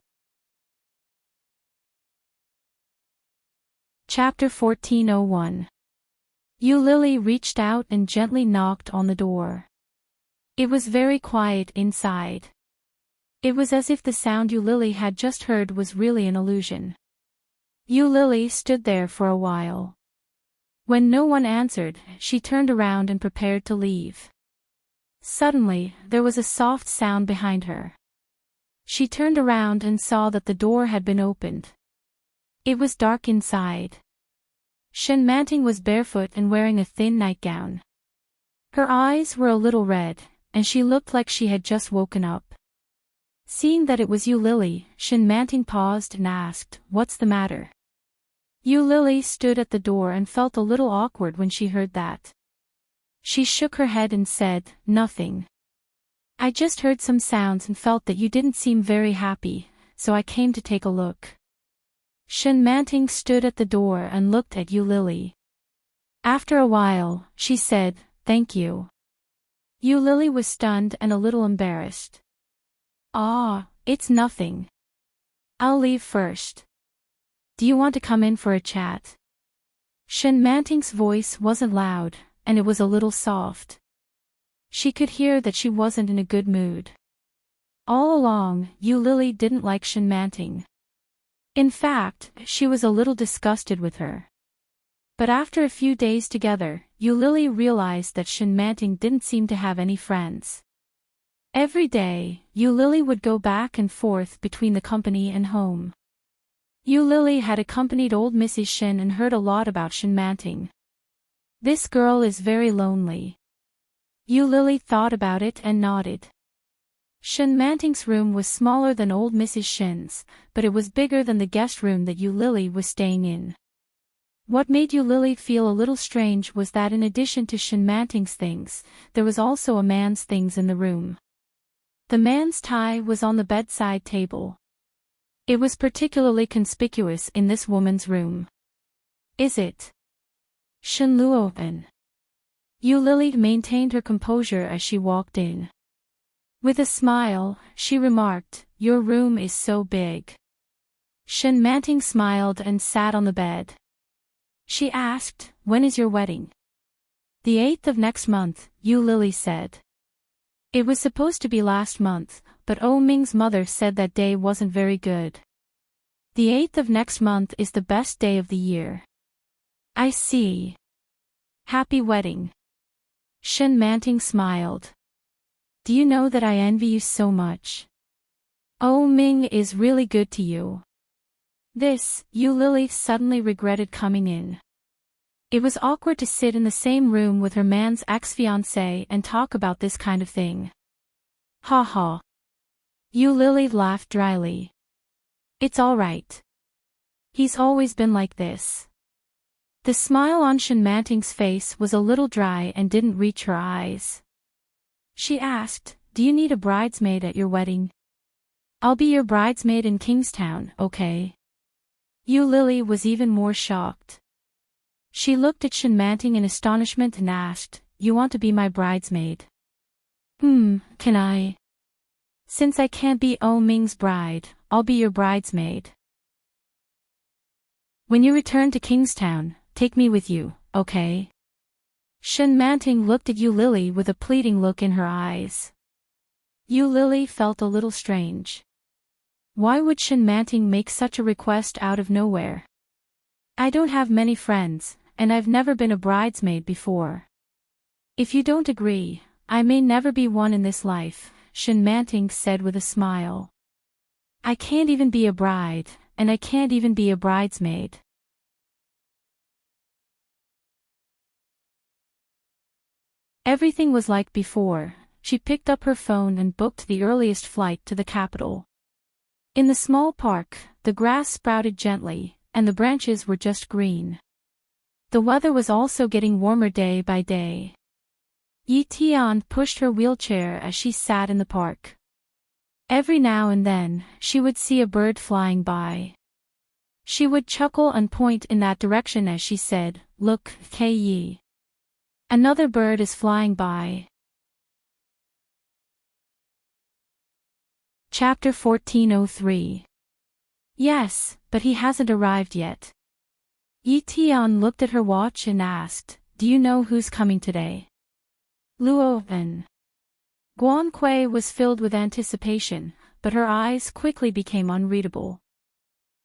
S1: Chapter 1401. Yulili reached out and gently knocked on the door. It was very quiet inside. It was as if the sound Yulili had just heard was really an illusion. Yulili stood there for a while. When no one answered, she turned around and prepared to leave. Suddenly, there was a soft sound behind her. She turned around and saw that the door had been opened. It was dark inside. Enchanting was barefoot and wearing a thin nightgown. Her eyes were a little red, and she looked like she had just woken up. Seeing that it was Yulili, Enchanting paused and asked, "What's the matter?" Yulili stood at the door and felt a little awkward when she heard that. She shook her head and said, "Nothing. I just heard some sounds and felt that you didn't seem very happy, so I came to take a look." Enchanting stood at the door and looked at Yulili. After a while, she said, "Thank you." Yulili was stunned and a little embarrassed. It's nothing. I'll leave first. Do you want to come in for a chat?" Enchanting's voice wasn't loud, and it was a little soft. She could hear that she wasn't in a good mood. All along, Yulili didn't like Enchanting. In fact, she was a little disgusted with her. But after a few days together, Yulili realized that Enchanting didn't seem to have any friends. Every day, Yu Lily would go back and forth between the company and home. Yu Lily had accompanied old Mrs. Shen and heard a lot about Enchanting. This girl is very lonely. Yu Lily thought about it and nodded. Enchanting's room was smaller than old Mrs. Shen's, but it was bigger than the guest room that Yu Lily was staying in. What made Yu Lily feel a little strange was that in addition to Enchanting's things, there was also a man's things in the room. The man's tie was on the bedside table. It was particularly conspicuous in this woman's room. Is it? Shenluopen. Yu Lily maintained her composure as she walked in. With a smile, she remarked, "Your room is so big." Enchanting smiled and sat on the bed. She asked, "When is your wedding?" "The 8th of next month," Yu Lily said. It was supposed to be last month, but O Ming's mother said that day wasn't very good. The 8th of next month is the best day of the year. I see. Happy wedding. Enchanting smiled. Do you know that I envy you so much? O Ming is really good to you. This, Yu Lily suddenly regretted coming in. It was awkward to sit in the same room with her man's ex-fiancé and talk about this kind of thing. Ha ha. Yu Lily laughed dryly. It's all right. He's always been like this. The smile on Enchanting's face was a little dry and didn't reach her eyes. She asked, "Do you need a bridesmaid at your wedding?" "I'll be your bridesmaid in Kingstown, okay?" Yu Lily was even more shocked. She looked at Enchanting in astonishment and asked, "You want to be my bridesmaid?" Can I? Since I can't be O Ming's bride, I'll be your bridesmaid. When you return to Kingstown, take me with you, okay? Enchanting looked at Yu Lily with a pleading look in her eyes. Yu Lily felt a little strange. Why would Enchanting make such a request out of nowhere? I don't have many friends, and I've never been a bridesmaid before. If you don't agree, I may never be one in this life, Enchanting said with a smile. I can't even be a bride, and I can't even be a bridesmaid. Everything was like before. She picked up her phone and booked the earliest flight to the capital. In the small park, the grass sprouted gently, and the branches were just green. The weather was also getting warmer day by day. Yi Tian pushed her wheelchair as she sat in the park. Every now and then, she would see a bird flying by. She would chuckle and point in that direction as she said, "Look, Yi. Another bird is flying by." Chapter 1403. Yes, but he hasn't arrived yet. Yi Tian looked at her watch and asked, "Do you know who's coming today?" Luofen. Guan Kui was filled with anticipation, but her eyes quickly became unreadable.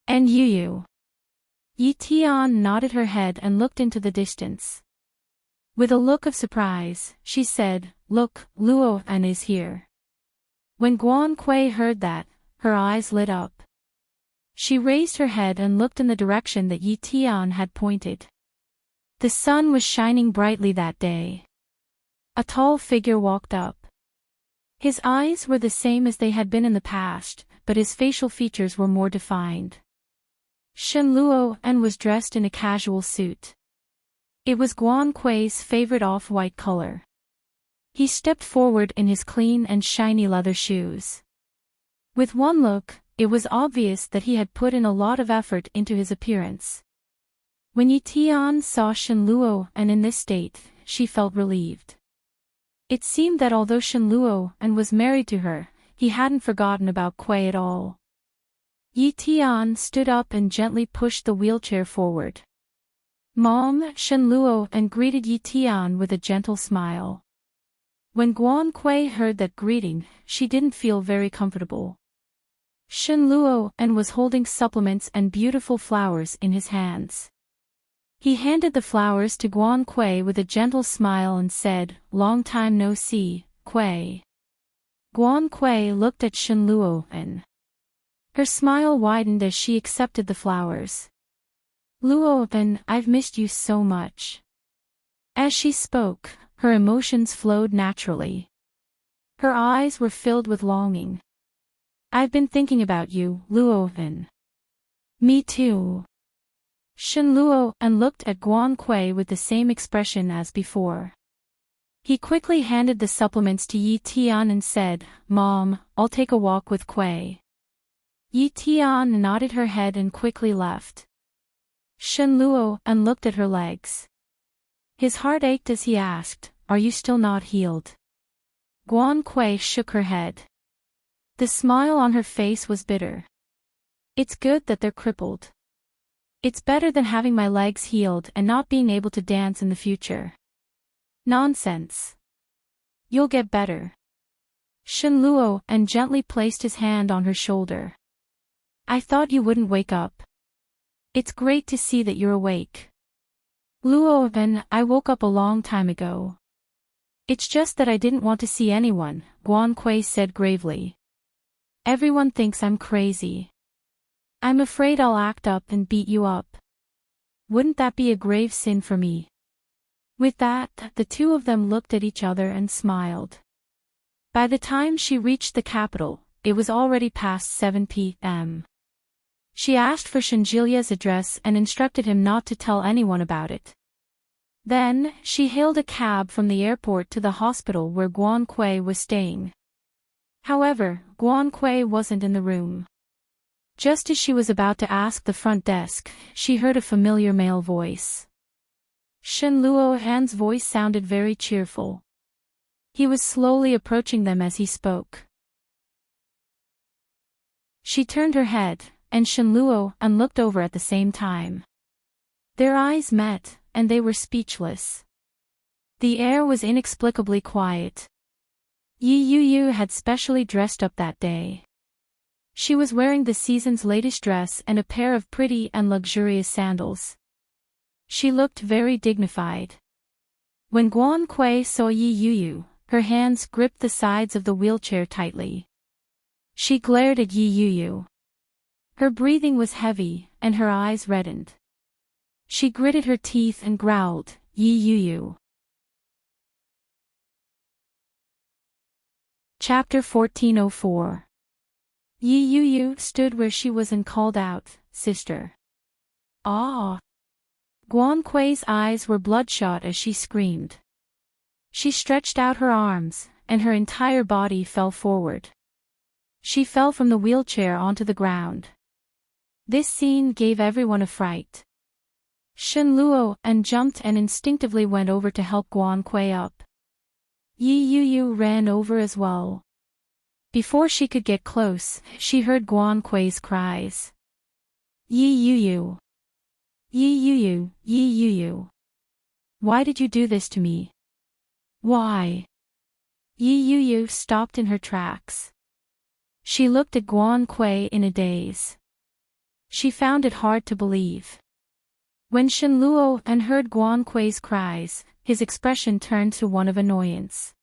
S1: "And Yu." Yi Tian nodded her head and looked into the distance. With a look of surprise, she said, "Look, Luofen is here." When Guan Kui heard that, her eyes lit up. She raised her head and looked in the direction that Yi Tian had pointed. The sun was shining brightly that day. A tall figure walked up. His eyes were the same as they had been in the past, but his facial features were more defined. Shen Luofen was dressed in a casual suit. It was Guan Kui's favorite off-white color. He stepped forward in his clean and shiny leather shoes. With one look, it was obvious that he had put in a lot of effort into his appearance. When Yi Tian saw Shen Luofen in this state, she felt relieved. It seemed that although Shen Luofen was married to her, he hadn't forgotten about Kui at all. Yi Tian stood up and gently pushed the wheelchair forward. "Mom," Shen Luofen greeted Yi Tian with a gentle smile. When Guan Kui heard that greeting, she didn't feel very comfortable. Shen Luofen was holding supplements and beautiful flowers in his hands. He handed the flowers to Guan Kui with a gentle smile and said, "Long time no see, Kui." Guan Kuei looked at Shen Luofen. Her smile widened as she accepted the flowers. Luofen, I've missed you so much. As she spoke, her emotions flowed naturally. Her eyes were filled with longing. I've been thinking about you, Luofen. Me too. Shen Luofen looked at Guan Kuei with the same expression as before. He quickly handed the supplements to Yi Tian and said, Mom, I'll take a walk with Kuei. Yi Tian nodded her head and quickly left. Shen Luofen looked at her legs. His heart ached as he asked, Are you still not healed? Guan Kuei shook her head. The smile on her face was bitter. It's good that they're crippled. It's better than having my legs healed and not being able to dance in the future. Nonsense. You'll get better. Shen Luofen gently placed his hand on her shoulder. I thought you wouldn't wake up. It's great to see that you're awake. Luofen, I woke up a long time ago. It's just that I didn't want to see anyone, Guan Kuei said gravely. Everyone thinks I'm crazy. I'm afraid I'll act up and beat you up. Wouldn't that be a grave sin for me? With that, the two of them looked at each other and smiled. By the time she reached the capital, it was already past 7 p.m. She asked for Shenjilia's address and instructed him not to tell anyone about it. Then, she hailed a cab from the airport to the hospital where Guan Kuei was staying. However, Guan Kuei wasn't in the room. Just as she was about to ask the front desk, she heard a familiar male voice. Shen Luofan's voice sounded very cheerful. He was slowly approaching them as he spoke. She turned her head, and Shen Luofan looked over at the same time. Their eyes met, and they were speechless. The air was inexplicably quiet. Yi Yuyu had specially dressed up that day. She was wearing the season's latest dress and a pair of pretty and luxurious sandals. She looked very dignified. When Guan Kuei saw Yi Yuyu, her hands gripped the sides of the wheelchair tightly. She glared at Yi Yuyu. Her breathing was heavy, and her eyes reddened. She gritted her teeth and growled, Yi Yuyu. Chapter 1404. Yi Yuyu stood where she was and called out, Sister. Ah! Guan Kuei's eyes were bloodshot as she screamed. She stretched out her arms, and her entire body fell forward. She fell from the wheelchair onto the ground. This scene gave everyone a fright. Shen Luofen jumped and instinctively went over to help Guan Kuei up. Yi Yuyu ran over as well. Before she could get close, she heard Guan Kuei's cries. Yi Yuyu. Yi Yuyu, Yi Yuyu. Why did you do this to me? Why? Yi Yuyu stopped in her tracks. She looked at Guan Kuei in a daze. She found it hard to believe. When Shen Luofen heard Guan Kuei's cries, his expression turned to one of annoyance.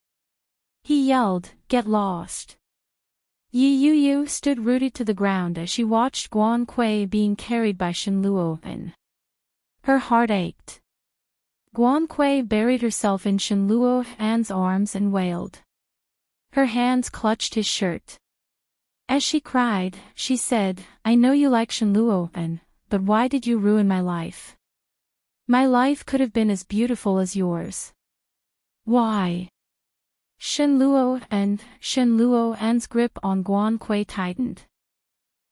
S1: He yelled, Get lost. Yi Yuyu stood rooted to the ground as she watched Guan Kuei being carried by Shen Luofen. Her heart ached. Guan Kuei buried herself in Shen Luofan's arms and wailed. Her hands clutched his shirt. As she cried, she said, I know you like Shen Luofen, but why did you ruin my life? My life could have been as beautiful as yours. Why? Shen Luofan's grip on Guan Kuei tightened.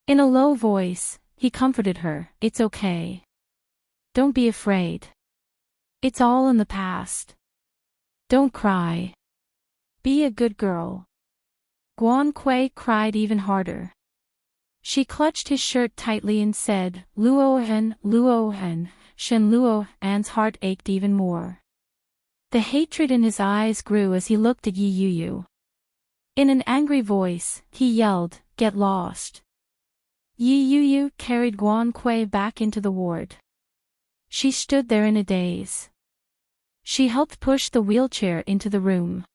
S1: In a low voice, he comforted her, It's okay. Don't be afraid. It's all in the past. Don't cry. Be a good girl. Guan Kuei cried even harder. She clutched his shirt tightly and said, Luofen, Luofen. Shen Luofan's heart ached even more. The hatred in his eyes grew as he looked at Yi Yuyu. In an angry voice, he yelled, Get lost. Yi Yuyu carried Guan Kuei back into the ward. She stood there in a daze. She helped push the wheelchair into the room.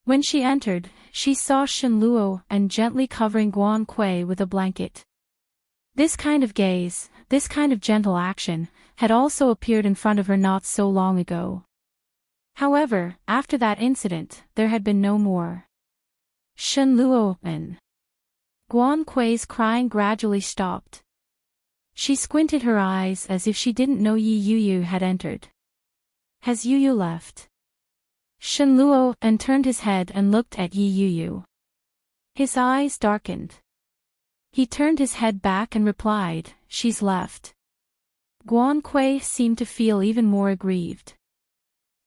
S1: When she entered, she saw Shenluo and gently covering Guan Kuei with a blanket. This kind of gaze, this kind of gentle action, had also appeared in front of her not so long ago. However, after that incident, there had been no more. Shenluo and Guan Kuei's crying gradually stopped. She squinted her eyes as if she didn't know Yi Yuyu had entered. Has Yuyu left? Shenluo and turned his head and looked at Yi Yuyu. His eyes darkened. He turned his head back and replied, she's left. Guan Kuei seemed to feel even more aggrieved.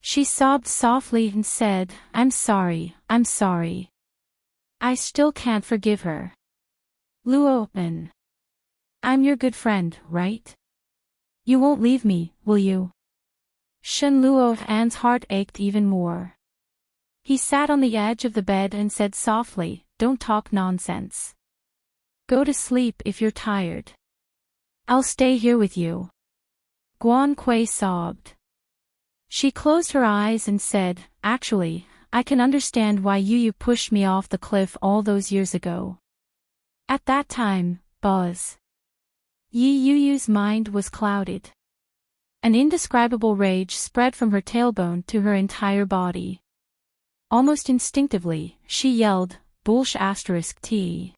S1: She sobbed softly and said, I'm sorry. I still can't forgive her. Luo-en. I'm your good friend, right? You won't leave me, will you? Shenluo-en's heart ached even more. He sat on the edge of the bed and said softly, don't talk nonsense. Go to sleep if you're tired. I'll stay here with you. Guan Kuei sobbed. She closed her eyes and said, actually, I can understand why Yuyu pushed me off the cliff all those years ago. At that time, Buzz. Yi Yuyu's mind was clouded. An indescribable rage spread from her tailbone to her entire body. Almost instinctively, she yelled, **T.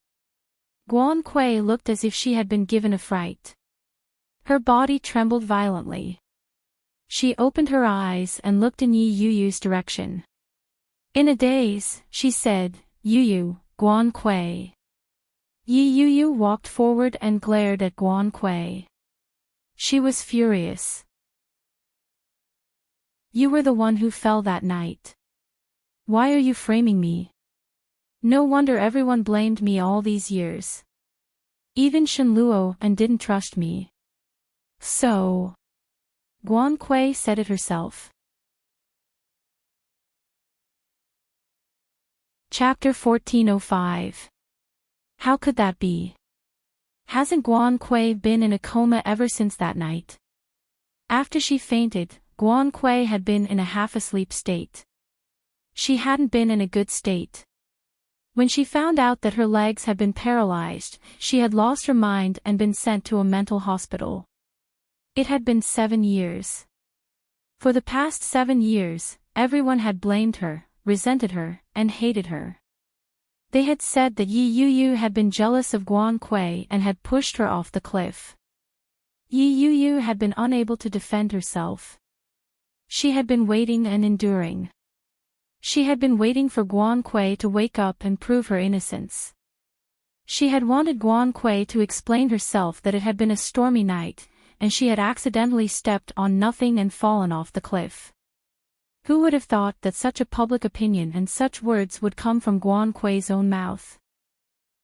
S1: Guan Kuei looked as if she had been given a fright. Her body trembled violently. She opened her eyes and looked in Yi Yuyu's direction. In a daze, she said, Yuyu, Guan Kuei. Yi Yuyu walked forward and glared at Guan Kuei. She was furious. You were the one who fell that night. Why are you framing me? No wonder everyone blamed me all these years. Even Shenluo and didn't trust me. So. Guan Kuei said it herself. Chapter 1405. How could that be? Hasn't Guan Kuei been in a coma ever since that night? After she fainted, Guan Kuei had been in a half-asleep state. She hadn't been in a good state. When she found out that her legs had been paralyzed, she had lost her mind and been sent to a mental hospital. It had been 7 years. For the past 7 years, everyone had blamed her, resented her, and hated her. They had said that Yi Yuyu had been jealous of Guan Kuei and had pushed her off the cliff. Yi Yuyu had been unable to defend herself. She had been waiting and enduring. She had been waiting for Guan Kuei to wake up and prove her innocence. She had wanted Guan Kuei to explain herself that it had been a stormy night, and she had accidentally stepped on nothing and fallen off the cliff. Who would have thought that such a public opinion and such words would come from Guan Kuei's own mouth?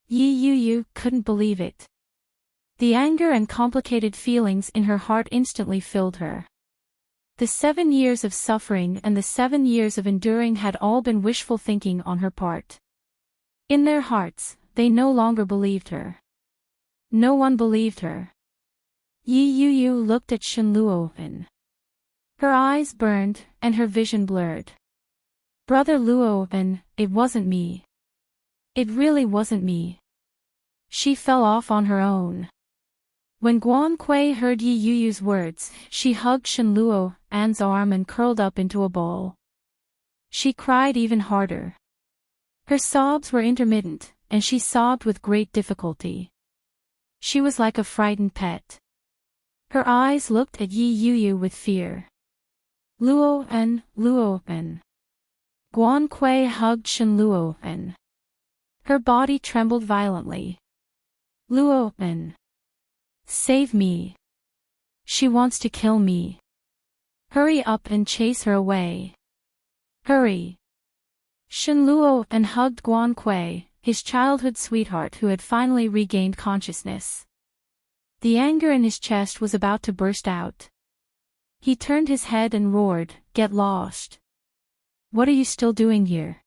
S1: Yi Yuyu couldn't believe it. The anger and complicated feelings in her heart instantly filled her. The 7 years of suffering and the 7 years of enduring had all been wishful thinking on her part. In their hearts, they no longer believed her. No one believed her. Yi Yuyu looked at Shenluo-en. Her eyes burned, and her vision blurred. Brother Luo-en, it wasn't me. It really wasn't me. She fell off on her own. When Guan Kuei heard Yi Yuyu's words, she hugged Shenluo-en's arm and curled up into a ball. She cried even harder. Her sobs were intermittent, and she sobbed with great difficulty. She was like a frightened pet. Her eyes looked at Yi Yuyu with fear. Luo-en. Guan Kuei hugged Shenluo-en. Her body trembled violently. Luo-en. Save me. She wants to kill me. Hurry up and chase her away. Hurry. Shenluo-en hugged Guan Kuei, his childhood sweetheart who had finally regained consciousness. The anger in his chest was about to burst out. He turned his head and roared, "Get lost. What are you still doing here?"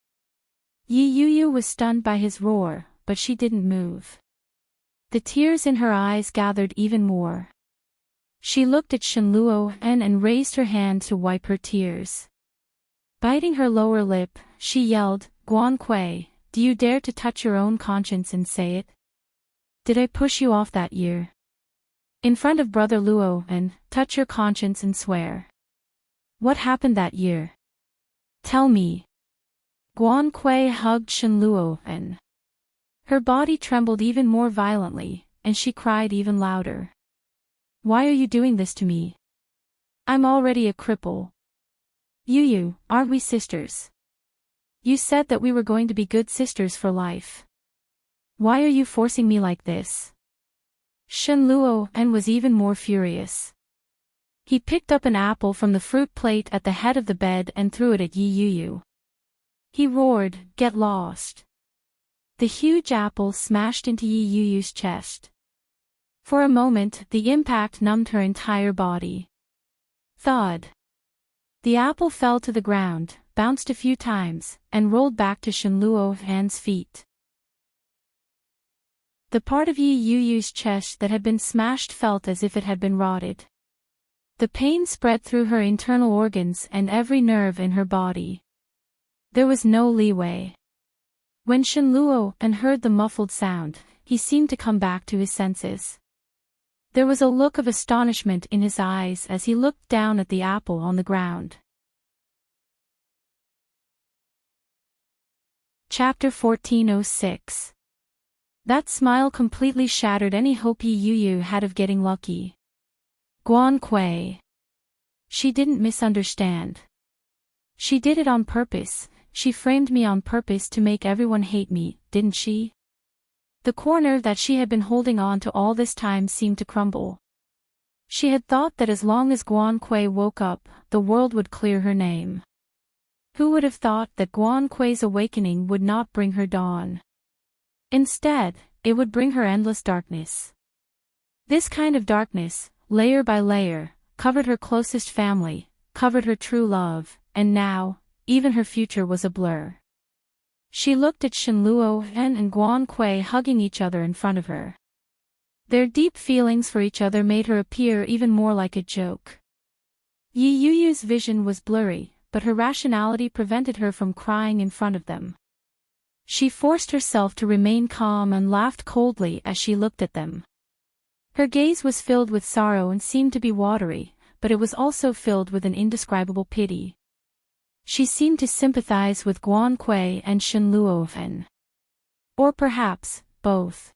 S1: Yi Yuyu was stunned by his roar, but she didn't move. The tears in her eyes gathered even more. She looked at Shenluo-en and raised her hand to wipe her tears. Biting her lower lip, she yelled, Guan Kui, do you dare to touch your own conscience and say it? Did I push you off that year? In front of Brother Luo and touch your conscience and swear. What happened that year? Tell me. Guan Kui hugged Shen Luo and her body trembled even more violently, and she cried even louder. Why are you doing this to me? I'm already a cripple. Yu, aren't we sisters? You said that we were going to be good sisters for life. Why are you forcing me like this? Shen Luo and was even more furious. He picked up an apple from the fruit plate at the head of the bed and threw it at Yi Yu. He roared, "Get lost!" The huge apple smashed into Yi Yu's chest. For a moment, the impact numbed her entire body. Thud. The apple fell to the ground, bounced a few times, and rolled back to Shen Luo's feet. The part of Yi Yu's chest that had been smashed felt as if it had been rotted. The pain spread through her internal organs and every nerve in her body. There was no leeway. When Shen Luo heard the muffled sound, he seemed to come back to his senses. There was a look of astonishment in his eyes as he looked down at the apple on the ground. Chapter 1406. That smile completely shattered any hope Yi Yu had of getting lucky. Guan Kui. She didn't misunderstand. She did it on purpose. She framed me on purpose to make everyone hate me, didn't she? The corner that she had been holding on to all this time seemed to crumble. She had thought that as long as Guan Kui woke up, the world would clear her name. Who would have thought that Guan Kui's awakening would not bring her dawn? Instead, it would bring her endless darkness. This kind of darkness, layer by layer, covered her closest family, covered her true love, and now, even her future was a blur. She looked at Shen Luo and Guan Kui hugging each other in front of her. Their deep feelings for each other made her appear even more like a joke. Yi Yu's vision was blurry, but her rationality prevented her from crying in front of them. She forced herself to remain calm and laughed coldly as she looked at them. Her gaze was filled with sorrow and seemed to be watery, but it was also filled with an indescribable pity. She seemed to sympathize with Guan Kui and Shen Luo. Or perhaps, both.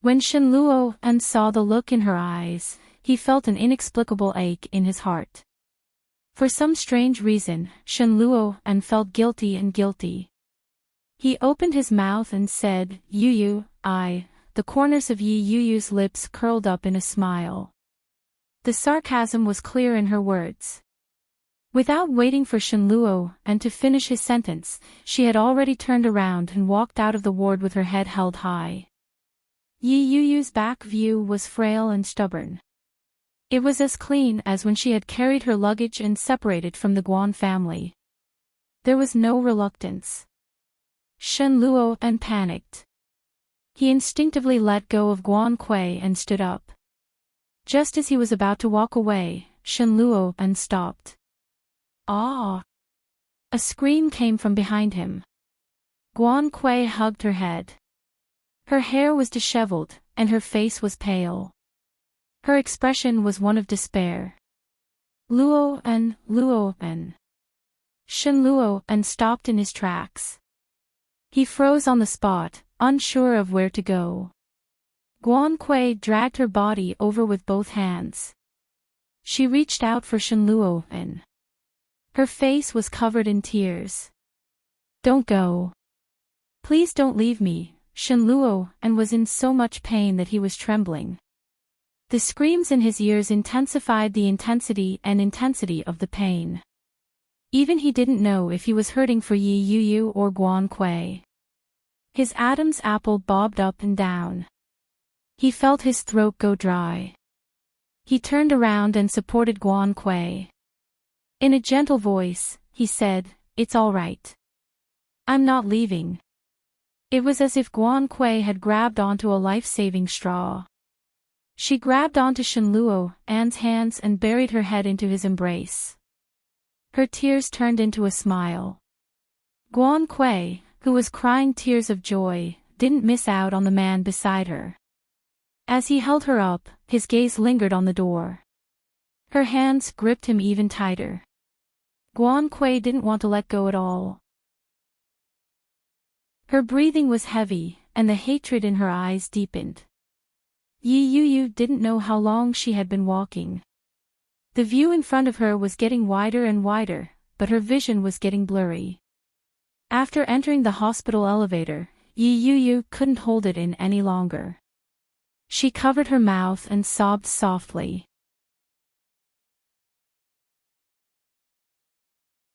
S1: When Shen Luo saw the look in her eyes, he felt an inexplicable ache in his heart. For some strange reason, Shen Luo felt guilty and guilty. He opened his mouth and said, "Yu, the corners of Yi Yu's lips curled up in a smile. The sarcasm was clear in her words. Without waiting for Shen Luo to finish his sentence, she had already turned around and walked out of the ward with her head held high. Yi Yu's back view was frail and stubborn. It was as clean as when she had carried her luggage and separated from the Guan family. There was no reluctance. Shen Luo panicked. He instinctively let go of Guan Kui and stood up. Just as he was about to walk away, Shen Luo stopped. "Ah!" A scream came from behind him. Guan Kui hugged her head. Her hair was disheveled, and her face was pale. Her expression was one of despair. Luo. Shen Luo stopped in his tracks. He froze on the spot, unsure of where to go. Guan Kui dragged her body over with both hands. She reached out for Shen Luo. Her face was covered in tears. "Don't go. Please don't leave me." Shen Luo was in so much pain that he was trembling. The screams in his ears intensified the intensity of the pain. Even he didn't know if he was hurting for Yi Yu or Guan Kui. His Adam's apple bobbed up and down. He felt his throat go dry. He turned around and supported Guan Kui. In a gentle voice, he said, "It's all right. I'm not leaving." It was as if Guan Kui had grabbed onto a life-saving straw. She grabbed onto Shen Luo's hands and buried her head into his embrace. Her tears turned into a smile. Guan Kui, who was crying tears of joy, didn't miss out on the man beside her. As he held her up, his gaze lingered on the door. Her hands gripped him even tighter. Guan Kui didn't want to let go at all. Her breathing was heavy, and the hatred in her eyes deepened. Yi Yu didn't know how long she had been walking. The view in front of her was getting wider and wider, but her vision was getting blurry. After entering the hospital elevator, Yi Yu couldn't hold it in any longer. She covered her mouth and sobbed softly.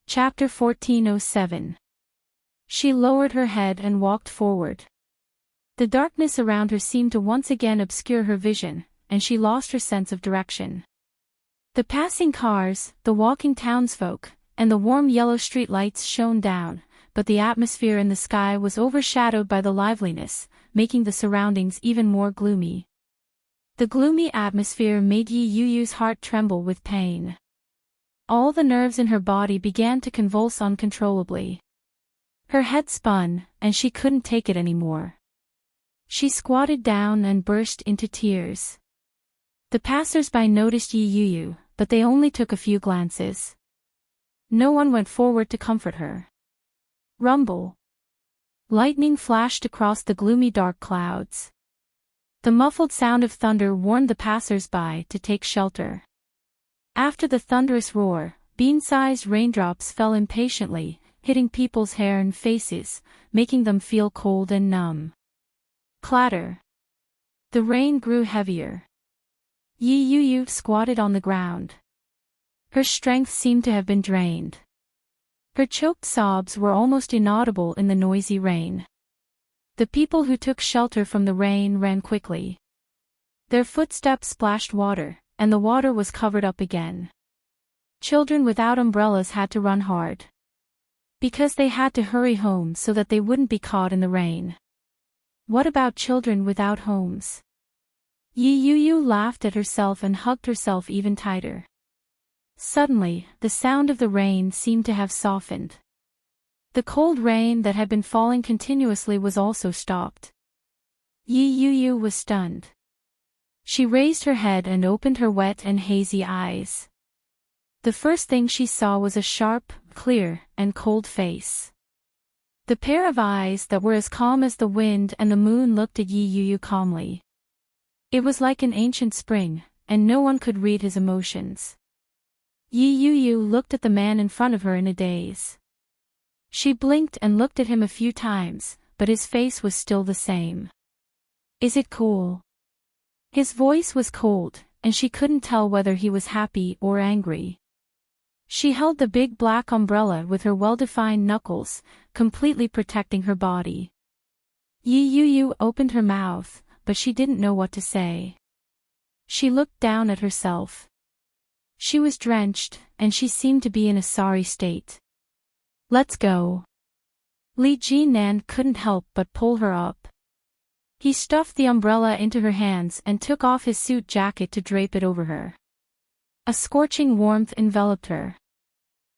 S1: Chapter 1407. She lowered her head and walked forward. The darkness around her seemed to once again obscure her vision, and she lost her sense of direction. The passing cars, the walking townsfolk, and the warm yellow street lights shone down, but the atmosphere in the sky was overshadowed by the liveliness, making the surroundings even more gloomy. The gloomy atmosphere made Yi Yu's heart tremble with pain. All the nerves in her body began to convulse uncontrollably. Her head spun, and she couldn't take it anymore. She squatted down and burst into tears. The passers-by noticed Yi Yu, but they only took a few glances. No one went forward to comfort her. Rumble. Lightning flashed across the gloomy dark clouds. The muffled sound of thunder warned the passers-by to take shelter. After the thunderous roar, bean-sized raindrops fell impatiently, hitting people's hair and faces, making them feel cold and numb. Clatter. The rain grew heavier. Yi Yu squatted on the ground. Her strength seemed to have been drained. Her choked sobs were almost inaudible in the noisy rain. The people who took shelter from the rain ran quickly. Their footsteps splashed water, and the water was covered up again. Children without umbrellas had to run hard. Because they had to hurry home so that they wouldn't be caught in the rain. What about children without homes? Yi Yu laughed at herself and hugged herself even tighter. Suddenly, the sound of the rain seemed to have softened. The cold rain that had been falling continuously was also stopped. Yi Yu was stunned. She raised her head and opened her wet and hazy eyes. The first thing she saw was a sharp, clear, and cold face. The pair of eyes that were as calm as the wind and the moon looked at Yi Yu calmly. It was like an ancient spring, and no one could read his emotions. Yi Yu looked at the man in front of her in a daze. She blinked and looked at him a few times, but his face was still the same. Is it cool? His voice was cold, and she couldn't tell whether he was happy or angry. She held the big black umbrella with her well-defined knuckles, completely protecting her body. Yi Yu opened her mouth, but she didn't know what to say. She looked down at herself. She was drenched, and she seemed to be in a sorry state. Let's go. Li Jinan couldn't help but pull her up. He stuffed the umbrella into her hands and took off his suit jacket to drape it over her. A scorching warmth enveloped her.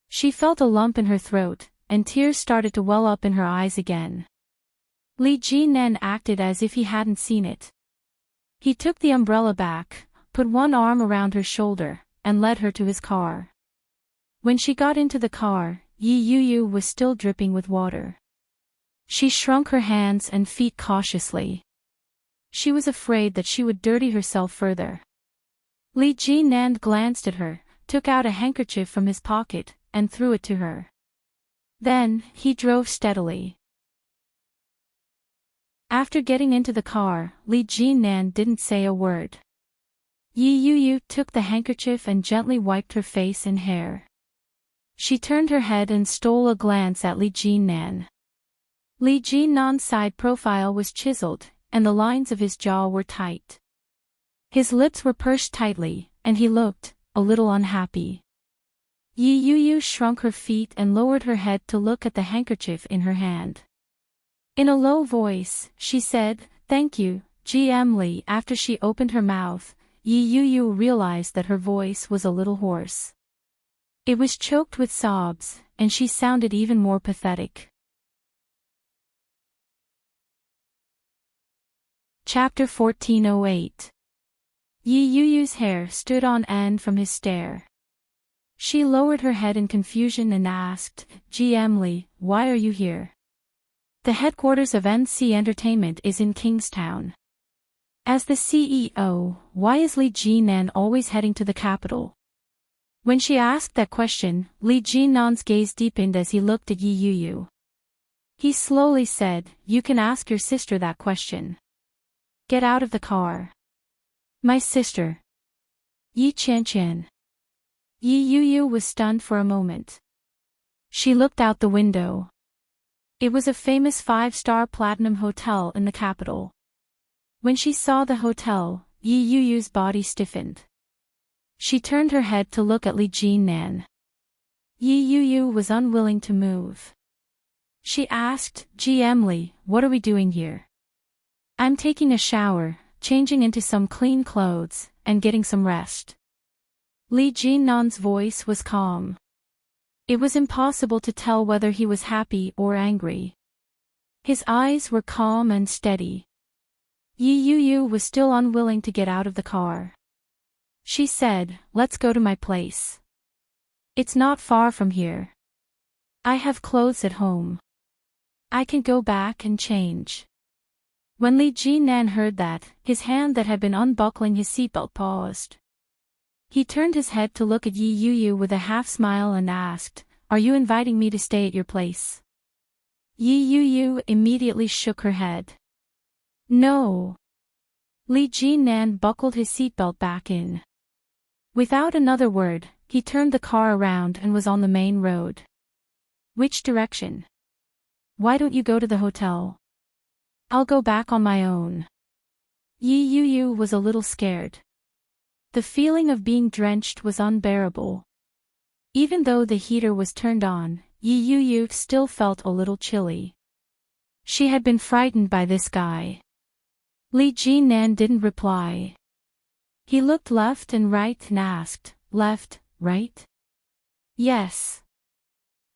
S1: She felt a lump in her throat, and tears started to well up in her eyes again. Li Jinan acted as if he hadn't seen it. He took the umbrella back, put one arm around her shoulder, and led her to his car. When she got into the car, Yi Yu was still dripping with water. She shrunk her hands and feet cautiously. She was afraid that she would dirty herself further. Li Jinan glanced at her, took out a handkerchief from his pocket, and threw it to her. Then, he drove steadily. After getting into the car, Li Jinan didn't say a word. Yi Yu took the handkerchief and gently wiped her face and hair. She turned her head and stole a glance at Li Jinan. Li Jinan's side profile was chiseled, and the lines of his jaw were tight. His lips were pursed tightly, and he looked a little unhappy. Yi Yu shrunk her feet and lowered her head to look at the handkerchief in her hand. In a low voice, she said, "Thank you, GM Li." After she opened her mouth, Yi Yu realized that her voice was a little hoarse. It was choked with sobs, and she sounded even more pathetic. Chapter 1408. Yi Yuyu's hair stood on end from his stare. She lowered her head in confusion and asked, GM Lee, why are you here? The headquarters of NC Entertainment is in Kingstown. As the CEO, why is Lee Jinan always heading to the capital? When she asked that question, Lee Jinan's gaze deepened as he looked at Yi Yuyu. He slowly said, you can ask your sister that question. Get out of the car. My sister. Yi Qianqian. Yi Yuyu was stunned for a moment. She looked out the window. It was a famous 5-star platinum hotel in the capital. When she saw the hotel, Yi Yuyu's body stiffened. She turned her head to look at Li Jinan. Yi Yuyu was unwilling to move. She asked, GM Lee, what are we doing here? I'm taking a shower, changing into some clean clothes, and getting some rest. Li Jinan's voice was calm. It was impossible to tell whether he was happy or angry. His eyes were calm and steady. Yi Yuyu was still unwilling to get out of the car. She said, let's go to my place. It's not far from here. I have clothes at home. I can go back and change. When Li Jinan heard that, his hand that had been unbuckling his seatbelt paused. He turned his head to look at Yi Yuyu with a half-smile and asked, are you inviting me to stay at your place? Yi Yuyu immediately shook her head. No. Li Jinan buckled his seatbelt back in. Without another word, he turned the car around and was on the main road. Which direction? Why don't you go to the hotel? I'll go back on my own. Yi Yuyu was a little scared. The feeling of being drenched was unbearable. Even though the heater was turned on, Yi Yuyu still felt a little chilly. She had been frightened by this guy. Li Jinan didn't reply. He looked left and right and asked, left, right? Yes.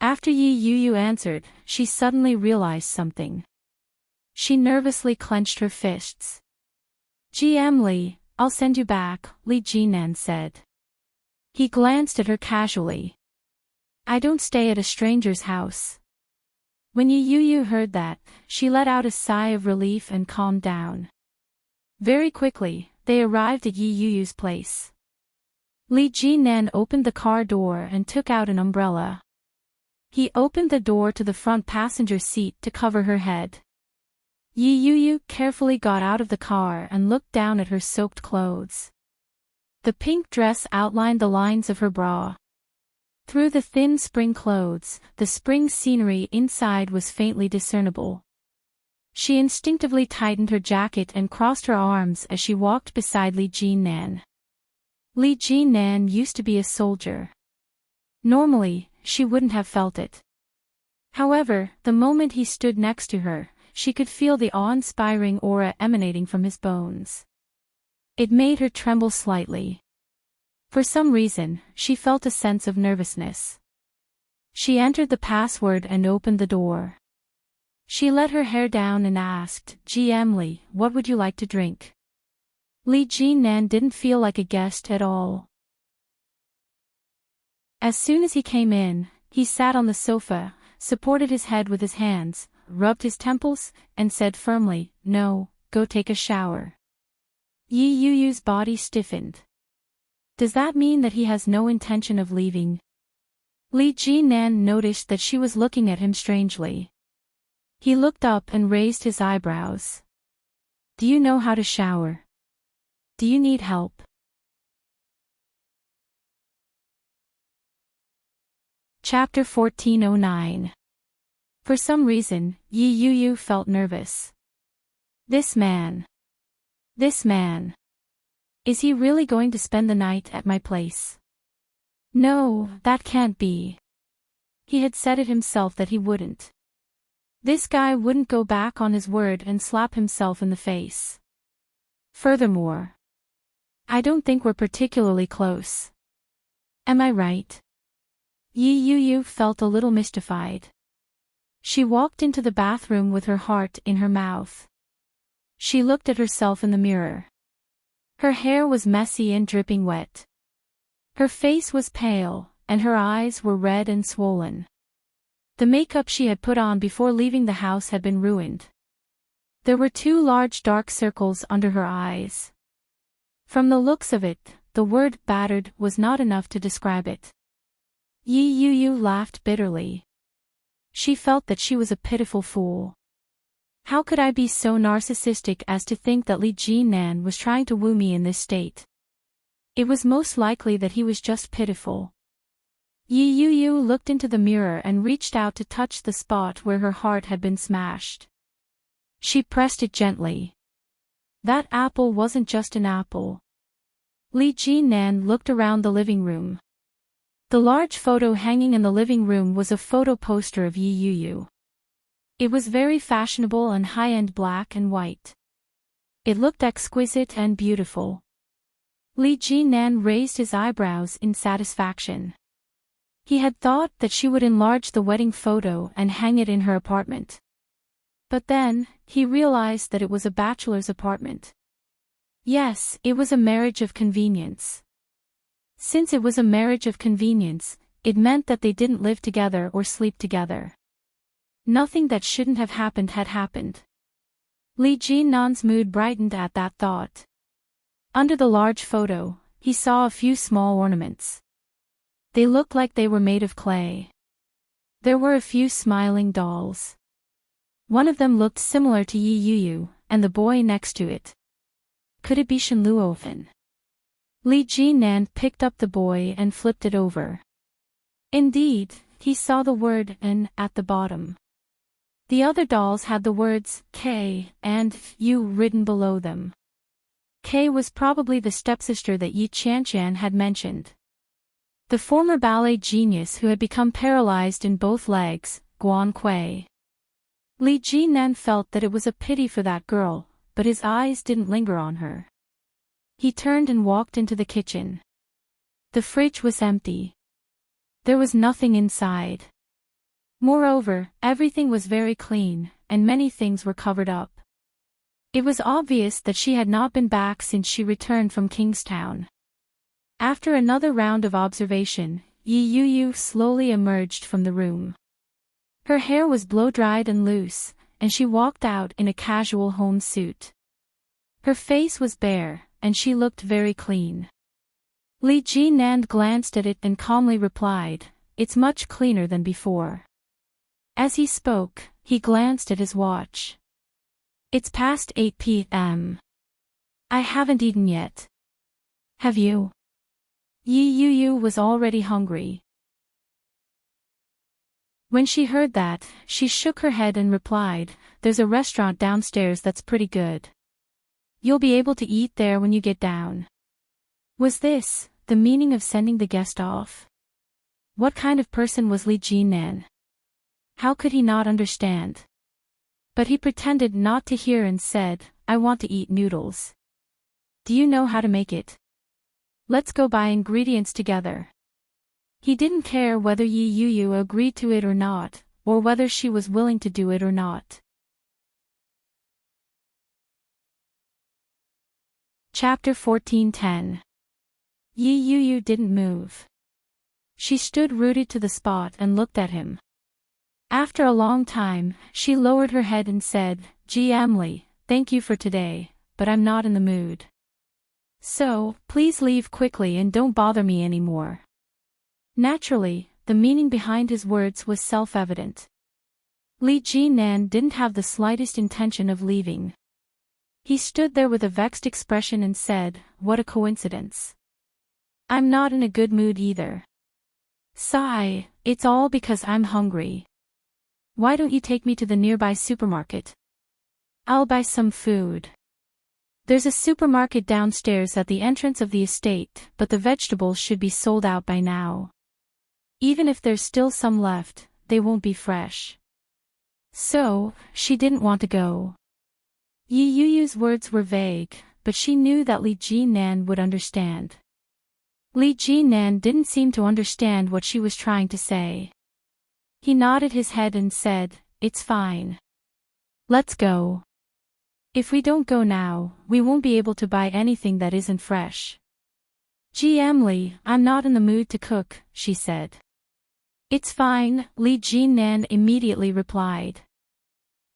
S1: After Yi Yuyu answered, she suddenly realized something. She nervously clenched her fists. GM Lee, I'll send you back, Li Jinan said. He glanced at her casually. I don't stay at a stranger's house. When Yi Yuyu heard that, she let out a sigh of relief and calmed down. Very quickly, they arrived at Yi Yuyu's place. Li Jinan opened the car door and took out an umbrella. He opened the door to the front passenger seat to cover her head. Yi Yuyu carefully got out of the car and looked down at her soaked clothes. The pink dress outlined the lines of her bra. Through the thin spring clothes, the spring scenery inside was faintly discernible. She instinctively tightened her jacket and crossed her arms as she walked beside Li Jinan. Li Jinan used to be a soldier. Normally, she wouldn't have felt it. However, the moment he stood next to her, she could feel the awe-inspiring aura emanating from his bones. It made her tremble slightly. For some reason, she felt a sense of nervousness. She entered the password and opened the door. She let her hair down and asked, GM Lee, what would you like to drink? Li Jinan didn't feel like a guest at all. As soon as he came in, he sat on the sofa, supported his head with his hands, rubbed his temples, and said firmly, no, go take a shower. Yi Yuyu's body stiffened. Does that mean that he has no intention of leaving? Li Jinan noticed that she was looking at him strangely. He looked up and raised his eyebrows. Do you know how to shower? Do you need help? Chapter 1409. For some reason, Yi Yuyu felt nervous. This man. Is he really going to spend the night at my place? No, that can't be. He had said it himself that he wouldn't. This guy wouldn't go back on his word and slap himself in the face. Furthermore, I don't think we're particularly close. Am I right? Yi Yuyu felt a little mystified. She walked into the bathroom with her heart in her mouth. She looked at herself in the mirror. Her hair was messy and dripping wet. Her face was pale, and her eyes were red and swollen. The makeup she had put on before leaving the house had been ruined. There were 2 large dark circles under her eyes. From the looks of it, the word battered was not enough to describe it. Yi Yu laughed bitterly. She felt that she was a pitiful fool. How could I be so narcissistic as to think that Li Jinan was trying to woo me in this state? It was most likely that he was just pitiful. Yi Yu looked into the mirror and reached out to touch the spot where her heart had been smashed. She pressed it gently. That apple wasn't just an apple. Li Jinan looked around the living room. The large photo hanging in the living room was a photo poster of Yi Yu. It was very fashionable and high-end black and white. It looked exquisite and beautiful. Li Jinan raised his eyebrows in satisfaction. He had thought that she would enlarge the wedding photo and hang it in her apartment. But then, he realized that it was a bachelor's apartment. Yes, it was a marriage of convenience. Since it was a marriage of convenience, it meant that they didn't live together or sleep together. Nothing that shouldn't have happened had happened. Li Jinan's mood brightened at that thought. Under the large photo, he saw a few small ornaments. They looked like they were made of clay. There were a few smiling dolls. One of them looked similar to Yi Yu, and the boy next to it. Could it be Shen Luofen? Li Jinan picked up the boy and flipped it over. Indeed, he saw the word "n" at the bottom. The other dolls had the words K and U written below them. K was probably the stepsister that Yi Qianqian had mentioned. The former ballet genius who had become paralyzed in both legs, Guan Kui. Li Jinan felt that it was a pity for that girl, but his eyes didn't linger on her. He turned and walked into the kitchen. The fridge was empty. There was nothing inside. Moreover, everything was very clean, and many things were covered up. It was obvious that she had not been back since she returned from Kingstown. After another round of observation, Yi Yu slowly emerged from the room. Her hair was blow-dried and loose, and she walked out in a casual home suit. Her face was bare, and she looked very clean. Li Jinan glanced at it and calmly replied, "It's much cleaner than before." As he spoke, he glanced at his watch. "It's past 8 p.m. I haven't eaten yet. Have you?" Yi Yu was already hungry. When she heard that, she shook her head and replied, "There's a restaurant downstairs that's pretty good. You'll be able to eat there when you get down." Was this the meaning of sending the guest off? What kind of person was Li Jinan? How could he not understand? But he pretended not to hear and said, "I want to eat noodles. Do you know how to make it? Let's go buy ingredients together." He didn't care whether Yi Yu agreed to it or not, or whether she was willing to do it or not. Chapter 14:10. Yi Yu didn't move. She stood rooted to the spot and looked at him. After a long time, she lowered her head and said, "Ji Emily, thank you for today, but I'm not in the mood. So, please leave quickly and don't bother me anymore." Naturally, the meaning behind his words was self-evident. Li Jinan didn't have the slightest intention of leaving. He stood there with a vexed expression and said, "What a coincidence. I'm not in a good mood either. Sigh, it's all because I'm hungry. Why don't you take me to the nearby supermarket? I'll buy some food. There's a supermarket downstairs at the entrance of the estate, but the vegetables should be sold out by now. Even if there's still some left, they won't be fresh." So, she didn't want to go. Yi Yu's words were vague, but she knew that Li Jinan would understand. Li Jinan didn't seem to understand what she was trying to say. He nodded his head and said, "It's fine. Let's go." If we don't go now, we won't be able to buy anything that isn't fresh. Emily, I'm not in the mood to cook, she said. It's fine, Li Jinan immediately replied.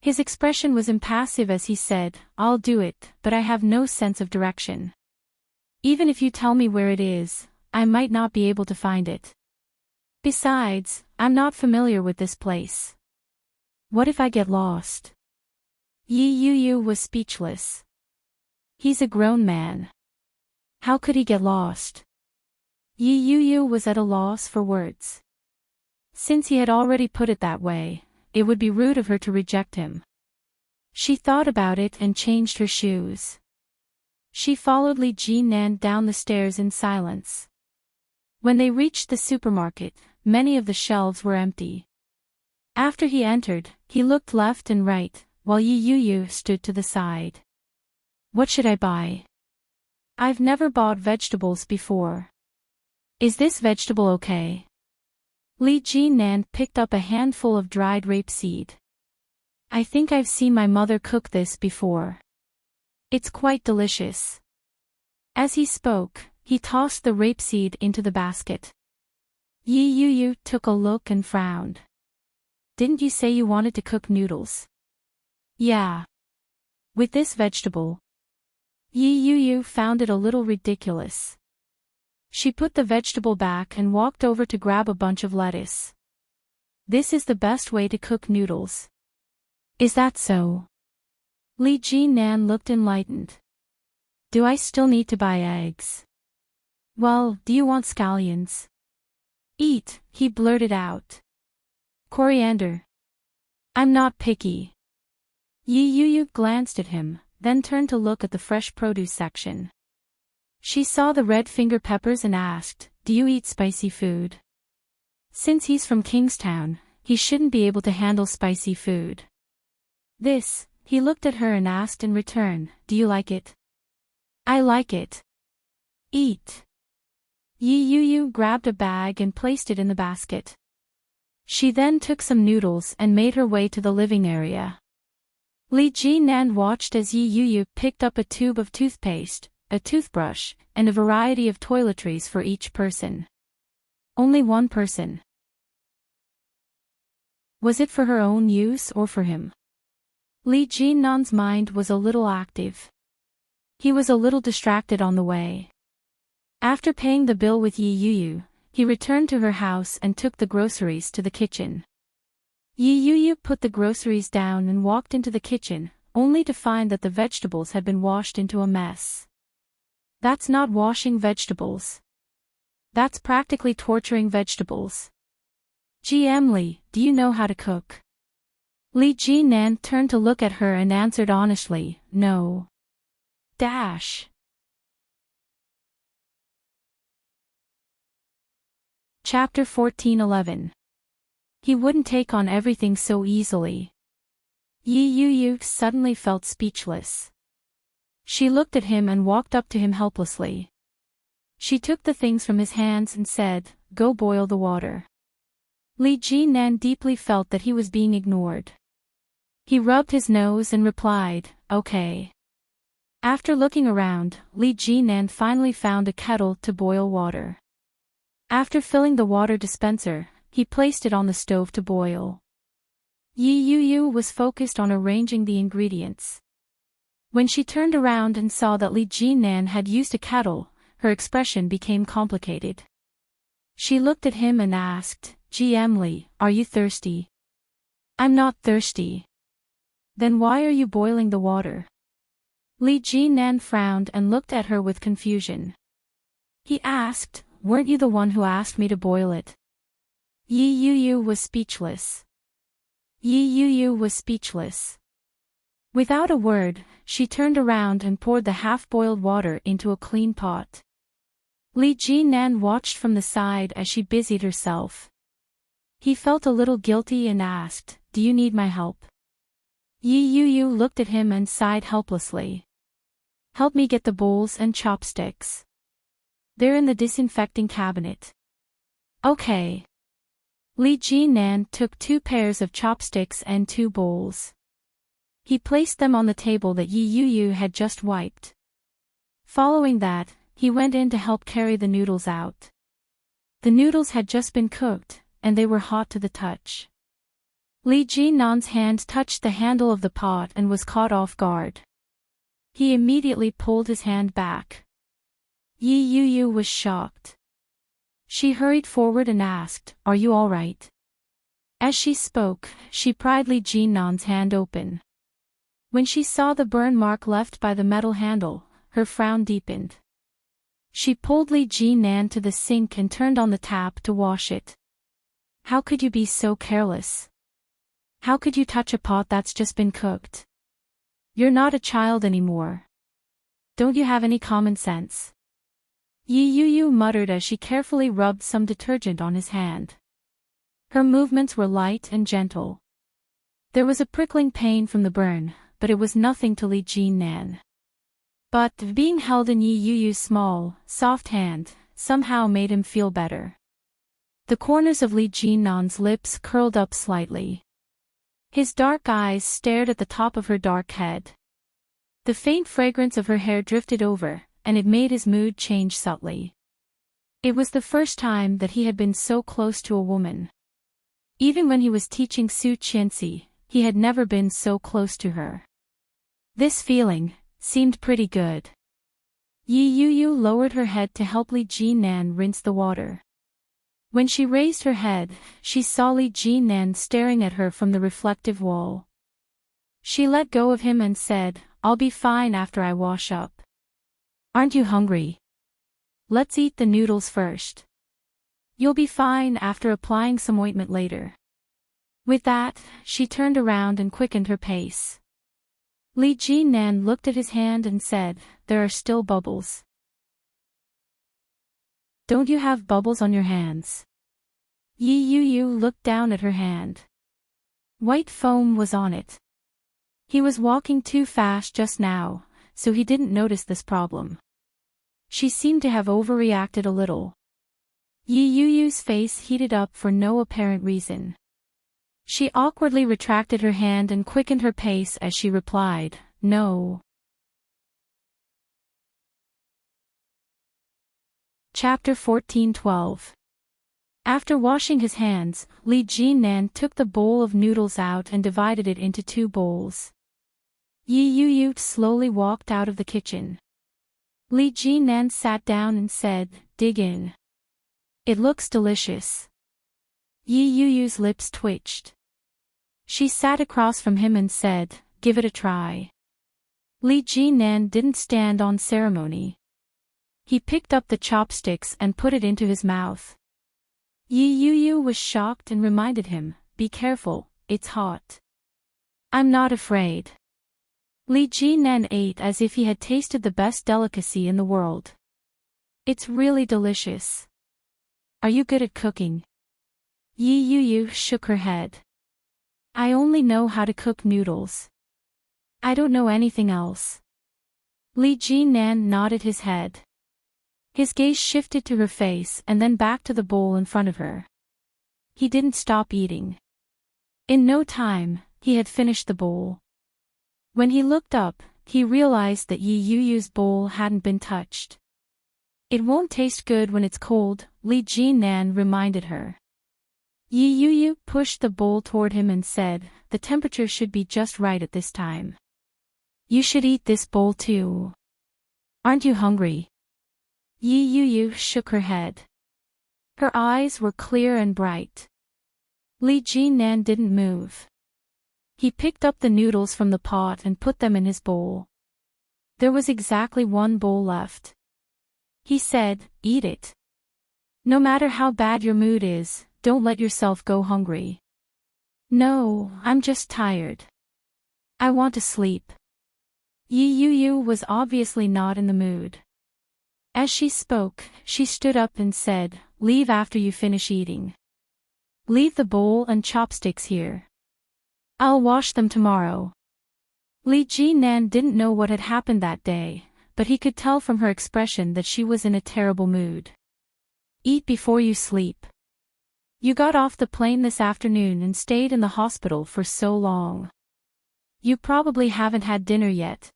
S1: His expression was impassive as he said, I'll do it, but I have no sense of direction. Even if you tell me where it is, I might not be able to find it. Besides, I'm not familiar with this place. What if I get lost? Yi Yu was speechless. He's a grown man. How could he get lost? Yi Yu was at a loss for words. Since he had already put it that way, it would be rude of her to reject him. She thought about it and changed her shoes. She followed Li Jinan down the stairs in silence. When they reached the supermarket, many of the shelves were empty. After he entered, he looked left and right, while Yi Yu stood to the side. What should I buy? I've never bought vegetables before. Is this vegetable okay? Li Jinan picked up a handful of dried rapeseed. I think I've seen my mother cook this before. It's quite delicious. As he spoke, he tossed the rapeseed into the basket. Yi Yu took a look and frowned. Didn't you say you wanted to cook noodles? Yeah. With this vegetable? Yi Yu found it a little ridiculous. She put the vegetable back and walked over to grab a bunch of lettuce. This is the best way to cook noodles. Is that so? Li Jinan looked enlightened. Do I still need to buy eggs? Well, do you want scallions? Eat, he blurted out. Coriander. I'm not picky. Yi Yu glanced at him, then turned to look at the fresh produce section. She saw the red finger peppers and asked, do you eat spicy food? Since he's from Kingstown, he shouldn't be able to handle spicy food. This, he looked at her and asked in return, do you like it? I like it. Eat. Yi Yu grabbed a bag and placed it in the basket. She then took some noodles and made her way to the living area. Li Jinan watched as Yi Yu picked up a tube of toothpaste, a toothbrush, and a variety of toiletries for each person. Only one person. Was it for her own use or for him? Li Jinan's mind was a little active. He was a little distracted on the way. After paying the bill with Yi Yu, he returned to her house and took the groceries to the kitchen. Yi Yu put the groceries down and walked into the kitchen, only to find that the vegetables had been washed into a mess. That's not washing vegetables. That's practically torturing vegetables. Emily, do you know how to cook? Li Jinan turned to look at her and answered honestly, no. Chapter 14:11. He wouldn't take on everything so easily. Yi Yu suddenly felt speechless. She looked at him and walked up to him helplessly. She took the things from his hands and said, go boil the water. Li Jinan deeply felt that he was being ignored. He rubbed his nose and replied, okay. After looking around, Li Jinan finally found a kettle to boil water. After filling the water dispenser, he placed it on the stove to boil. Yi Yu was focused on arranging the ingredients. When she turned around and saw that Li Jinan had used a kettle, her expression became complicated. She looked at him and asked, Emily, are you thirsty? I'm not thirsty. Then why are you boiling the water? Li Jinan frowned and looked at her with confusion. He asked, weren't you the one who asked me to boil it? Yi Yu was speechless. Without a word, she turned around and poured the half-boiled water into a clean pot. Li Jinan watched from the side as she busied herself. He felt a little guilty and asked, do you need my help? Yi Yu looked at him and sighed helplessly. Help me get the bowls and chopsticks. They're in the disinfecting cabinet. Okay. Li Jinan took 2 pairs of chopsticks and 2 bowls. He placed them on the table that Yi Yu had just wiped. Following that, he went in to help carry the noodles out. The noodles had just been cooked, and they were hot to the touch. Li Jinan's hand touched the handle of the pot and was caught off guard. He immediately pulled his hand back. Yi Yu was shocked. She hurried forward and asked, "Are you all right?" As she spoke, she pried Li Jinan's hand open. When she saw the burn mark left by the metal handle, her frown deepened. She pulled Li Jinan to the sink and turned on the tap to wash it. "How could you be so careless? How could you touch a pot that's just been cooked? You're not a child anymore. Don't you have any common sense?" Yi Yu muttered as she carefully rubbed some detergent on his hand. Her movements were light and gentle. There was a prickling pain from the burn, but it was nothing to Li Jinan. But being held in Yi Yu's small, soft hand, somehow made him feel better. The corners of Li Jinan's lips curled up slightly. His dark eyes stared at the top of her dark head. The faint fragrance of her hair drifted over, and it made his mood change subtly. It was the first time that he had been so close to a woman. Even when he was teaching Su Qianxi, he had never been so close to her. This feeling seemed pretty good. Yi Yu lowered her head to help Li Jinan rinse the water. When she raised her head, she saw Li Jinan staring at her from the reflective wall. She let go of him and said, "I'll be fine after I wash up. Aren't you hungry? Let's eat the noodles first. You'll be fine after applying some ointment later." With that, she turned around and quickened her pace. Li Jinan looked at his hand and said, "There are still bubbles. Don't you have bubbles on your hands?" Yi Yu looked down at her hand. White foam was on it. He was walking too fast just now, so he didn't notice this problem. She seemed to have overreacted a little. Yi Yu's face heated up for no apparent reason. She awkwardly retracted her hand and quickened her pace as she replied, "No." Chapter 14:12. After washing his hands, Li Jinan took the bowl of noodles out and divided it into 2 bowls. Yi Yu slowly walked out of the kitchen. Li Jinan sat down and said, "Dig in. It looks delicious." Yi Yu's lips twitched. She sat across from him and said, "Give it a try." Li Jinan didn't stand on ceremony. He picked up the chopsticks and put it into his mouth. Yi Yu was shocked and reminded him, "Be careful, it's hot." "I'm not afraid." Li Jinan ate as if he had tasted the best delicacy in the world. "It's really delicious. Are you good at cooking?" Yi Yu shook her head. "I only know how to cook noodles. I don't know anything else." Li Jinan nodded his head. His gaze shifted to her face and then back to the bowl in front of her. He didn't stop eating. In no time, he had finished the bowl. When he looked up, he realized that Yi Yu's bowl hadn't been touched. "It won't taste good when it's cold," Li Jinan reminded her. Yi Yu pushed the bowl toward him and said, "The temperature should be just right at this time. You should eat this bowl too. Aren't you hungry?" Yi Yu shook her head. Her eyes were clear and bright. Li Jinan didn't move. He picked up the noodles from the pot and put them in his bowl. There was exactly 1 bowl left. He said, "Eat it. No matter how bad your mood is, don't let yourself go hungry." "No, I'm just tired. I want to sleep." Yi Yu was obviously not in the mood. As she spoke, she stood up and said, "Leave after you finish eating. Leave the bowl and chopsticks here. I'll wash them tomorrow." Li Jinan didn't know what had happened that day, but he could tell from her expression that she was in a terrible mood. "Eat before you sleep. You got off the plane this afternoon and stayed in the hospital for so long. You probably haven't had dinner yet.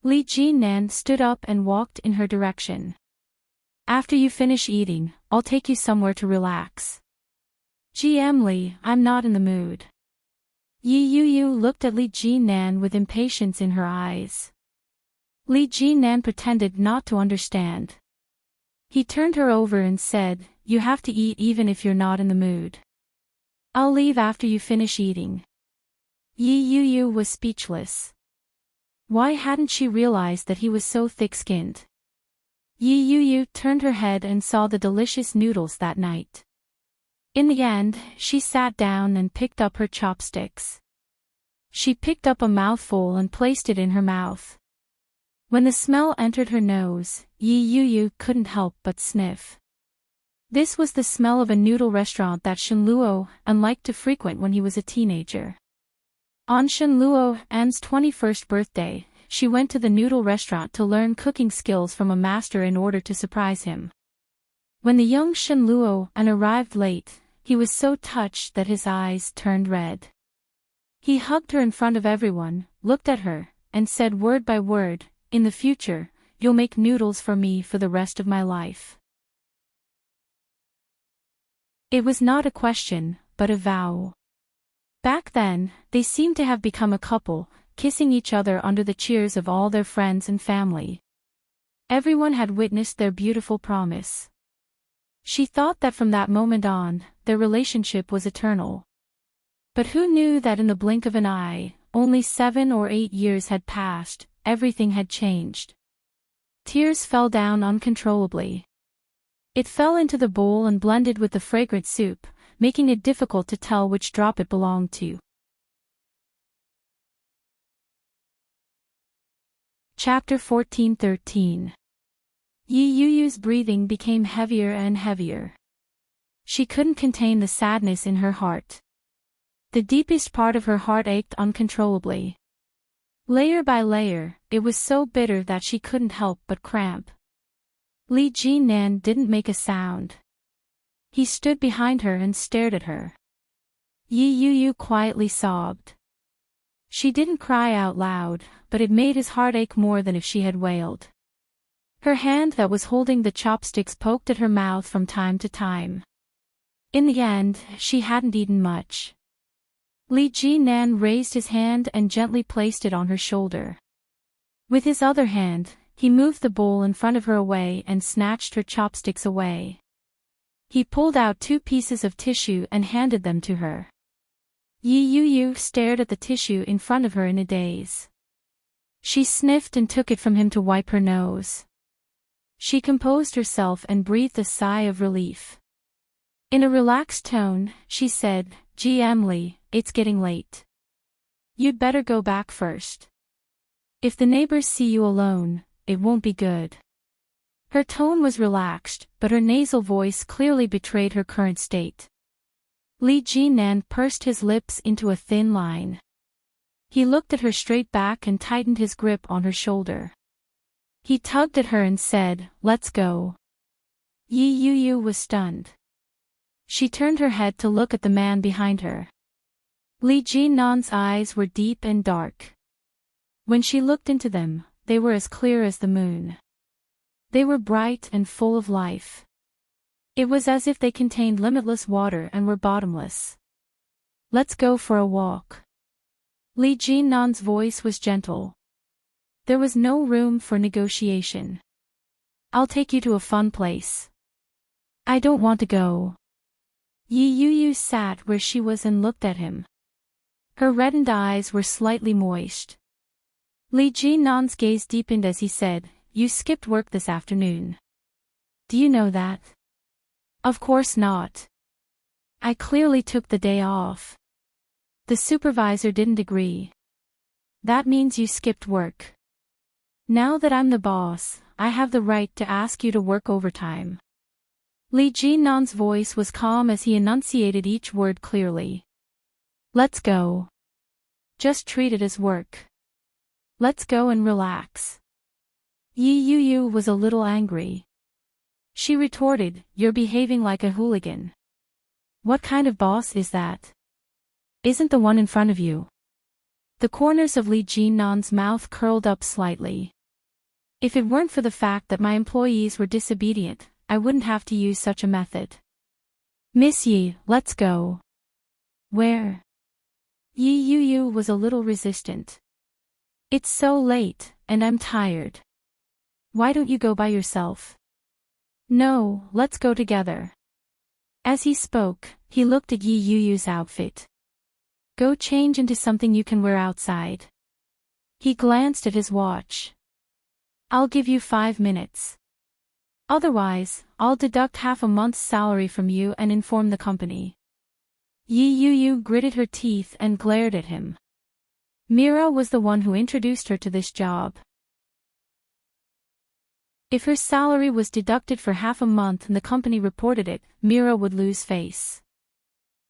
S1: Li Jinan stood up and walked in her direction. After you finish eating, I'll take you somewhere to relax. GM Li, I'm not in the mood. Yi Yu looked at Li Jinan with impatience in her eyes. Li Jinan pretended not to understand. He turned her over and said, you have to eat even if you're not in the mood. I'll leave after you finish eating. Yi Yu was speechless. Why hadn't she realized that he was so thick-skinned? Yi Yu turned her head and saw the delicious noodles that night. In the end, she sat down and picked up her chopsticks. She picked up a mouthful and placed it in her mouth. When the smell entered her nose, Yi Yu couldn't help but sniff. This was the smell of a noodle restaurant that Shen Luo liked to frequent when he was a teenager. On Shen Luo's 21st birthday, she went to the noodle restaurant to learn cooking skills from a master in order to surprise him. When the young Shen Luo arrived late, he was so touched that his eyes turned red. He hugged her in front of everyone, looked at her, and said word by word, in the future, you'll make noodles for me for the rest of my life. It was not a question, but a vow. Back then, they seemed to have become a couple, kissing each other under the cheers of all their friends and family. Everyone had witnessed their beautiful promise. She thought that from that moment on, their relationship was eternal. But who knew that in the blink of an eye, only 7 or 8 years had passed, everything had changed. Tears fell down uncontrollably. It fell into the bowl and blended with the fragrant soup, making it difficult to tell which drop it belonged to. Chapter 14-13. Yi Yu's breathing became heavier and heavier. She couldn't contain the sadness in her heart. The deepest part of her heart ached uncontrollably. Layer by layer, it was so bitter that she couldn't help but cramp. Li Jinan didn't make a sound. He stood behind her and stared at her. Yi Yu quietly sobbed. She didn't cry out loud, but it made his heart ache more than if she had wailed. Her hand that was holding the chopsticks poked at her mouth from time to time. In the end, she hadn't eaten much. Li Jinan raised his hand and gently placed it on her shoulder. With his other hand, he moved the bowl in front of her away and snatched her chopsticks away. He pulled out 2 pieces of tissue and handed them to her. Yi Yu stared at the tissue in front of her in a daze. She sniffed and took it from him to wipe her nose. She composed herself and breathed a sigh of relief. In a relaxed tone, she said, GM Li, it's getting late. You'd better go back first. If the neighbors see you alone, it won't be good. Her tone was relaxed, but her nasal voice clearly betrayed her current state. Li Jinan pursed his lips into a thin line. He looked at her straight back and tightened his grip on her shoulder. He tugged at her and said, let's go. Yi Yu was stunned. She turned her head to look at the man behind her. Li Jinan's eyes were deep and dark. When she looked into them, they were as clear as the moon. They were bright and full of life. It was as if they contained limitless water and were bottomless. Let's go for a walk. Li Jinan's voice was gentle. There was no room for negotiation. I'll take you to a fun place. I don't want to go. Yi Yu sat where she was and looked at him. Her reddened eyes were slightly moist. Li Jinan's gaze deepened as he said, you skipped work this afternoon. Do you know that? Of course not. I clearly took the day off. The supervisor didn't agree. That means you skipped work. Now that I'm the boss, I have the right to ask you to work overtime. Li Jinan's voice was calm as he enunciated each word clearly. Let's go. Just treat it as work. Let's go and relax. Yi Yu was a little angry. She retorted, you're behaving like a hooligan. What kind of boss is that? Isn't the one in front of you? The corners of Li Jinnan's mouth curled up slightly. If it weren't for the fact that my employees were disobedient, I wouldn't have to use such a method. Miss Yi, let's go. Where? Yi Yu was a little resistant. It's so late, and I'm tired. Why don't you go by yourself? No, let's go together. As he spoke, he looked at Yi Yu's outfit. Go change into something you can wear outside. He glanced at his watch. I'll give you 5 minutes. Otherwise, I'll deduct half a month's salary from you and inform the company. Yi Yu gritted her teeth and glared at him. Mira was the one who introduced her to this job. If her salary was deducted for half a month and the company reported it, Mira would lose face.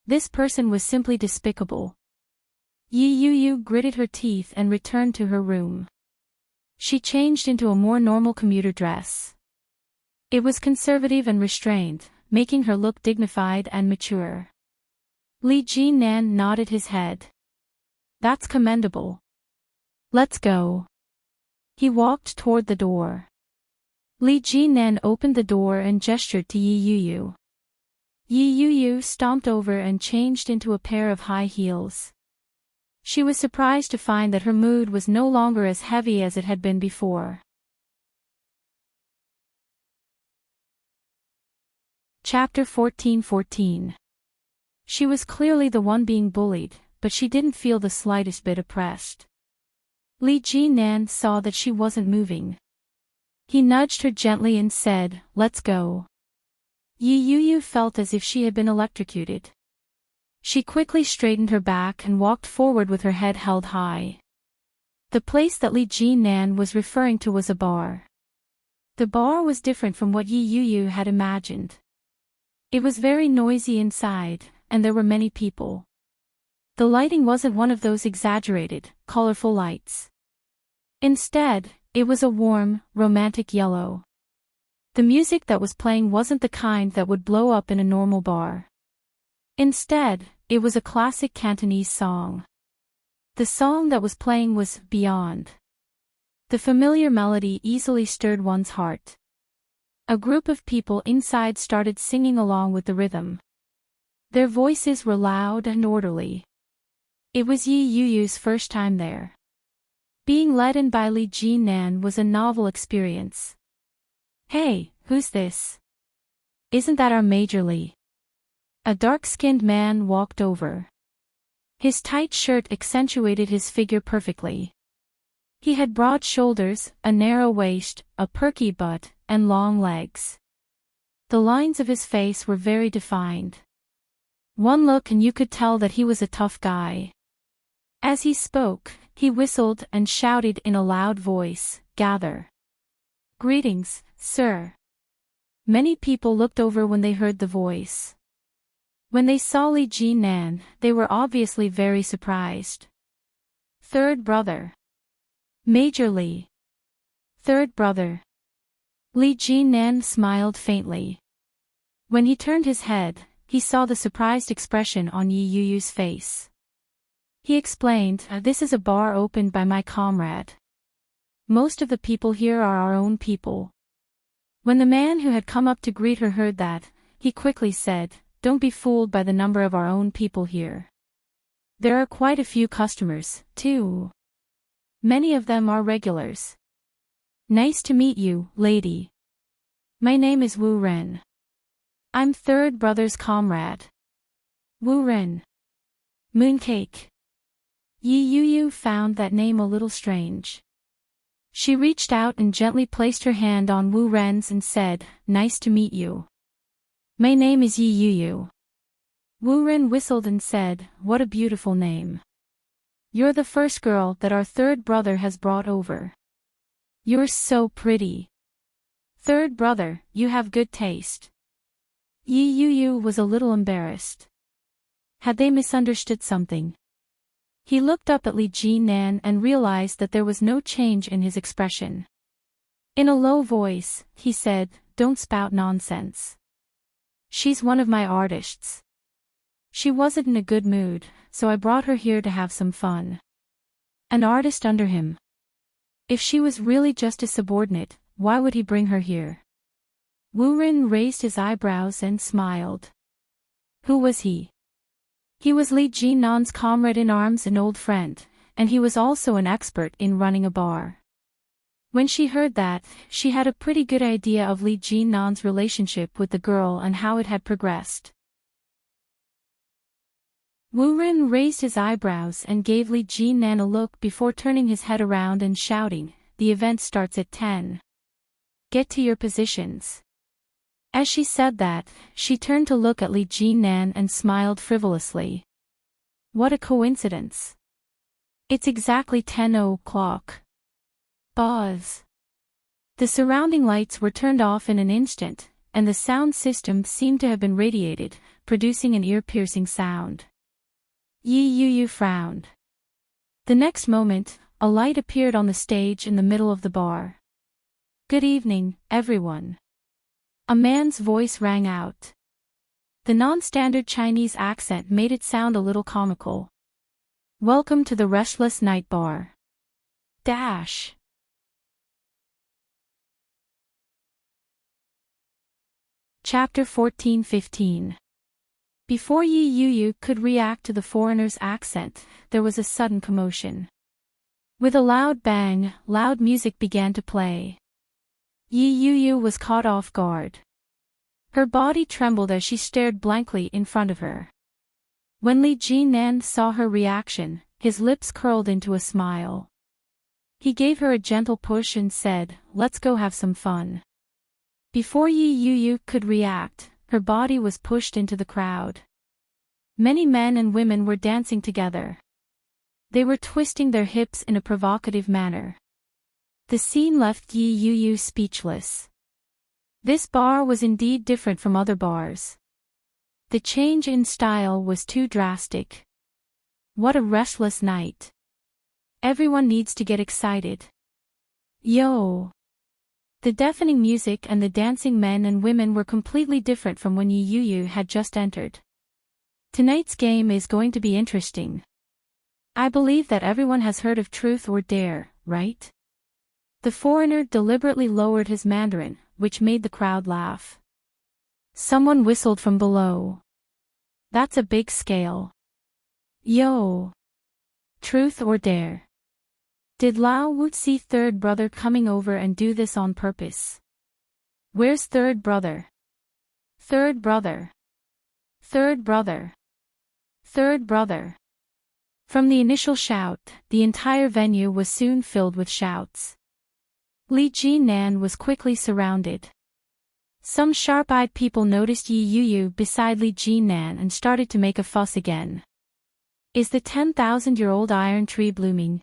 S1: This person was simply despicable. Yi Yu gritted her teeth and returned to her room. She changed into a more normal commuter dress. It was conservative and restrained, making her look dignified and mature. Li Jinnan nodded his head. That's commendable. Let's go. He walked toward the door. Li Jinnan opened the door and gestured to Yi Yu. Yi Yu stomped over and changed into a pair of high heels. She was surprised to find that her mood was no longer as heavy as it had been before. Chapter 14:14. She was clearly the one being bullied, but she didn't feel the slightest bit oppressed. Li Jinnan saw that she wasn't moving. He nudged her gently and said, "Let's go." Yi Yu felt as if she had been electrocuted. She quickly straightened her back and walked forward with her head held high. The place that Li Jinnan was referring to was a bar. The bar was different from what Yi Yu had imagined. It was very noisy inside, and there were many people. The lighting wasn't one of those exaggerated, colorful lights. Instead, it was a warm, romantic yellow. The music that was playing wasn't the kind that would blow up in a normal bar. Instead, it was a classic Cantonese song. The song that was playing was Beyond. The familiar melody easily stirred one's heart. A group of people inside started singing along with the rhythm. Their voices were loud and orderly. It was Yi Yu's first time there. Being led in by Li Jinnan was a novel experience. Hey, who's this? Isn't that our Major Li? A dark-skinned man walked over. His tight shirt accentuated his figure perfectly. He had broad shoulders, a narrow waist, a perky butt, and long legs. The lines of his face were very defined. One look and you could tell that he was a tough guy. As he spoke, he whistled and shouted in a loud voice, "Gather." "Greetings, sir." Many people looked over when they heard the voice. When they saw Li Jinnan, they were obviously very surprised. "Third brother." "Major Li." "Third brother." Li Jinnan smiled faintly. When he turned his head, he saw the surprised expression on Yi Yu's face. He explained, "This is a bar opened by my comrade. Most of the people here are our own people." When the man who had come up to greet her heard that, he quickly said, "Don't be fooled by the number of our own people here. There are quite a few customers, too. Many of them are regulars. Nice to meet you, lady. My name is Wu Ren. I'm third brother's comrade." Wu Ren. Mooncake. Yi Yu found that name a little strange. She reached out and gently placed her hand on Wu Ren's and said, "Nice to meet you. My name is Yi Yu." Wu Ren whistled and said, "What a beautiful name. You're the first girl that our third brother has brought over. You're so pretty. Third brother, you have good taste." Yi Yu was a little embarrassed. Had they misunderstood something? He looked up at Li Jinnan and realized that there was no change in his expression. In a low voice, he said, "Don't spout nonsense. She's one of my artists. She wasn't in a good mood, so I brought her here to have some fun." An artist under him. If she was really just a subordinate, why would he bring her here? Wu Ren raised his eyebrows and smiled. Who was he? He was Li Jinnan's comrade in arms and old friend, and he was also an expert in running a bar. When she heard that, she had a pretty good idea of Li Jinnan's relationship with the girl and how it had progressed. Wu Ren raised his eyebrows and gave Li Jinnan a look before turning his head around and shouting, "The event starts at 10. Get to your positions." As she said that, she turned to look at Li Jinnan and smiled frivolously. What a coincidence. It's exactly 10 o'clock. Buzz. The surrounding lights were turned off in an instant, and the sound system seemed to have been radiated, producing an ear-piercing sound. Yi Yu frowned. The next moment, a light appeared on the stage in the middle of the bar. Good evening, everyone. A man's voice rang out. The non-standard Chinese accent made it sound a little comical. Welcome to the Restless Night Bar. Dash. Chapter 14-15. Before Yi Yu could react to the foreigner's accent, there was a sudden commotion. With a loud bang, loud music began to play. Yi Yu was caught off guard. Her body trembled as she stared blankly in front of her. When Li Jinnan saw her reaction, his lips curled into a smile. He gave her a gentle push and said, "Let's go have some fun." Before Yi Yu could react, her body was pushed into the crowd. Many men and women were dancing together. They were twisting their hips in a provocative manner. The scene left Yi Yu speechless. This bar was indeed different from other bars. The change in style was too drastic. What a restless night. Everyone needs to get excited. Yo! The deafening music and the dancing men and women were completely different from when Yi Yu had just entered. Tonight's game is going to be interesting. I believe that everyone has heard of Truth or Dare, right? The foreigner deliberately lowered his Mandarin, which made the crowd laugh. Someone whistled from below. That's a big scale. Yo! Truth or Dare. Did Lao Wu see third brother coming over and do this on purpose? Where's third brother? Third brother. Third brother. Third brother. From the initial shout, the entire venue was soon filled with shouts. Li Jinnan was quickly surrounded. Some sharp-eyed people noticed Yi Yu beside Li Jinnan and started to make a fuss again. Is the 10,000-year-old iron tree blooming?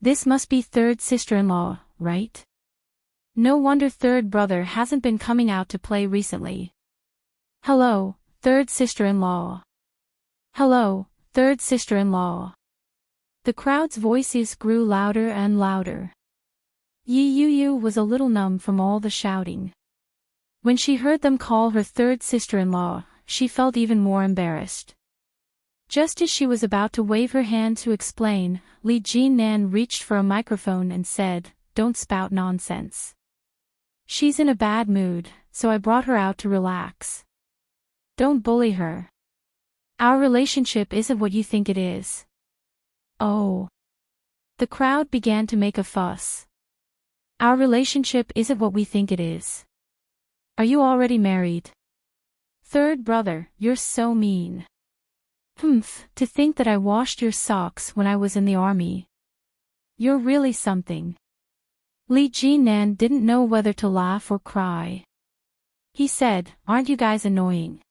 S1: This must be third sister-in-law, right? No wonder third brother hasn't been coming out to play recently. Hello, third sister-in-law. Hello, third sister-in-law. The crowd's voices grew louder and louder. Yi Yu was a little numb from all the shouting. When she heard them call her third sister-in-law, she felt even more embarrassed. Just as she was about to wave her hand to explain, Li Jinnan reached for a microphone and said, "Don't spout nonsense. She's in a bad mood, so I brought her out to relax. Don't bully her. Our relationship isn't what you think it is." Oh. The crowd began to make a fuss. Our relationship isn't what we think it is. Are you already married? Third brother, you're so mean. Humph, to think that I washed your socks when I was in the army. You're really something. Li Jinnan didn't know whether to laugh or cry. He said, "Aren't you guys annoying?"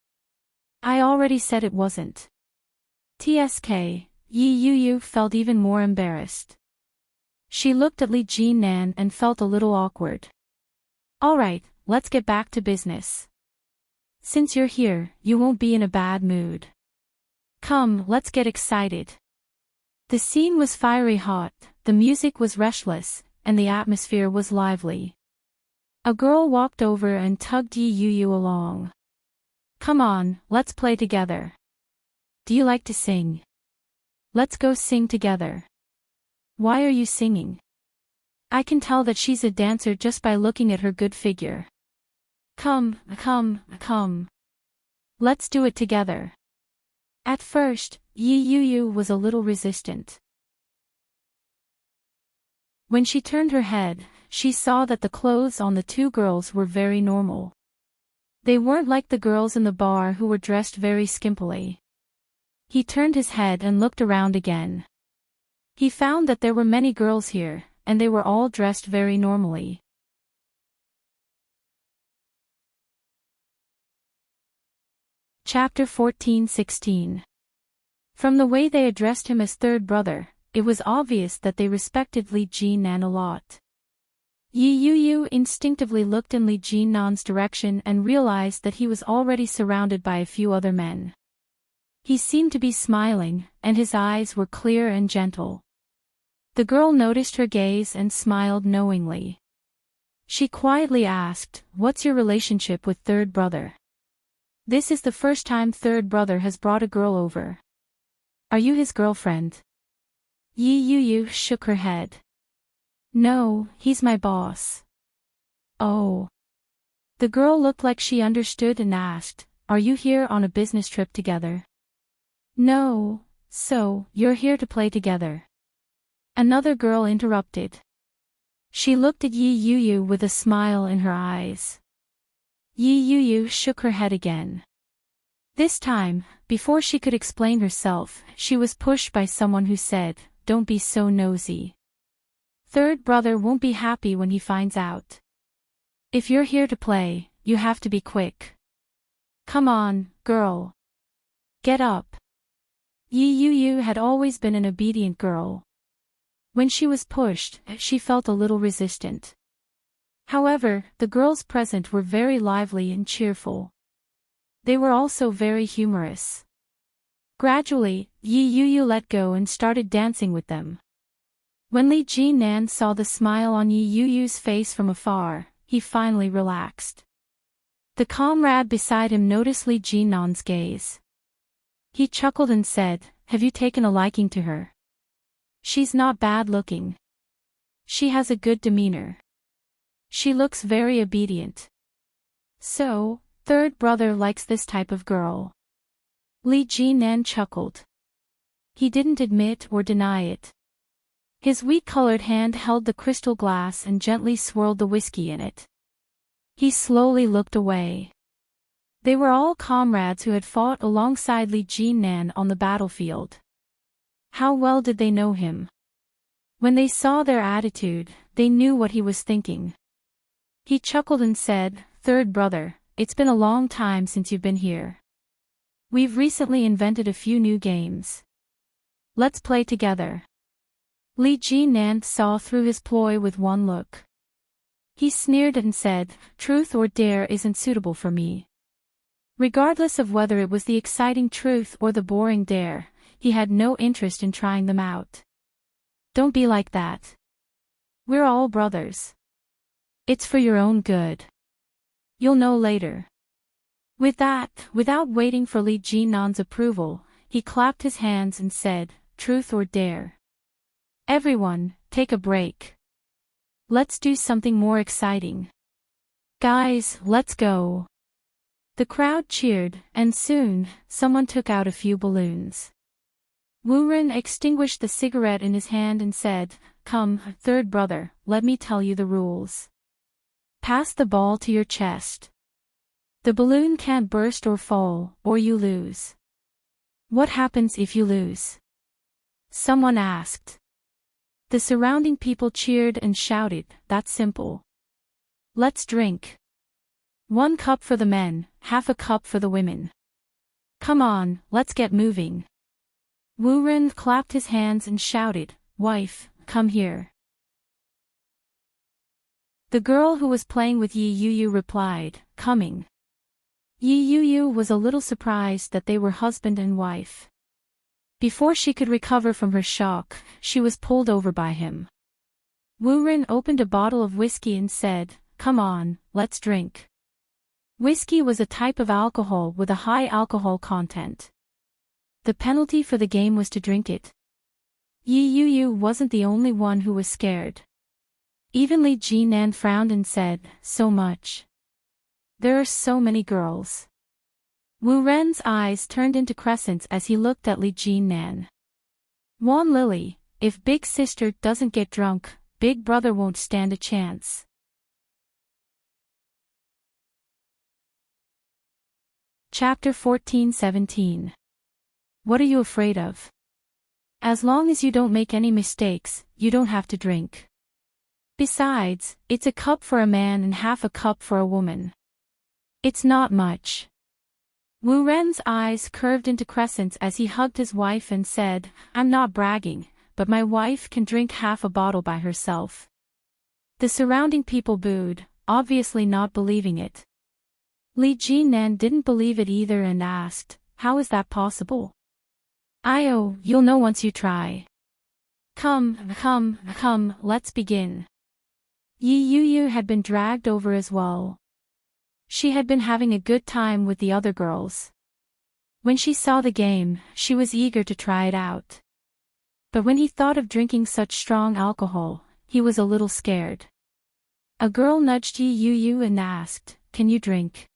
S1: I already said it wasn't. TSK, Yi Yu felt even more embarrassed. She looked at Li Jinnan and felt a little awkward. Alright, let's get back to business. Since you're here, you won't be in a bad mood. Come, let's get excited. The scene was fiery hot, the music was restless, and the atmosphere was lively. A girl walked over and tugged Yi Yu along. Come on, let's play together. Do you like to sing? Let's go sing together. Why are you singing? I can tell that she's a dancer just by looking at her good figure. Come, come, come. Let's do it together. At first, Yi Yu was a little resistant. When she turned her head, she saw that the clothes on the two girls were very normal. They weren't like the girls in the bar who were dressed very skimpily. He turned his head and looked around again. He found that there were many girls here, and they were all dressed very normally. Chapter 14-16. From the way they addressed him as third brother, it was obvious that they respected Li Jinnan a lot. Yi Yu instinctively looked in Li Jinnan's direction and realized that he was already surrounded by a few other men. He seemed to be smiling, and his eyes were clear and gentle. The girl noticed her gaze and smiled knowingly. She quietly asked, "What's your relationship with third brother? This is the first time third brother has brought a girl over. Are you his girlfriend?" Yi Yu shook her head. "No, he's my boss." "Oh." The girl looked like she understood and asked, "Are you here on a business trip together?" "No, so, you're here to play together?" Another girl interrupted. She looked at Yi Yu with a smile in her eyes. Yi Yu shook her head again. This time, before she could explain herself, she was pushed by someone who said, "Don't be so nosy. Third brother won't be happy when he finds out. If you're here to play, you have to be quick. Come on, girl. Get up." Yi Yu had always been an obedient girl. When she was pushed, she felt a little resistant. However, the girls present were very lively and cheerful. They were also very humorous. Gradually, Yi Yu let go and started dancing with them. When Li Jinnan saw the smile on Yi Yu's face from afar, he finally relaxed. The comrade beside him noticed Li Jinnan's gaze. He chuckled and said, "Have you taken a liking to her? She's not bad looking. She has a good demeanor. She looks very obedient. So, third brother likes this type of girl." Li Jinnan chuckled. He didn't admit or deny it. His wheat-colored hand held the crystal glass and gently swirled the whiskey in it. He slowly looked away. They were all comrades who had fought alongside Li Jinnan on the battlefield. How well did they know him? When they saw their attitude, they knew what he was thinking. He chuckled and said, "Third brother, it's been a long time since you've been here. We've recently invented a few new games. Let's play together." Li Jinnan saw through his ploy with one look. He sneered and said, "Truth or dare isn't suitable for me." Regardless of whether it was the exciting truth or the boring dare, he had no interest in trying them out. "Don't be like that. We're all brothers. It's for your own good. You'll know later." With that, without waiting for Li Jinnan's approval, he clapped his hands and said, "Truth or dare? Everyone, take a break. Let's do something more exciting. Guys, let's go." The crowd cheered, and soon, someone took out a few balloons. Wu Ren extinguished the cigarette in his hand and said, "Come, third brother, let me tell you the rules. Pass the ball to your chest. The balloon can't burst or fall, or you lose." "What happens if you lose?" someone asked. The surrounding people cheered and shouted, "That's simple. Let's drink. 1 cup for the men, half a cup for the women. Come on, let's get moving." Wu Ren clapped his hands and shouted, "Wife, come here." The girl who was playing with Yi Yu replied, "Coming." Yi Yu was a little surprised that they were husband and wife. Before she could recover from her shock, she was pulled over by him. Wu Ren opened a bottle of whiskey and said, "Come on, let's drink." Whiskey was a type of alcohol with a high alcohol content. The penalty for the game was to drink it. Yi Yu wasn't the only one who was scared. Even Li Jinan frowned and said, so much. There are so many girls. Wu Ren's eyes turned into crescents as he looked at Li Jinan. Wan Lily, if big sister doesn't get drunk, big brother won't stand a chance. Chapter 14-17. What are you afraid of? As long as you don't make any mistakes, you don't have to drink. Besides, it's a cup for a man and half a cup for a woman. It's not much. Wu Ren's eyes curved into crescents as he hugged his wife and said, I'm not bragging, but my wife can drink half a bottle by herself. The surrounding people booed, obviously not believing it. Li Jinan didn't believe it either and asked, how is that possible? You'll know once you try. Come, let's begin. Yi Yu had been dragged over as well. She had been having a good time with the other girls. When she saw the game, she was eager to try it out. But when he thought of drinking such strong alcohol, he was a little scared. A girl nudged Yi Yu and asked, can you drink?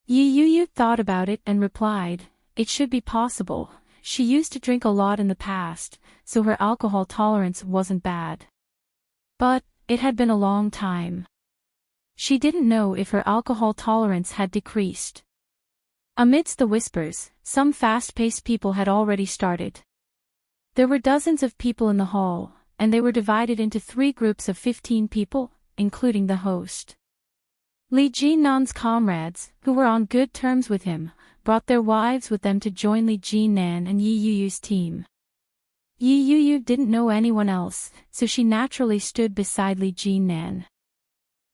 S1: Yi Yu thought about it and replied, it should be possible. She used to drink a lot in the past, so her alcohol tolerance wasn't bad. But it had been a long time. She didn't know if her alcohol tolerance had decreased. Amidst the whispers, some fast-paced people had already started. There were dozens of people in the hall, and they were divided into 3 groups of 15 people, including the host. Li Jinan's comrades, who were on good terms with him, brought their wives with them to join Li Jinan and Yi Yu's team. Yi Yu didn't know anyone else, so she naturally stood beside Li Jinan.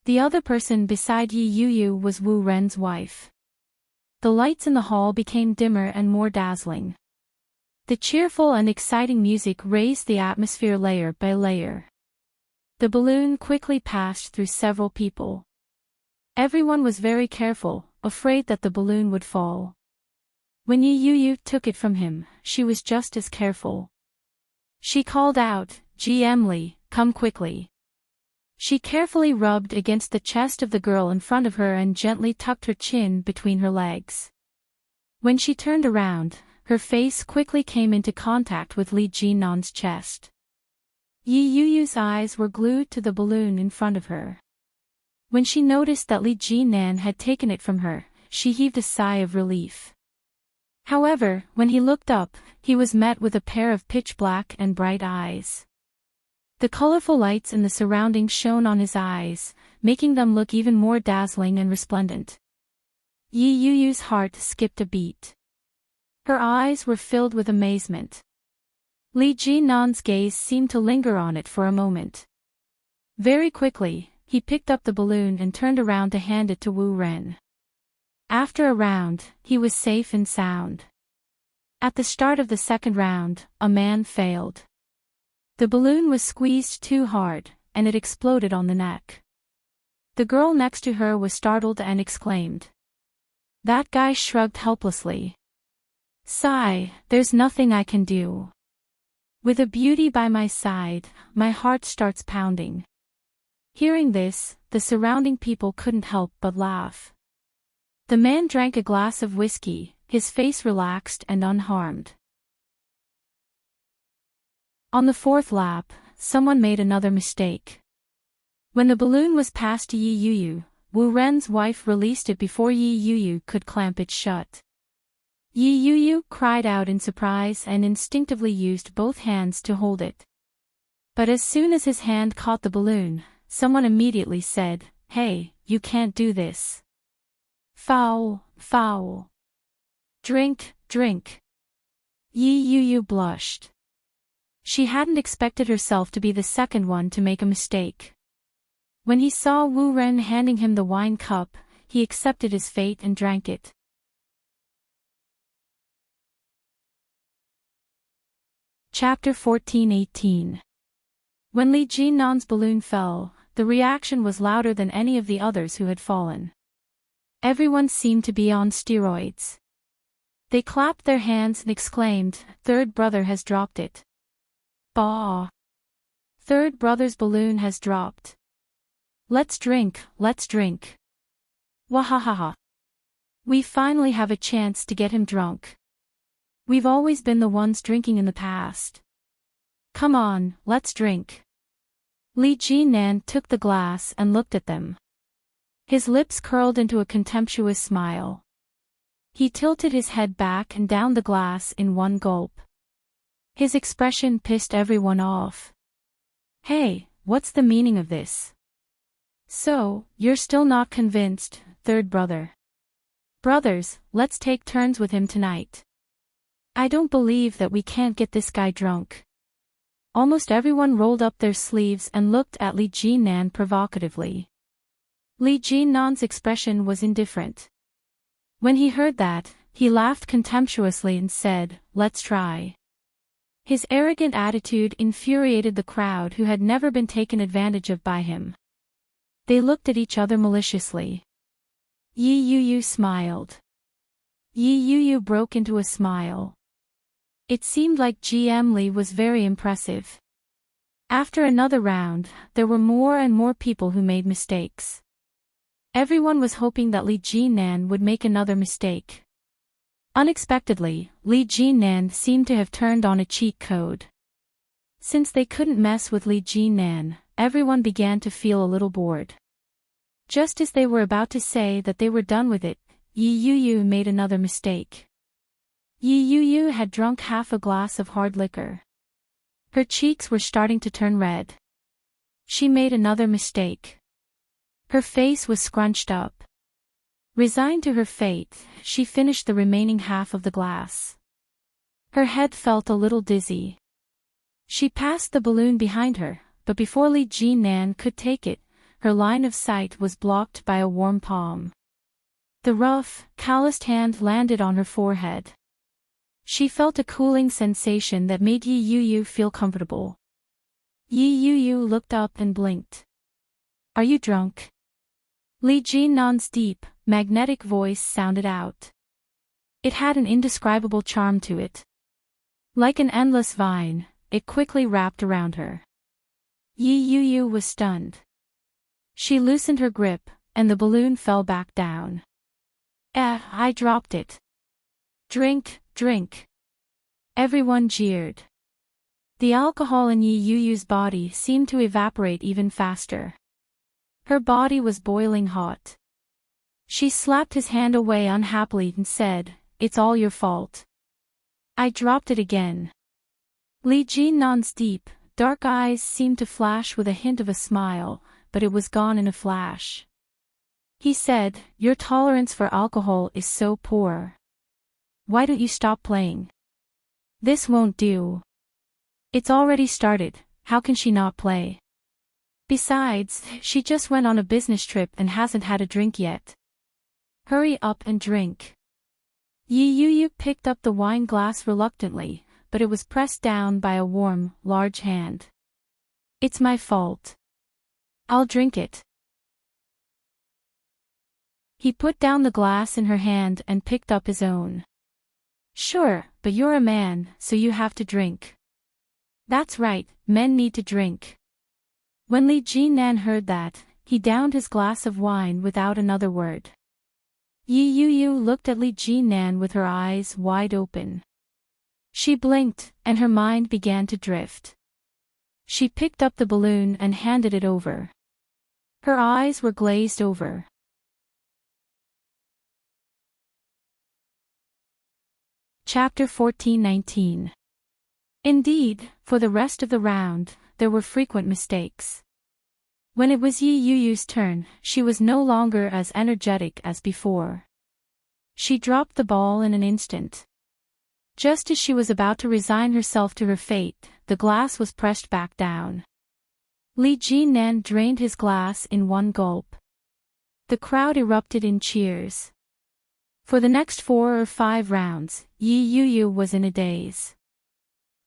S1: The other person beside Yi Yu was Wu Ren's wife. The lights in the hall became dimmer and more dazzling. The cheerful and exciting music raised the atmosphere layer by layer. The balloon quickly passed through several people. Everyone was very careful, afraid that the balloon would fall. When Yi Yu took it from him, she was just as careful. She called out, GM Li, come quickly. She carefully rubbed against the chest of the girl in front of her and gently tucked her chin between her legs. When she turned around, her face quickly came into contact with Li Jinan's chest. Yi Yu's eyes were glued to the balloon in front of her. When she noticed that Li Jinan had taken it from her, she heaved a sigh of relief. However, when he looked up, he was met with a pair of pitch-black and bright eyes. The colorful lights in the surroundings shone on his eyes, making them look even more dazzling and resplendent. Yi Yu's heart skipped a beat. Her eyes were filled with amazement. Li Jinan's gaze seemed to linger on it for a moment. Very quickly, he picked up the balloon and turned around to hand it to Wu Ren. After a round, he was safe and sound. At the start of the second round, a man failed. The balloon was squeezed too hard, and it exploded on the neck. The girl next to her was startled and exclaimed. That guy shrugged helplessly. Sigh, there's nothing I can do. With a beauty by my side, my heart starts pounding. Hearing this, the surrounding people couldn't help but laugh. The man drank a glass of whiskey, his face relaxed and unharmed. On the 4th lap, someone made another mistake. When the balloon was passed to Yi Yu, Wu Ren's wife released it before Yi Yu could clamp it shut. Yi Yu cried out in surprise and instinctively used both hands to hold it. But as soon as his hand caught the balloon, someone immediately said, Hey, you can't do this. Foul. Drink. Yi Yu blushed. She hadn't expected herself to be the second one to make a mistake. When he saw Wu Ren handing him the wine cup, he accepted his fate and drank it. Chapter 14-18. When Li Jinan's balloon fell, the reaction was louder than any of the others who had fallen. Everyone seemed to be on steroids. They clapped their hands and exclaimed, Third brother has dropped it. Bah! Third brother's balloon has dropped. Let's drink, let's drink. Wahahaha. We finally have a chance to get him drunk. We've always been the ones drinking in the past. Come on, let's drink. Li Jinan took the glass and looked at them. His lips curled into a contemptuous smile. He tilted his head back and downed the glass in one gulp. His expression pissed everyone off. Hey, what's the meaning of this? So, you're still not convinced, third brother. Brothers, let's take turns with him tonight. I don't believe that we can't get this guy drunk. Almost everyone rolled up their sleeves and looked at Li Jinan provocatively. Li Jinan's expression was indifferent. When he heard that, he laughed contemptuously and said, "Let's try." His arrogant attitude infuriated the crowd who had never been taken advantage of by him. They looked at each other maliciously. Yi Yu smiled. Yi Yu broke into a smile. It seemed like GM Li was very impressive. After another round, there were more and more people who made mistakes. Everyone was hoping that Li Jinan would make another mistake. Unexpectedly, Li Jinan seemed to have turned on a cheat code. Since they couldn't mess with Li Jinan, everyone began to feel a little bored. Just as they were about to say that they were done with it, Yi Yu made another mistake. Yi Yu had drunk half a glass of hard liquor. Her cheeks were starting to turn red. She made another mistake. Her face was scrunched up. Resigned to her fate, she finished the remaining half of the glass. Her head felt a little dizzy. She passed the balloon behind her, but before Li Jinan could take it, her line of sight was blocked by a warm palm. The rough, calloused hand landed on her forehead. She felt a cooling sensation that made Yi Yu feel comfortable. Yi Yu looked up and blinked. Are you drunk? Li Jinan's deep, magnetic voice sounded out. It had an indescribable charm to it. Like an endless vine, it quickly wrapped around her. Yi Yu was stunned. She loosened her grip, and the balloon fell back down. I dropped it. Drink, drink. Everyone jeered. The alcohol in Yi Yu's body seemed to evaporate even faster. Her body was boiling hot. She slapped his hand away unhappily and said, "It's all your fault." I dropped it again. Li Jinan's deep, dark eyes seemed to flash with a hint of a smile, but it was gone in a flash. He said, "Your tolerance for alcohol is so poor. Why don't you stop playing? This won't do. It's already started, how can she not play? Besides, she just went on a business trip and hasn't had a drink yet. Hurry up and drink." Yi Yu picked up the wine glass reluctantly, but it was pressed down by a warm, large hand. "It's my fault. I'll drink it." He put down the glass in her hand and picked up his own. "Sure, but you're a man, so you have to drink." "That's right, men need to drink." When Li Jinan heard that, he downed his glass of wine without another word. Yi Yu looked at Li Jinan with her eyes wide open. She blinked, and her mind began to drift. She picked up the balloon and handed it over. Her eyes were glazed over. Chapter 14:19. Indeed, for the rest of the round, there were frequent mistakes. When it was Yi Yu's turn, she was no longer as energetic as before. She dropped the ball in an instant. Just as she was about to resign herself to her fate, the glass was pressed back down. Li Jinan drained his glass in one gulp. The crowd erupted in cheers. For the next 4 or 5 rounds, Yi Yu was in a daze.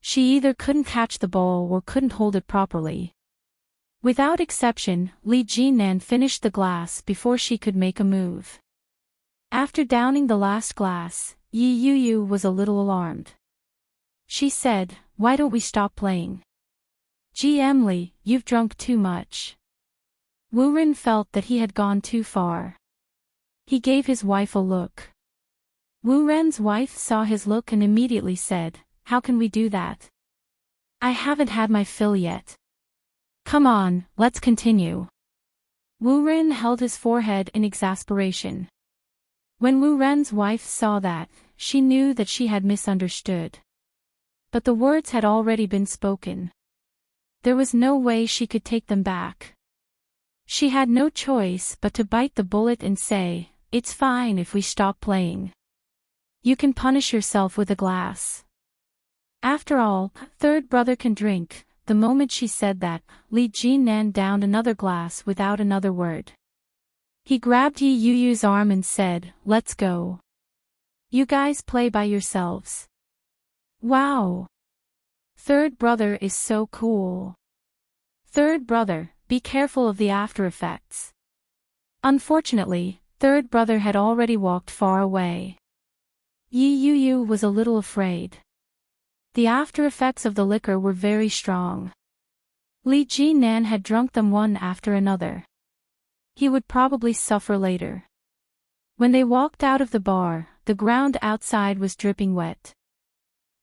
S1: She either couldn't catch the ball or couldn't hold it properly. Without exception, Li Jinan finished the glass before she could make a move. After downing the last glass, Yi Yu was a little alarmed. She said, "Why don't we stop playing? Emily, you've drunk too much. Wu Ren felt that he had gone too far. He gave his wife a look. Wu Ren's wife saw his look and immediately said, "How can we do that? I haven't had my fill yet. Come on, let's continue." Wu Ren held his forehead in exasperation. When Wu Ren's wife saw that, she knew that she had misunderstood. But the words had already been spoken. There was no way she could take them back. She had no choice but to bite the bullet and say, "It's fine if we stop playing. You can punish yourself with a glass." After all, third brother can drink. The moment she said that, Li Jinan downed another glass without another word. He grabbed Yi Yuyu's arm and said, "Let's go. You guys play by yourselves." Wow! Third brother is so cool. Third brother, be careful of the after effects. Unfortunately, third brother had already walked far away. Yi Yuyu was a little afraid. The after effects of the liquor were very strong. Li Jinan had drunk them one after another. He would probably suffer later. When they walked out of the bar, the ground outside was dripping wet.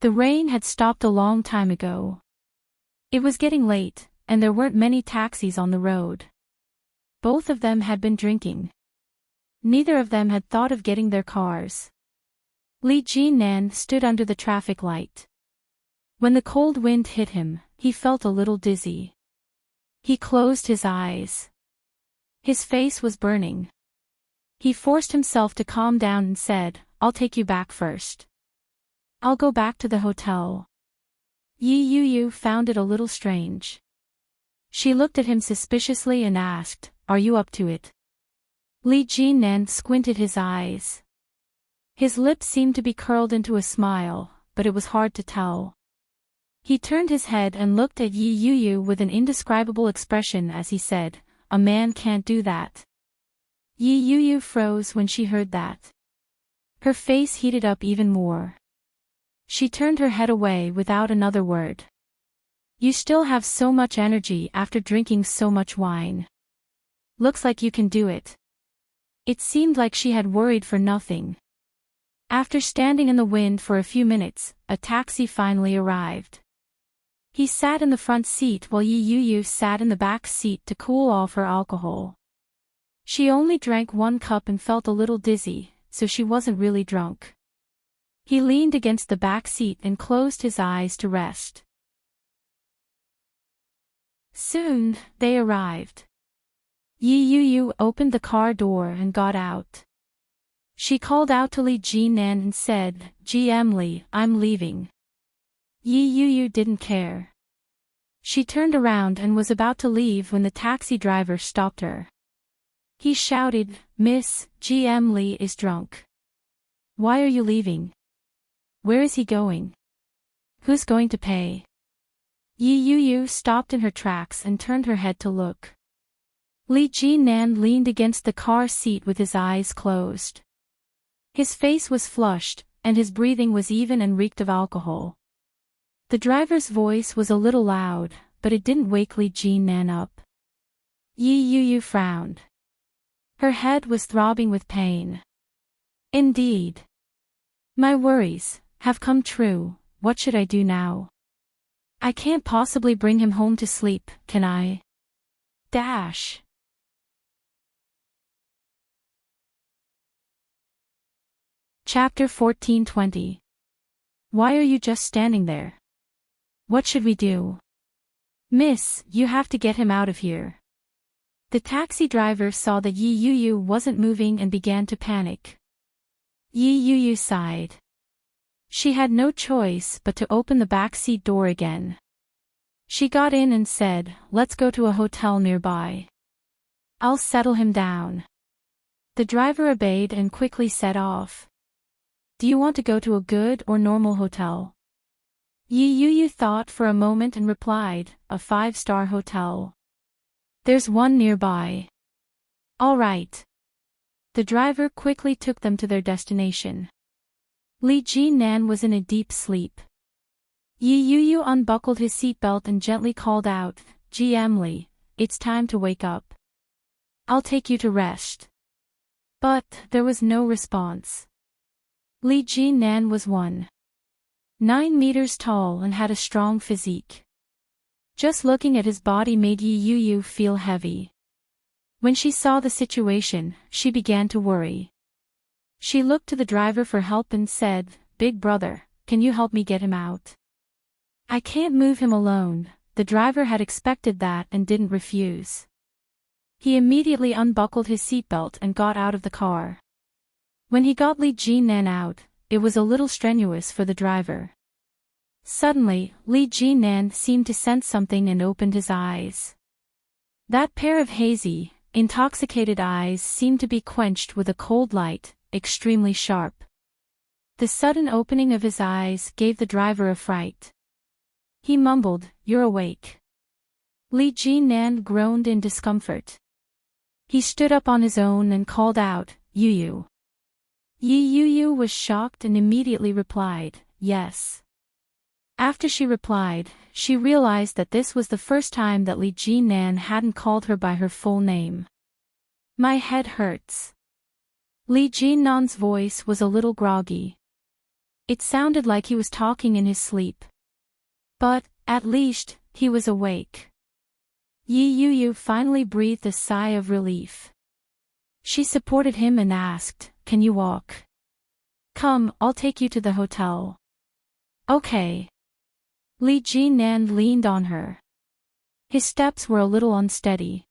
S1: The rain had stopped a long time ago. It was getting late, and there weren't many taxis on the road. Both of them had been drinking. Neither of them had thought of getting their cars. Li Jinan stood under the traffic light. When the cold wind hit him, he felt a little dizzy. He closed his eyes. His face was burning. He forced himself to calm down and said, "I'll take you back first. I'll go back to the hotel." Yi Yuyu found it a little strange. She looked at him suspiciously and asked, "Are you up to it?" Li Jinan squinted his eyes. His lips seemed to be curled into a smile, but it was hard to tell. He turned his head and looked at Yi Yuyu with an indescribable expression as he said, "A man can't do that." Yi Yuyu froze when she heard that. Her face heated up even more. She turned her head away without another word. "You still have so much energy after drinking so much wine. Looks like you can do it." It seemed like she had worried for nothing. After standing in the wind for a few minutes, a taxi finally arrived. He sat in the front seat while Yi Yuyu sat in the back seat to cool off her alcohol. She only drank one cup and felt a little dizzy, so she wasn't really drunk. He leaned against the back seat and closed his eyes to rest. Soon, they arrived. Yi Yuyu opened the car door and got out. She called out to Li Jinan and said, "Emily, I'm leaving." Yi Yuyu didn't care. She turned around and was about to leave when the taxi driver stopped her. He shouted, "Miss, Emily is drunk. Why are you leaving? Where is he going? Who's going to pay?" Yi Yuyu stopped in her tracks and turned her head to look. Li Jinan leaned against the car seat with his eyes closed. His face was flushed, and his breathing was even and reeked of alcohol. The driver's voice was a little loud, but it didn't wake Li Jinan up. Yi Yuyu frowned. Her head was throbbing with pain. Indeed. My worries have come true. What should I do now? I can't possibly bring him home to sleep, can I? Dash. Chapter 14:20. Why are you just standing there? What should we do? Miss, you have to get him out of here. The taxi driver saw that Yi Yuyu wasn't moving and began to panic. Yi Yuyu sighed. She had no choice but to open the backseat door again. She got in and said, "Let's go to a hotel nearby. I'll settle him down." The driver obeyed and quickly set off. "Do you want to go to a good or normal hotel?" Yi Yuyu thought for a moment and replied, "A 5-star hotel. There's one nearby." "All right." The driver quickly took them to their destination. Li Jinan was in a deep sleep. Yi Yu unbuckled his seatbelt and gently called out, "Emily, it's time to wake up. I'll take you to rest." But there was no response. Li Jinan was 1.9 meters tall and had a strong physique. Just looking at his body made Yi Yu feel heavy. When she saw the situation, she began to worry. She looked to the driver for help and said, "Big brother, can you help me get him out? I can't move him alone." The driver had expected that and didn't refuse. He immediately unbuckled his seatbelt and got out of the car. When he got Li Jinan out, it was a little strenuous for the driver. Suddenly, Li Jinan seemed to sense something and opened his eyes. That pair of hazy, intoxicated eyes seemed to be quenched with a cold light, extremely sharp. The sudden opening of his eyes gave the driver a fright. He mumbled, "You're awake." Li Jinan groaned in discomfort. He stood up on his own and called out, "Yu." Yi Yu was shocked and immediately replied, "Yes." After she replied, she realized that this was the first time that Li Jinan hadn't called her by her full name. "My head hurts." Li Jinan's voice was a little groggy. It sounded like he was talking in his sleep. But, at least, he was awake. Yi Yu finally breathed a sigh of relief. She supported him and asked, "Can you walk?" "Come, I'll take you to the hotel." "Okay." Li Jinan leaned on her. His steps were a little unsteady.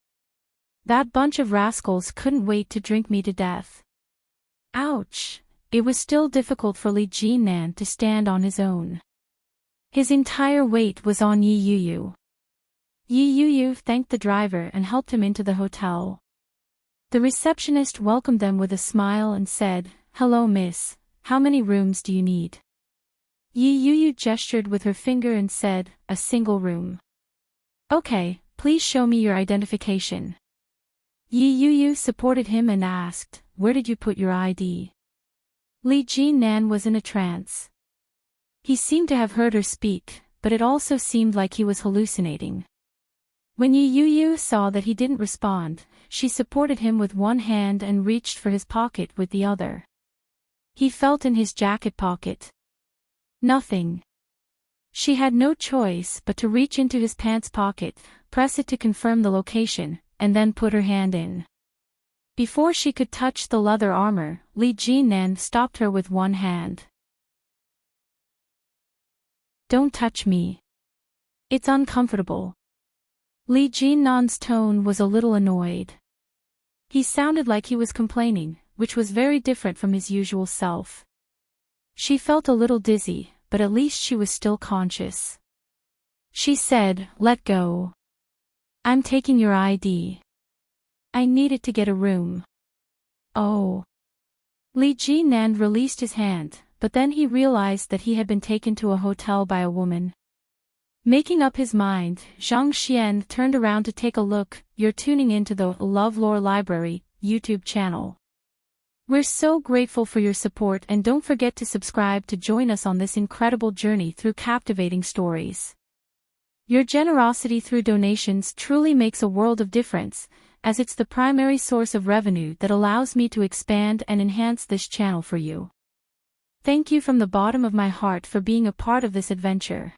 S1: "That bunch of rascals couldn't wait to drink me to death." Ouch! It was still difficult for Li Jinan to stand on his own. His entire weight was on Yi Yu. Yi Yu thanked the driver and helped him into the hotel. The receptionist welcomed them with a smile and said, "Hello miss, how many rooms do you need?" Yi Yu gestured with her finger and said, "A single room." "Okay, please show me your identification." Yi Yu supported him and asked, "Where did you put your ID?" Li Jinan was in a trance. He seemed to have heard her speak, but it also seemed like he was hallucinating. When Yi Yu saw that he didn't respond, she supported him with one hand and reached for his pocket with the other. He felt in his jacket pocket. Nothing. She had no choice but to reach into his pants pocket, press it to confirm the location, and then put her hand in. Before she could touch the leather armor, Li Jinan stopped her with one hand. "Don't touch me. It's uncomfortable." Li Jinan's tone was a little annoyed. He sounded like he was complaining, which was very different from his usual self. She felt a little dizzy, but at least she was still conscious. She said, "Let go. I'm taking your ID. I needed to get a room." "Oh." Li Jinan released his hand, but then he realized that he had been taken to a hotel by a woman. Making up his mind, Zhang Xian turned around to take a look. "You're tuning into the LoveLore Library YouTube channel. We're so grateful for your support and don't forget to subscribe to join us on this incredible journey through captivating stories. Your generosity through donations truly makes a world of difference, as it's the primary source of revenue that allows me to expand and enhance this channel for you. Thank you from the bottom of my heart for being a part of this adventure."